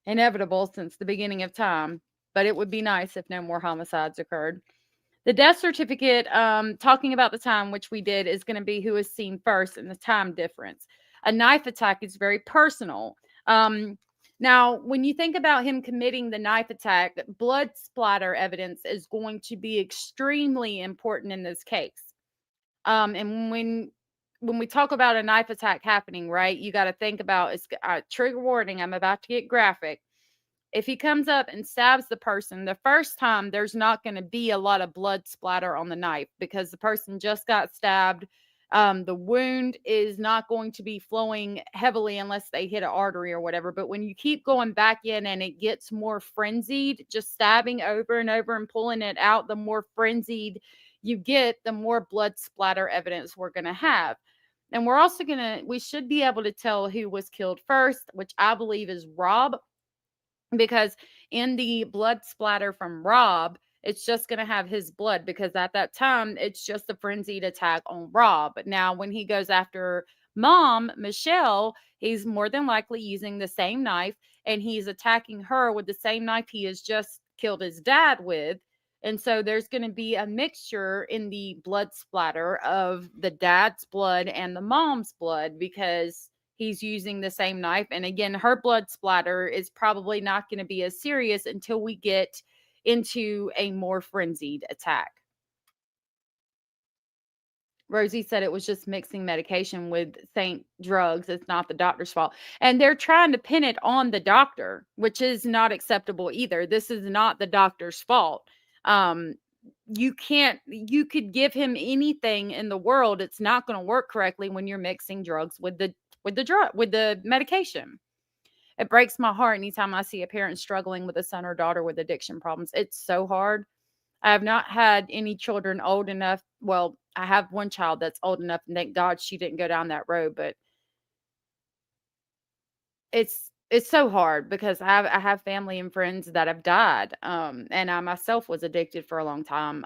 [SPEAKER 1] inevitable since the beginning of time, but it would be nice if no more homicides occurred. The death certificate, talking about the time, which we did, is going to be who is seen first and the time difference. A knife attack is very personal. Now, when you think about him committing the knife attack, blood splatter evidence is going to be extremely important in this case. And when we talk about a knife attack happening, right, you got to think about, it's trigger warning, I'm about to get graphic. If he comes up and stabs the person, the first time there's not going to be a lot of blood splatter on the knife because the person just got stabbed. The wound is not going to be flowing heavily unless they hit an artery or whatever. But when you keep going back in and it gets more frenzied, just stabbing over and over and pulling it out, the more frenzied you get, the more blood splatter evidence we're going to have. And we're also we should be able to tell who was killed first, which I believe is Rob. Because in the blood splatter from Rob, it's just going to have his blood because at that time, it's just a frenzied attack on Rob. But now when he goes after Mom, Michelle, he's more than likely using the same knife and he's attacking her with the same knife he has just killed his dad with. And so there's going to be a mixture in the blood splatter of the dad's blood and the mom's blood because he's using the same knife. And again, her blood splatter is probably not going to be as serious until we get into a more frenzied attack. Rosie said it was just mixing medication with Saint drugs. It's not the doctor's fault. And they're trying to pin it on the doctor, which is not acceptable either. This is not the doctor's fault. You could give him anything in the world. It's not going to work correctly when you're mixing drugs with the medication. It breaks my heart anytime I see a parent struggling with a son or daughter with addiction problems. It's so hard. I have not had any children old enough. Well, I have one child that's old enough, and thank God she didn't go down that road. But it's so hard because I have family and friends that have died. And I myself was addicted for a long time.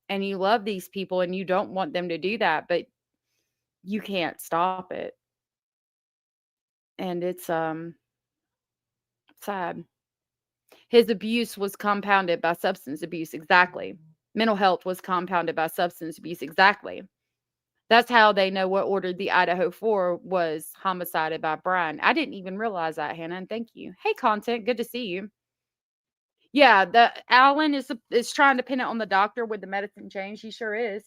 [SPEAKER 1] and you love these people and you don't want them to do that, but you can't stop it. And it's sad. His abuse was compounded by substance abuse. Exactly. Mental health was compounded by substance abuse. Exactly. That's how they know what ordered the Idaho 4 was homicided by Brian. I didn't even realize that, Hannah, and thank you. Hey, content, good to see you. Yeah, the Alan is trying to pin it on the doctor with the medicine change. He sure is.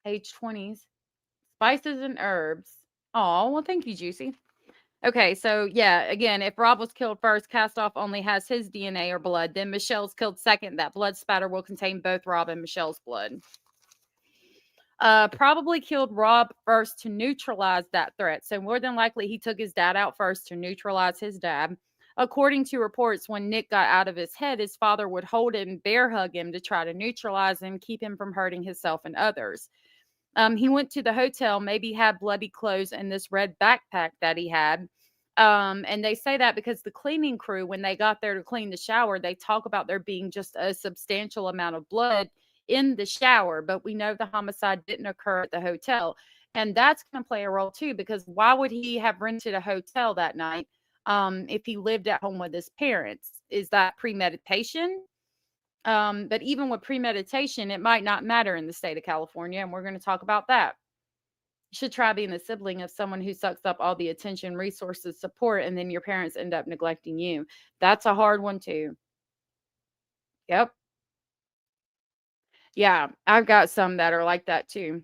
[SPEAKER 1] Age 20s. Spices and herbs. Oh, well, thank you, Juicy. Okay, so yeah, again, if Rob was killed first, Castoff only has his DNA or blood. Then Michelle's killed second. That blood spatter will contain both Rob and Michelle's blood. Probably killed Rob first to neutralize that threat. So more than likely, he took his dad out first to neutralize his dad. According to reports, when Nick got out of his head, his father would hold and bear hug him to try to neutralize him, keep him from hurting himself and others. He went to the hotel, maybe had bloody clothes and this red backpack that he had. And they say that because the cleaning crew, when they got there to clean the shower, they talk about there being just a substantial amount of blood in the shower. But we know the homicide didn't occur at the hotel. And that's going to play a role too, because why would he have rented a hotel that night if he lived at home with his parents? Is that premeditation? But even with premeditation, it might not matter in the state of California, and we're going to talk about that. You should try being the sibling of someone who sucks up all the attention, resources, support, and then your parents end up neglecting you. That's a hard one too. Yep. Yeah, I've got some that are like that too.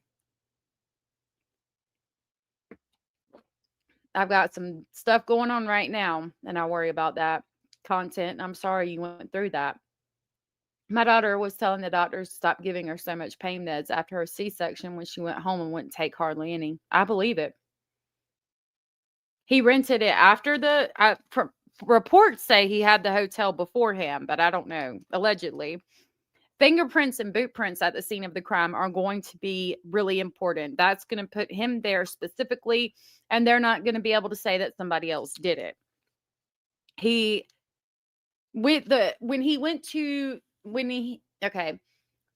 [SPEAKER 1] I've got some stuff going on right now, and I worry about that content. I'm sorry you went through that. My daughter was telling the doctors to stop giving her so much pain meds after her C-section when she went home and wouldn't take hardly any. I believe it. He rented it after the reports say he had the hotel beforehand, but I don't know. Allegedly. Fingerprints and boot prints at the scene of the crime are going to be really important. That's going to put him there specifically, and they're not going to be able to say that somebody else did it.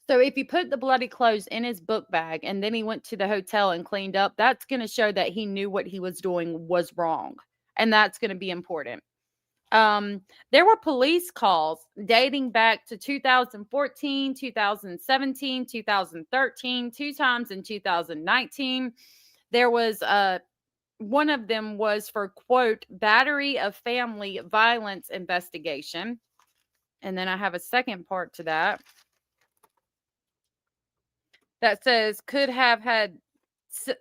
[SPEAKER 1] So if you put the bloody clothes in his book bag and then he went to the hotel and cleaned up, that's going to show that he knew what he was doing was wrong. And that's going to be important. There were police calls dating back to 2014, 2017, 2013, 2 times in 2019. There was one of them was for, quote, battery of family violence investigation. And then I have a second part to that says could have had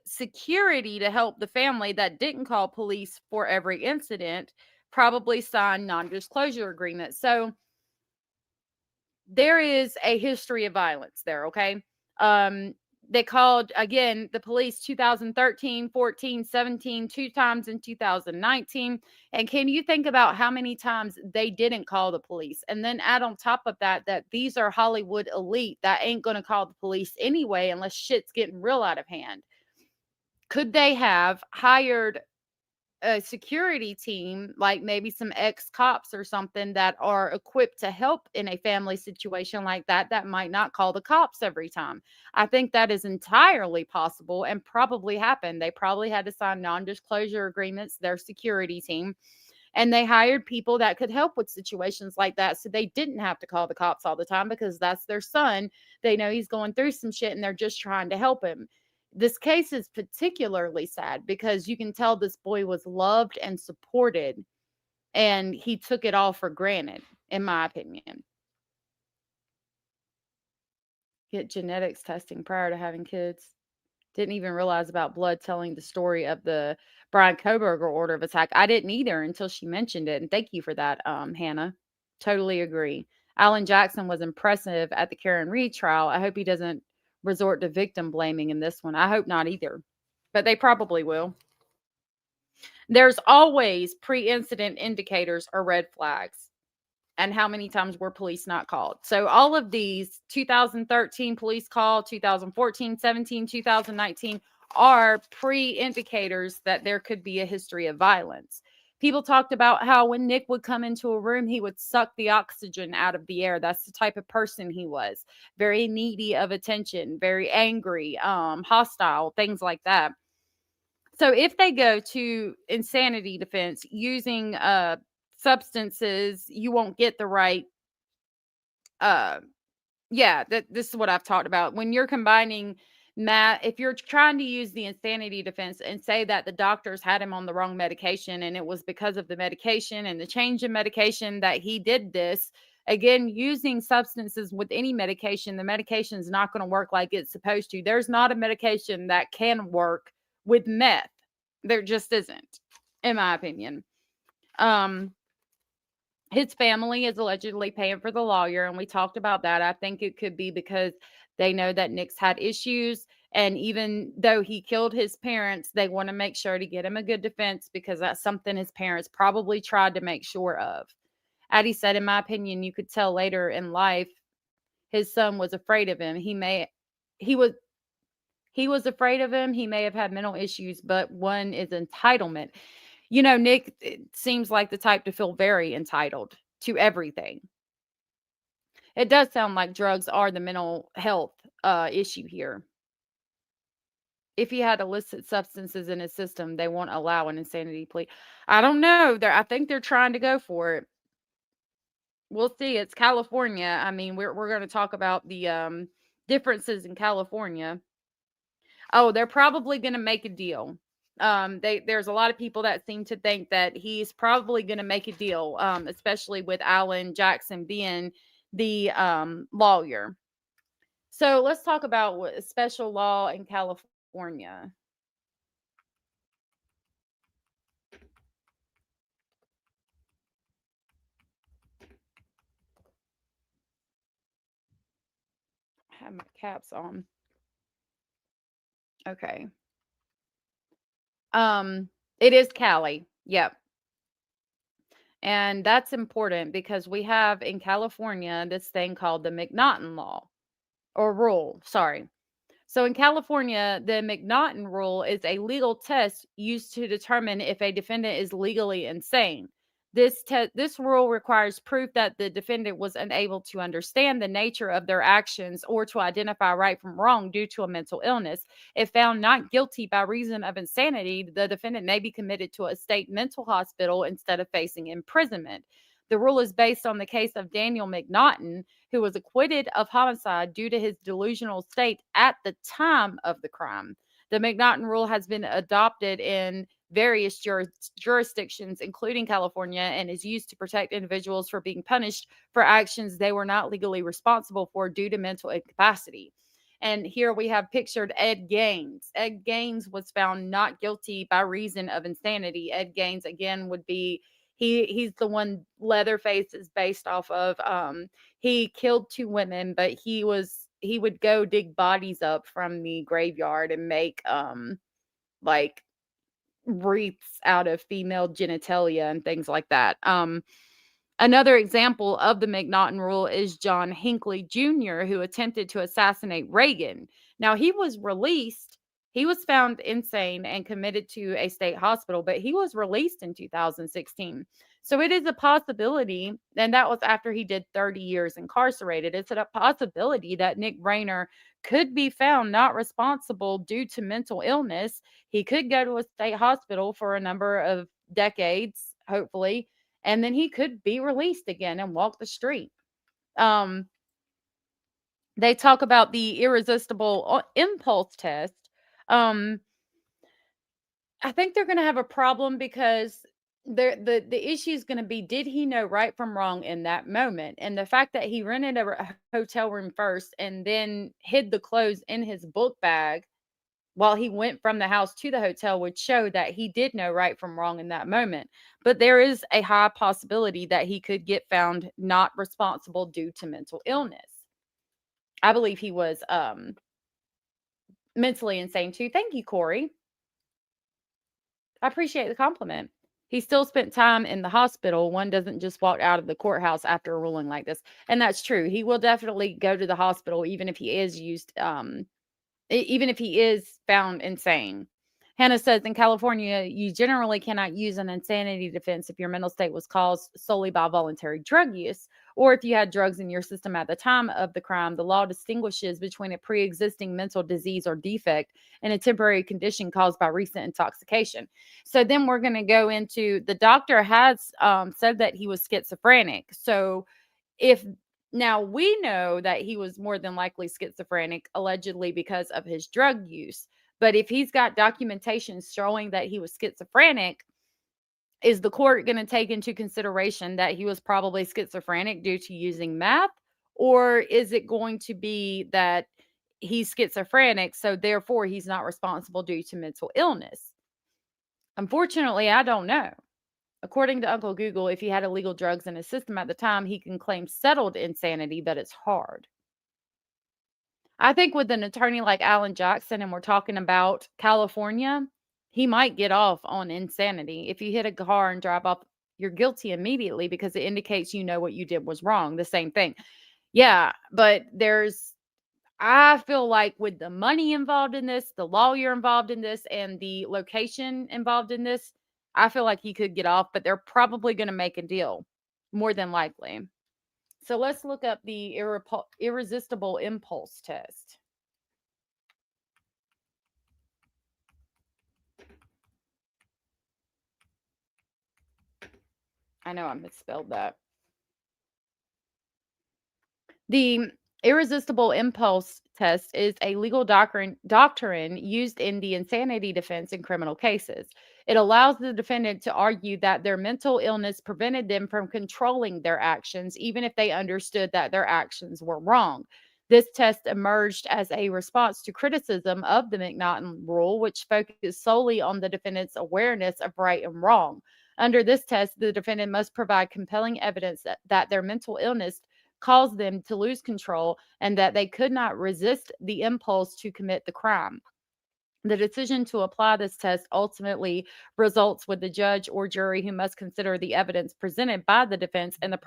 [SPEAKER 1] security to help the family that didn't call police for every incident, probably signed non-disclosure agreements. So there is a history of violence there, okay? They called, again, the police 2013, 14, 17, 2 times in 2019. And can you think about how many times they didn't call the police? And then add on top of that these are Hollywood elite that ain't going to call the police anyway unless shit's getting real out of hand. Could they have hired a security team, like maybe some ex-cops or something that are equipped to help in a family situation like that might not call the cops every time? I think that is entirely possible and probably happened. They probably had to sign non-disclosure agreements, their security team, and they hired people that could help with situations like that. So they didn't have to call the cops all the time because that's their son. They know he's going through some shit and they're just trying to help him. This case is particularly sad because you can tell this boy was loved and supported, and he took it all for granted, in my opinion. Get genetics testing prior to having kids. Didn't even realize about blood telling the story of the Brian Koberger order of attack. I didn't either until she mentioned it, and thank you for that, Hannah. Totally agree. Alan Jackson was impressive at the Karen Reed trial. I hope he doesn't resort to victim blaming in this one. I hope not either, but they probably will. There's always pre-incident indicators or red flags. And how many times were police not called? So all of these 2013 police call, 2014, 17, 2019 are pre-indicators that there could be a history of violence. People talked about how when Nick would come into a room, he would suck the oxygen out of the air. That's the type of person he was. Very needy of attention, very angry, hostile, things like that. So if they go to insanity defense using substances, you won't get the right this is what I've talked about. When you're combining if you're trying to use the insanity defense and say that the doctors had him on the wrong medication and it was because of the medication and the change in medication that he did this, again, using substances with any medication, the medication is not going to work like it's supposed to. There's not a medication that can work with meth. There just isn't, in my opinion. His family is allegedly paying for the lawyer, and we talked about that. I think it could be because they know that Nick's had issues, and even though he killed his parents, they want to make sure to get him a good defense because that's something his parents probably tried to make sure of. Addie said, in my opinion, you could tell later in life his son was afraid of him. He was afraid of him. He may have had mental issues, but one is entitlement. You know, Nick seems like the type to feel very entitled to everything. It does sound like drugs are the mental health issue here. If he had illicit substances in his system, they won't allow an insanity plea. I don't know. I think they're trying to go for it. We'll see. It's California. I mean, we're going to talk about the differences in California. Oh, they're probably going to make a deal. There's a lot of people that seem to think that he's probably going to make a deal, especially with Alan Jackson being the lawyer. So let's talk about what special law in California. I have my caps on. Okay. It is Cali. Yep. And that's important because we have in California this thing called the McNaughton law or rule. Sorry. So in California, the McNaughton rule is a legal test used to determine if a defendant is legally insane. This rule requires proof that the defendant was unable to understand the nature of their actions or to identify right from wrong due to a mental illness. If found not guilty by reason of insanity, the defendant may be committed to a state mental hospital instead of facing imprisonment. The rule is based on the case of Daniel McNaughton, who was acquitted of homicide due to his delusional state at the time of the crime. The McNaughton rule has been adopted in various jurisdictions, including California, and is used to protect individuals from being punished for actions they were not legally responsible for due to mental incapacity. And here we have pictured Ed Gaines. Ed Gaines was found not guilty by reason of insanity. Ed Gaines, again, would be he's the one Leatherface is based off of. He killed 2 women, but he would go dig bodies up from the graveyard and make like wreaths out of female genitalia and things like that. Another example of the McNaughton rule is John Hinckley Jr., who attempted to assassinate Reagan. Now, he was released. He was found insane and committed to a state hospital, but he was released in 2016. So it is a possibility, and that was after he did 30 years incarcerated. It's a possibility that Nick Reiner could be found not responsible due to mental illness. He could go to a state hospital for a number of decades, hopefully, and then he could be released again and walk the street. They talk about the irresistible impulse test. I think they're going to have a problem because the issue is going to be, did he know right from wrong in that moment? And the fact that he rented a hotel room first and then hid the clothes in his book bag while he went from the house to the hotel would show that he did know right from wrong in that moment. But there is a high possibility that he could get found not responsible due to mental illness. I believe he was mentally insane too. Thank you, Corey. I appreciate the compliment. He still spent time in the hospital. One doesn't just walk out of the courthouse after a ruling like this. And that's true. He will definitely go to the hospital even if he is even if he is found insane. Hannah says, in California, you generally cannot use an insanity defense if your mental state was caused solely by voluntary drug use, or if you had drugs in your system at the time of the crime. The law distinguishes between a pre-existing mental disease or defect and a temporary condition caused by recent intoxication. So then we're going to go into, the doctor has said that he was schizophrenic. So if now we know that he was more than likely schizophrenic, allegedly because of his drug use. But if he's got documentation showing that he was schizophrenic, is the court going to take into consideration that he was probably schizophrenic due to using meth? Or is it going to be that he's schizophrenic, so therefore he's not responsible due to mental illness? Unfortunately, I don't know. According to Uncle Google, if he had illegal drugs in his system at the time, he can claim settled insanity, but it's hard. I think with an attorney like Alan Jackson, and we're talking about California, he might get off on insanity. If you hit a car and drive off, you're guilty immediately because it indicates you know what you did was wrong. The same thing. Yeah, but I feel like with the money involved in this, the lawyer involved in this, and the location involved in this, I feel like he could get off, but they're probably going to make a deal, more than likely. So let's look up the irresistible impulse test. I know I misspelled that. The irresistible impulse test is a legal doctrine used in the insanity defense in criminal cases. It allows the defendant to argue that their mental illness prevented them from controlling their actions, even if they understood that their actions were wrong. This test emerged as a response to criticism of the McNaughton rule, which focused solely on the defendant's awareness of right and wrong. Under this test, the defendant must provide compelling evidence that their mental illness caused them to lose control and that they could not resist the impulse to commit the crime. The decision to apply this test ultimately results with the judge or jury who must consider the evidence presented by the defense and the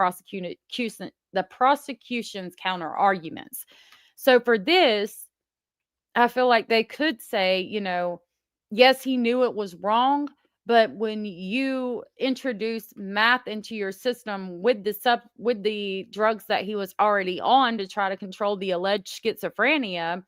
[SPEAKER 1] prosecution's counter arguments. So for this, I feel like they could say, yes, he knew it was wrong, but when you introduce math into your system with the drugs that he was already on to try to control the alleged schizophrenia,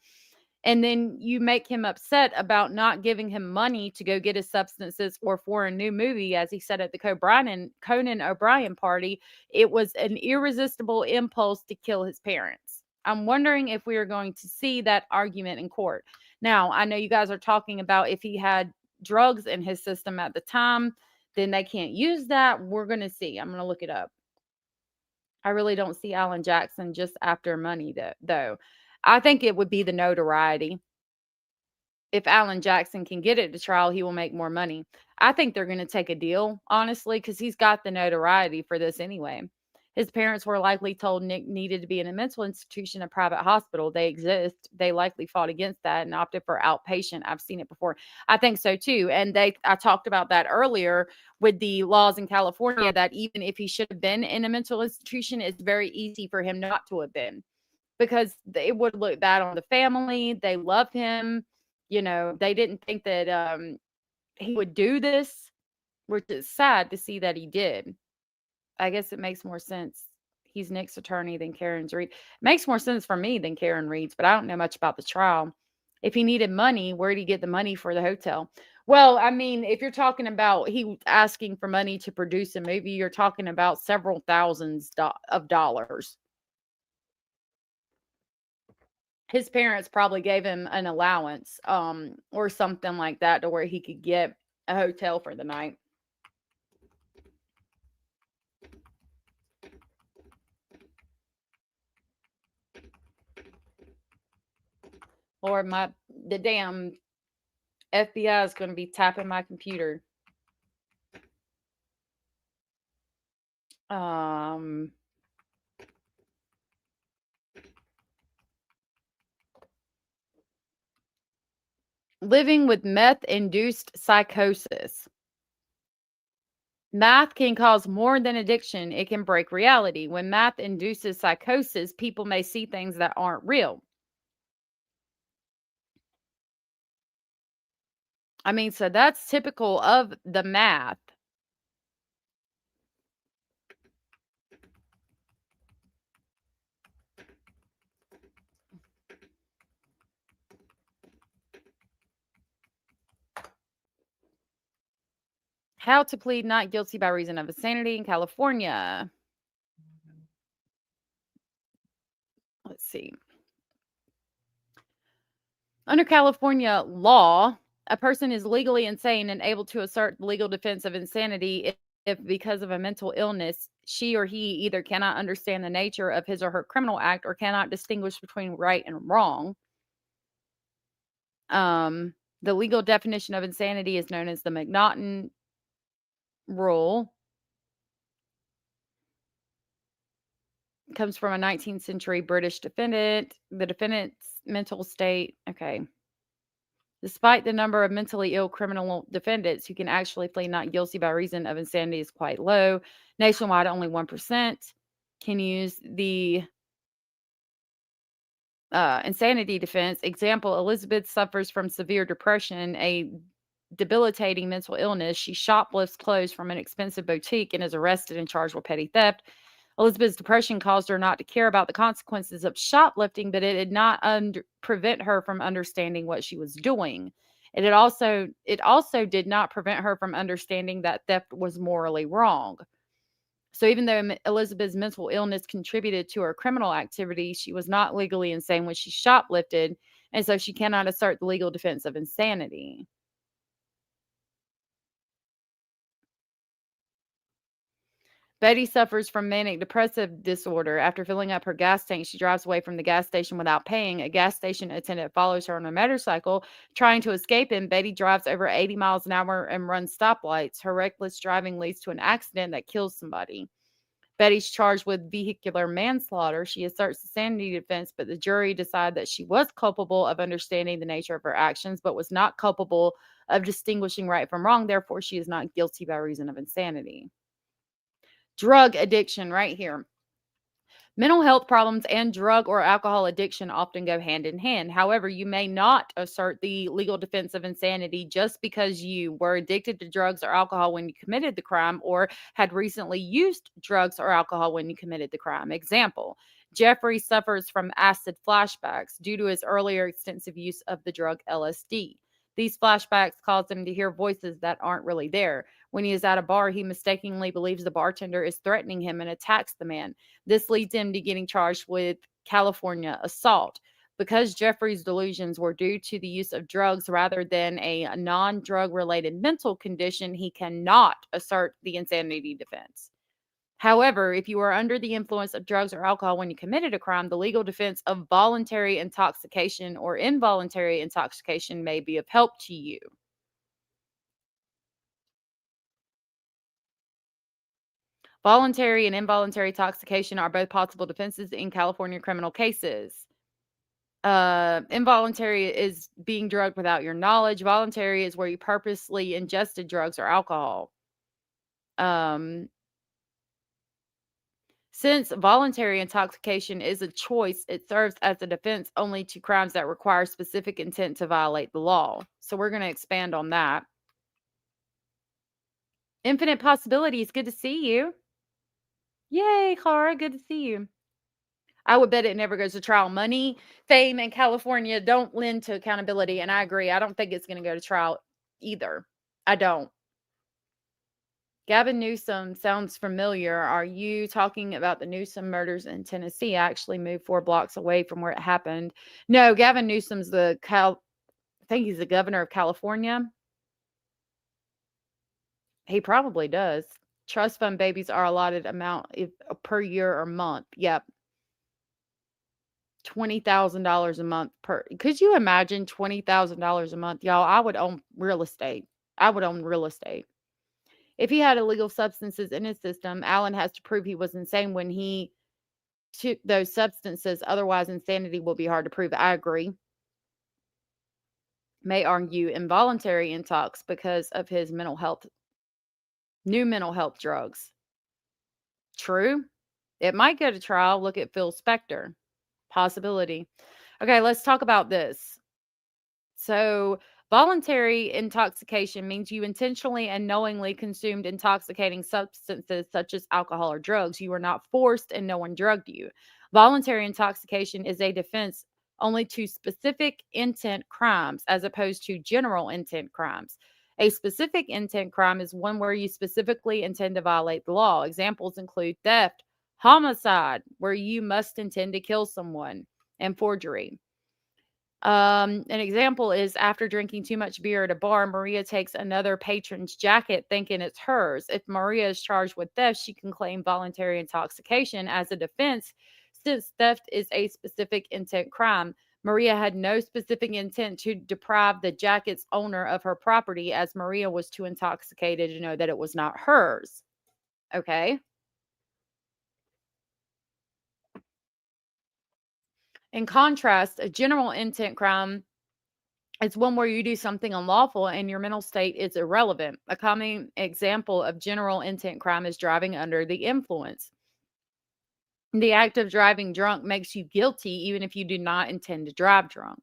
[SPEAKER 1] and then you make him upset about not giving him money to go get his substances or for a new movie, as he said at the Conan O'Brien party, it was an irresistible impulse to kill his parents. I'm wondering if we are going to see that argument in court. Now, I know you guys are talking about if he had drugs in his system at the time, then they can't use that. We're going to see. I'm going to look it up. I really don't see Alan Jackson just after money, though. I think it would be the notoriety. If Alan Jackson can get it to trial, he will make more money. I think they're going to take a deal, honestly, because he's got the notoriety for this anyway. His parents were likely told Nick needed to be in a mental institution, a private hospital. They exist. They likely fought against that and opted for outpatient. I've seen it before. I think so too. And I talked about that earlier with the laws in California, that even if he should have been in a mental institution, it's very easy for him not to have been, because it would look bad on the family. They love him. They didn't think that he would do this, which is sad to see that he did. I guess it makes more sense. He's Nick's attorney than Karen's Reed. Makes more sense for me than Karen Reed's, but I don't know much about the trial. If he needed money, where did he get the money for the hotel? Well, I mean, if you're talking about he asking for money to produce a movie, you're talking about several thousands of dollars. His parents probably gave him an allowance or something like that to where he could get a hotel for the night. Or the damn FBI is going to be tapping my computer. Living with meth-induced psychosis. Math can cause more than addiction. It can break reality. When math induces psychosis, people may see things that aren't real. I mean, so that's typical of the math. How to plead not guilty by reason of insanity in California. Let's see. Under California law, a person is legally insane and able to assert the legal defense of insanity if because of a mental illness, she or he either cannot understand the nature of his or her criminal act or cannot distinguish between right and wrong. The legal definition of insanity is known as the McNaughton rule. It comes from a 19th century British defendant. The defendant's mental state, okay. Despite the number of mentally ill criminal defendants who can actually plead not guilty by reason of insanity is quite low. Nationwide, only 1% can use the insanity defense. Example, Elizabeth suffers from severe depression, a debilitating mental illness. She shoplifts clothes from an expensive boutique and is arrested and charged with petty theft. Elizabeth's depression caused her not to care about the consequences of shoplifting, but it did not prevent her from understanding what she was doing. It also did not prevent her from understanding that theft was morally wrong. So even though Elizabeth's mental illness contributed to her criminal activity, she was not legally insane when she shoplifted, and so she cannot assert the legal defense of insanity. Betty suffers from manic depressive disorder. After filling up her gas tank, she drives away from the gas station without paying. A gas station attendant follows her on a motorcycle. Trying to escape him, Betty drives over 80 miles an hour and runs stoplights. Her reckless driving leads to an accident that kills somebody. Betty's charged with vehicular manslaughter. She asserts the insanity defense, but the jury decided that she was culpable of understanding the nature of her actions, but was not culpable of distinguishing right from wrong. Therefore, she is not guilty by reason of insanity. Drug addiction right here. Mental health problems and drug or alcohol addiction often go hand in hand. However, you may not assert the legal defense of insanity just because you were addicted to drugs or alcohol when you committed the crime or had recently used drugs or alcohol when you committed the crime. Example, Jeffrey suffers from acid flashbacks due to his earlier extensive use of the drug LSD. These flashbacks cause him to hear voices that aren't really there. When he is at a bar, he mistakenly believes the bartender is threatening him and attacks the man. This leads him to getting charged with California assault. Because Jeffrey's delusions were due to the use of drugs rather than a non-drug related mental condition, he cannot assert the insanity defense. However, if you are under the influence of drugs or alcohol when you committed a crime, the legal defense of voluntary intoxication or involuntary intoxication may be of help to you. Voluntary and involuntary intoxication are both possible defenses in California criminal cases. Involuntary is being drugged without your knowledge. Voluntary is where you purposely ingested drugs or alcohol. Since voluntary intoxication is a choice, it serves as a defense only to crimes that require specific intent to violate the law. So we're going to expand on that. Infinite Possibilities, good to see you. Yay, Clara, good to see you. I would bet it never goes to trial. Money, fame, and California don't lend to accountability, and I agree. I don't think it's going to go to trial either. I don't. Gavin Newsom sounds familiar. Are you talking about the Newsom murders in Tennessee? I actually moved 4 blocks away from where it happened. No, Gavin Newsom's I think he's the governor of California. He probably does. Trust fund babies are allotted amount per year or month. Yep. $20,000 a month per. Could you imagine $20,000 a month? Y'all, I would own real estate. If he had illegal substances in his system, Allen has to prove he was insane when he took those substances. Otherwise, insanity will be hard to prove. I agree. May argue involuntary intox because of his mental health, new mental health drugs. True. It might go to trial. Look at Phil Spector. Possibility. Okay, let's talk about this. So, Voluntary intoxication means you intentionally and knowingly consumed intoxicating substances such as alcohol or drugs. You were not forced and no one drugged you. Voluntary intoxication is a defense only to specific intent crimes as opposed to general intent crimes. A specific intent crime is one where you specifically intend to violate the law. Examples include theft, homicide, where you must intend to kill someone, and forgery. An example is after drinking too much beer at a bar, Maria takes another patron's jacket thinking it's hers. If Maria is charged with theft, she can claim voluntary intoxication as a defense since theft is a specific intent crime. Maria had no specific intent to deprive the jacket's owner of her property as Maria was too intoxicated to know that it was not hers. Okay. In contrast, a general intent crime is one where you do something unlawful and your mental state is irrelevant. A common example of general intent crime is driving under the influence. The act of driving drunk makes you guilty even if you do not intend to drive drunk.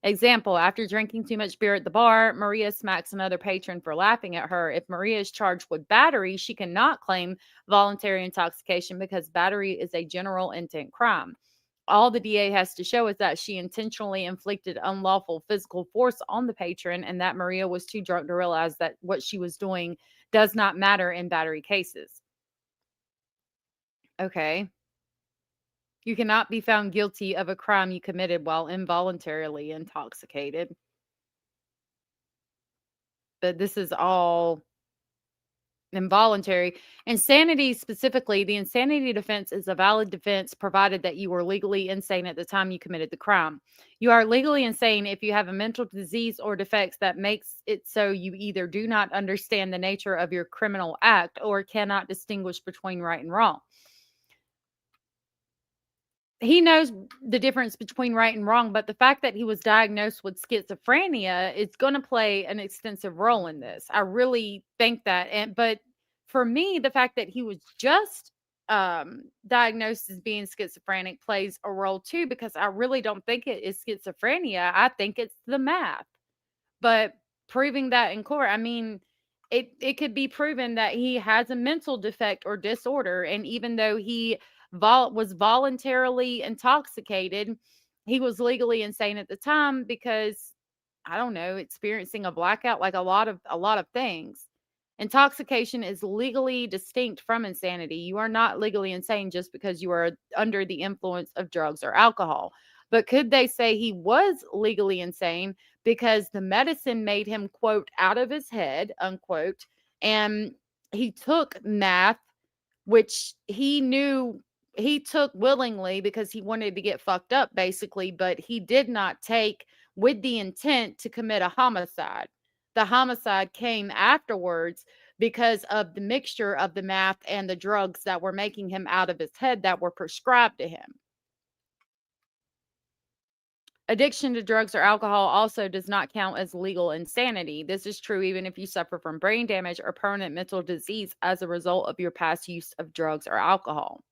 [SPEAKER 1] Example, after drinking too much beer at the bar, Maria smacks another patron for laughing at her. If Maria is charged with battery, she cannot claim voluntary intoxication because battery is a general intent crime. All the DA has to show is that she intentionally inflicted unlawful physical force on the patron and that Maria was too drunk to realize that what she was doing does not matter in battery cases. Okay. You cannot be found guilty of a crime you committed while involuntarily intoxicated. But this is all involuntary. Insanity specifically, the insanity defense is a valid defense provided that you were legally insane at the time you committed the crime. You are legally insane if you have a mental disease or defects that makes it so you either do not understand the nature of your criminal act or cannot distinguish between right and wrong. He knows the difference between right and wrong, but the fact that he was diagnosed with schizophrenia is going to play an extensive role in this. I really think that. But for me, the fact that he was just diagnosed as being schizophrenic plays a role too, because I really don't think it is schizophrenia. I think it's the math. But proving that in court, I mean, it could be proven that he has a mental defect or disorder, and even though he was voluntarily intoxicated, he was legally insane at the time because, I don't know, experiencing a blackout, like a lot of things. Intoxication is legally distinct from insanity. You are not legally insane just because you are under the influence of drugs or alcohol. But could they say he was legally insane because the medicine made him, quote, out of his head, unquote, and he took meth, which he knew he took willingly because he wanted to get fucked up, basically, but he did not take with the intent to commit a homicide. The homicide came afterwards because of the mixture of the meth and the drugs that were making him out of his head that were prescribed to him. Addiction to drugs or alcohol also does not count as legal insanity. This is true even if you suffer from brain damage or permanent mental disease as a result of your past use of drugs or alcohol.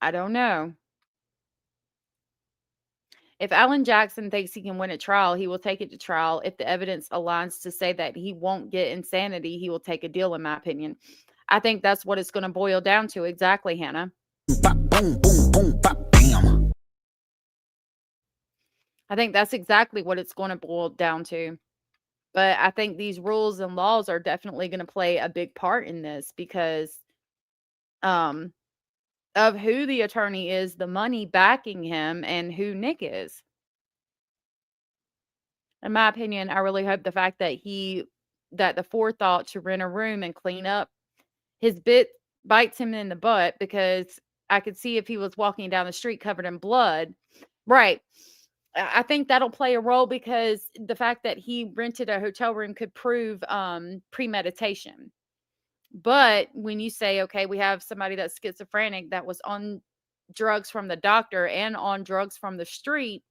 [SPEAKER 1] I don't know. If Alan Jackson thinks he can win a trial, he will take it to trial. If the evidence aligns to say that he won't get insanity, he will take a deal, in my opinion. I think that's what it's going to boil down to. Exactly, Hannah.
[SPEAKER 18] Boom, boom, boom, bam, bam.
[SPEAKER 1] I think that's exactly what it's going to boil down to. But I think these rules and laws are definitely going to play a big part in this because of who the attorney is, the money backing him, and who Nick is. In my opinion, I really hope the fact that the forethought to rent a room and clean up his bit bites him in the butt, because I could see if he was walking down the street covered in blood. Right. I think that'll play a role because the fact that he rented a hotel room could prove premeditation. But when you say, okay, we have somebody that's schizophrenic that was on drugs from the doctor and on drugs from the street,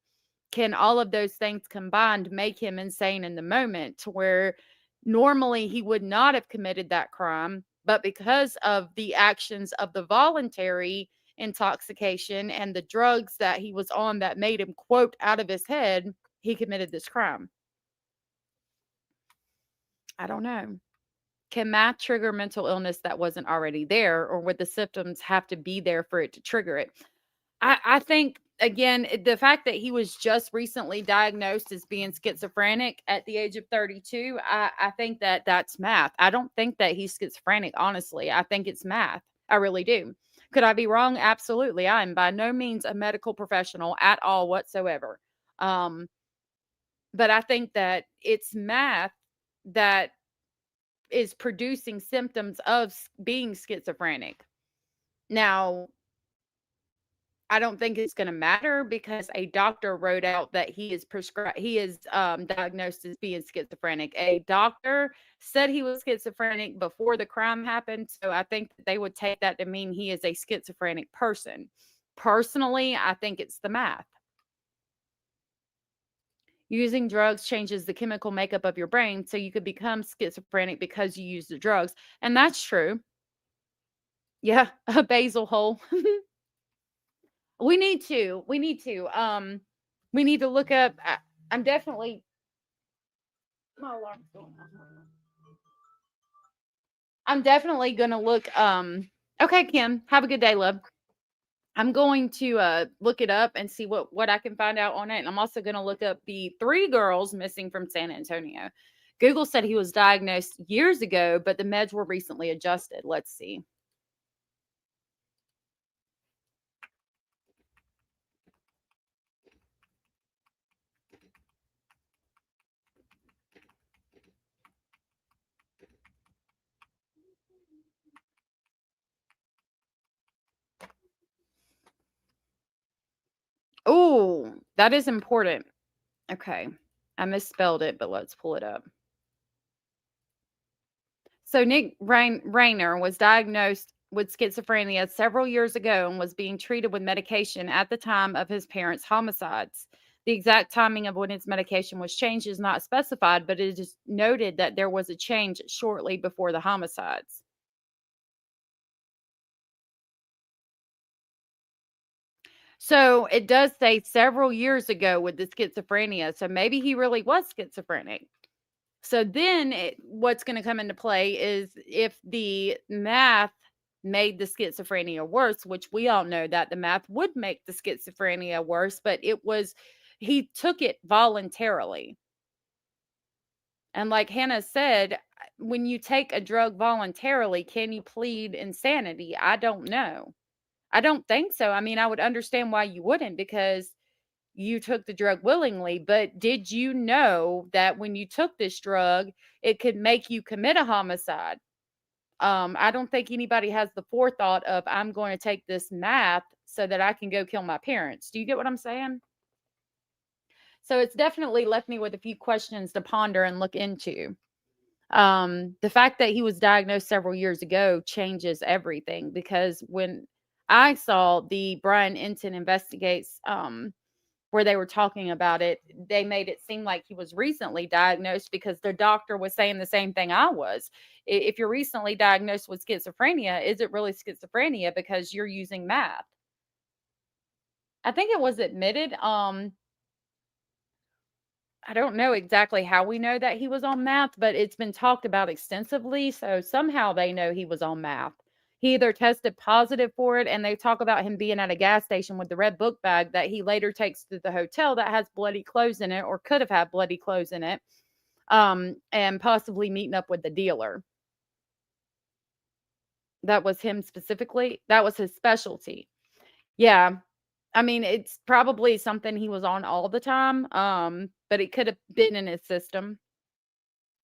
[SPEAKER 1] can all of those things combined make him insane in the moment to where normally he would not have committed that crime, but because of the actions of the voluntary, intoxication and the drugs that he was on that made him, quote, out of his head, he committed this crime. I don't know. Can math trigger mental illness that wasn't already there, or would the symptoms have to be there for it to trigger it? I think, again, the fact that he was just recently diagnosed as being schizophrenic at the age of 32, I think that that's math. I don't think that he's schizophrenic, honestly. I think it's math. I really do. Could I be wrong? Absolutely. I am by no means a medical professional at all whatsoever. But I think that it's math that is producing symptoms of being schizophrenic. Now, I don't think it's going to matter because a doctor wrote out that he is diagnosed as being schizophrenic. A doctor said he was schizophrenic before the crime happened, so I think that they would take that to mean he is a schizophrenic person. Personally, I think it's the math. Using drugs changes the chemical makeup of your brain, so you could become schizophrenic because you use the drugs. And that's true. Yeah, a basal hole. We need to look up. I'm definitely. My alarm's going off. I'm definitely gonna look. Okay, Kim, have a good day, love. I'm going to look it up and see what I can find out on it. And I'm also going to look up the 3 girls missing from San Antonio. Google said he was diagnosed years ago, but the meds were recently adjusted. Let's see. Oh, that is important. Okay. I misspelled it, but let's pull it up. So Nick Reiner was diagnosed with schizophrenia several years ago and was being treated with medication at the time of his parents' homicides. The exact timing of when his medication was changed is not specified, but it is noted that there was a change shortly before the homicides. So it does say several years ago with the schizophrenia. So maybe he really was schizophrenic. So then what's going to come into play is if the math made the schizophrenia worse, which we all know that the math would make the schizophrenia worse, but he took it voluntarily. And like Hannah said, when you take a drug voluntarily, can you plead insanity? I don't know. I don't think so. I mean, I would understand why you wouldn't, because you took the drug willingly, but did you know that when you took this drug, it could make you commit a homicide? I don't think anybody has the forethought of, I'm going to take this math so that I can go kill my parents. Do you get what I'm saying? So it's definitely left me with a few questions to ponder and look into. The fact that he was diagnosed several years ago changes everything, because when I saw the Brian Enton Investigates, where they were talking about it, they made it seem like he was recently diagnosed because the doctor was saying the same thing I was. If you're recently diagnosed with schizophrenia, is it really schizophrenia because you're using math? I think it was admitted. I don't know exactly how we know that he was on math, but it's been talked about extensively. So somehow they know he was on math. He either tested positive for it, and they talk about him being at a gas station with the red book bag that he later takes to the hotel that has bloody clothes in it, or could have had bloody clothes in it, and possibly meeting up with the dealer. That was him specifically. That was his specialty. Yeah. I mean, it's probably something he was on all the time, but it could have been in his system.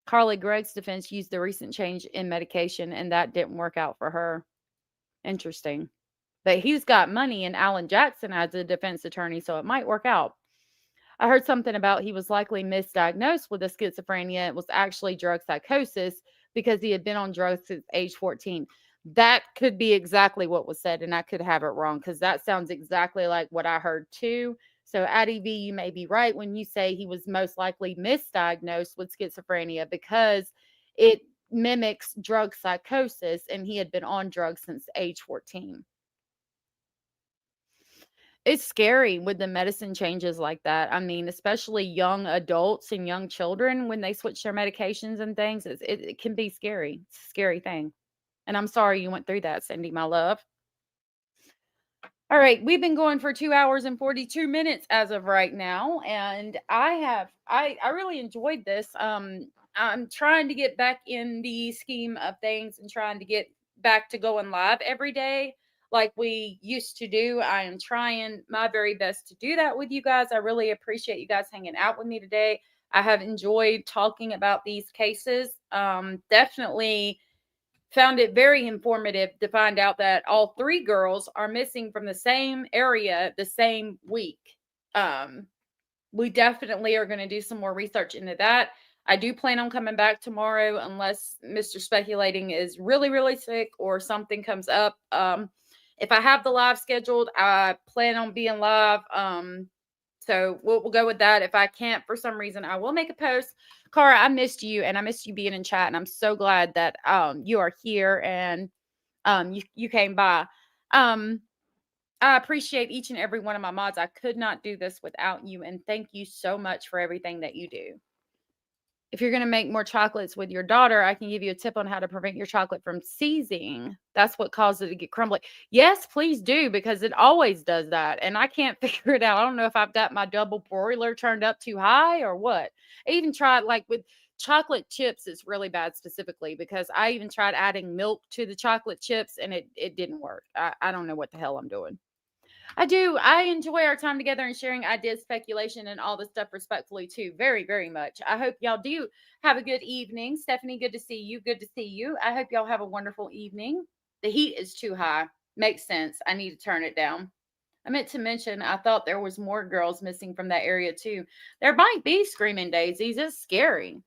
[SPEAKER 1] Carly Gregg's defense used the recent change in medication, and that didn't work out for her. Interesting. But he's got money, and Alan Jackson as a defense attorney, so it might work out. I heard something about he was likely misdiagnosed with a schizophrenia. It was actually drug psychosis because he had been on drugs since age 14. That could be exactly what was said, and I could have it wrong, because that sounds exactly like what I heard too. So Addie V, you may be right when you say he was most likely misdiagnosed with schizophrenia, because it mimics drug psychosis, and he had been on drugs since age 14. It's scary with the medicine changes like that. I mean, especially young adults and young children when they switch their medications and things. It can be scary. It's a scary thing. And I'm sorry you went through that, Cindy, my love. All right, we've been going for 2 hours and 42 minutes as of right now, and I really enjoyed this. I'm trying to get back in the scheme of things and trying to get back to going live every day like we used to do. I am trying my very best to do that with you guys. I really appreciate you guys hanging out with me today. I have enjoyed talking about these cases. Definitely found it very informative to find out that all 3 girls are missing from the same area the same week. We definitely are going to do some more research into that. I do plan on coming back tomorrow unless Mr. Speculating is really, really sick or something comes up. If I have the live scheduled, I plan on being live. So we'll go with that. If I can't for some reason, I will make a post. Cara, I missed you, and I missed you being in chat, and I'm so glad that you are here and you came by. I appreciate each and every one of my mods. I could not do this without you, and thank you so much for everything that you do. If you're going to make more chocolates with your daughter, I can give you a tip on how to prevent your chocolate from seizing. That's what causes it to get crumbly. Yes, please do, because it always does that. And I can't figure it out. I don't know if I've got my double broiler turned up too high or what. I even tried, like with chocolate chips, it's really bad specifically because I even tried adding milk to the chocolate chips and it didn't work. I don't know what the hell I'm doing. I enjoy our time together and sharing ideas, speculation, and all this stuff respectfully too. Very, very much. I hope y'all do have a good evening. Stephanie, good to see you. Good to see you. I hope y'all have a wonderful evening. The heat is too high. Makes sense. I need to turn it down. I meant to mention, I thought there was more girls missing from that area too. There might be, Screaming Daisies. It's scary.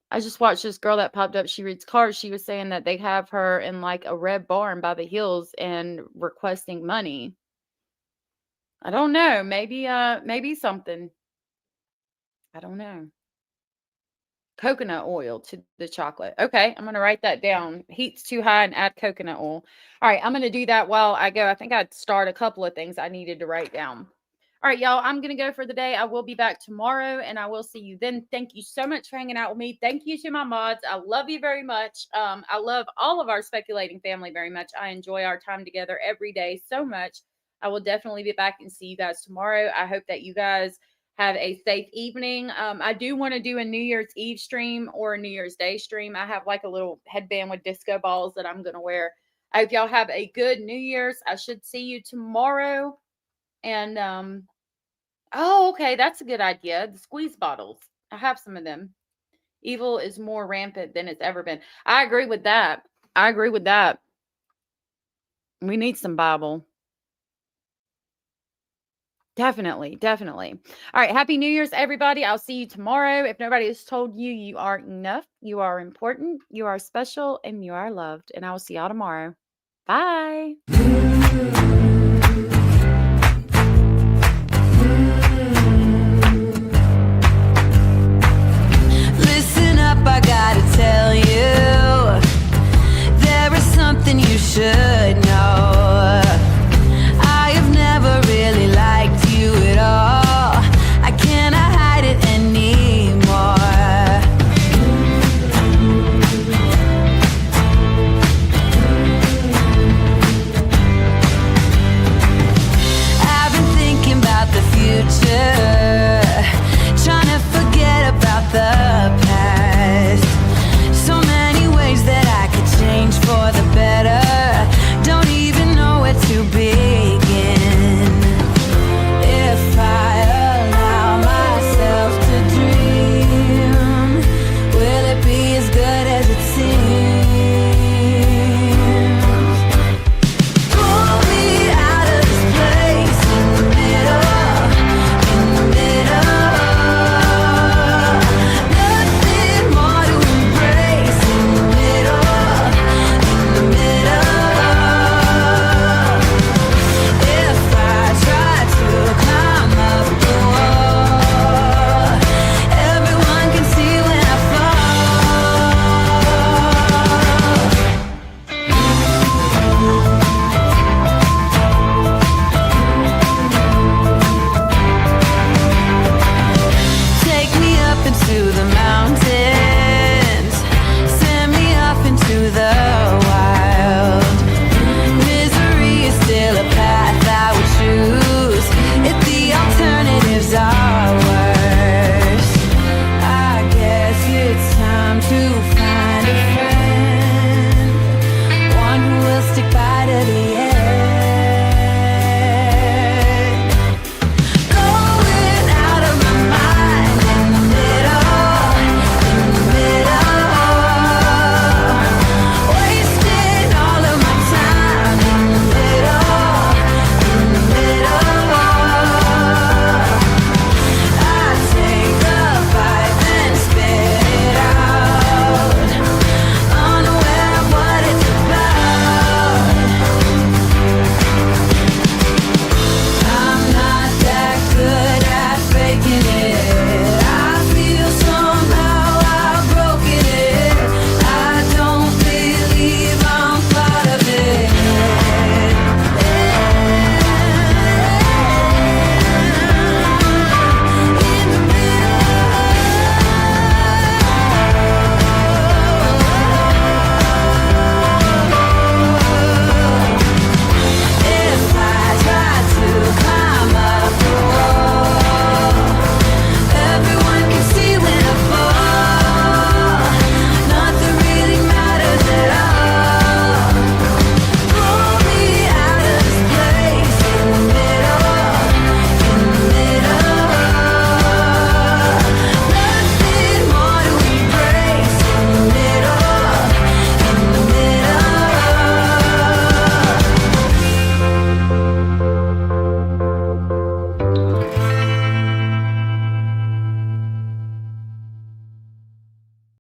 [SPEAKER 1] I just watched this girl that popped up. She reads cards. She was saying that they have her in like a red barn by the hills and requesting money. I don't know. Maybe something. I don't know. Coconut oil to the chocolate. Okay, I'm going to write that down. Heat's too high and add coconut oil. All right, I'm going to do that while I go. I think I'd start a couple of things I needed to write down. All right, y'all, I'm going to go for the day. I will be back tomorrow, and I will see you then. Thank you so much for hanging out with me. Thank you to my mods. I love you very much. I love all of our speculating family very much. I enjoy our time together every day so much. I will definitely be back and see you guys tomorrow. I hope that you guys have a safe evening. I do want to do a New Year's Eve stream or a New Year's Day stream. I have like a little headband with disco balls that I'm going to wear. I hope y'all have a good New Year's. I should see you tomorrow. And, oh, okay. That's a good idea. The squeeze bottles. I have some of them. Evil is more rampant than it's ever been. I agree with that. I agree with that. We need some Bible. Definitely. Definitely. All right. Happy New Year's, everybody. I'll see you tomorrow. If nobody has told you, you are enough. You are important. You are special and you are loved. And I will see y'all tomorrow. Bye.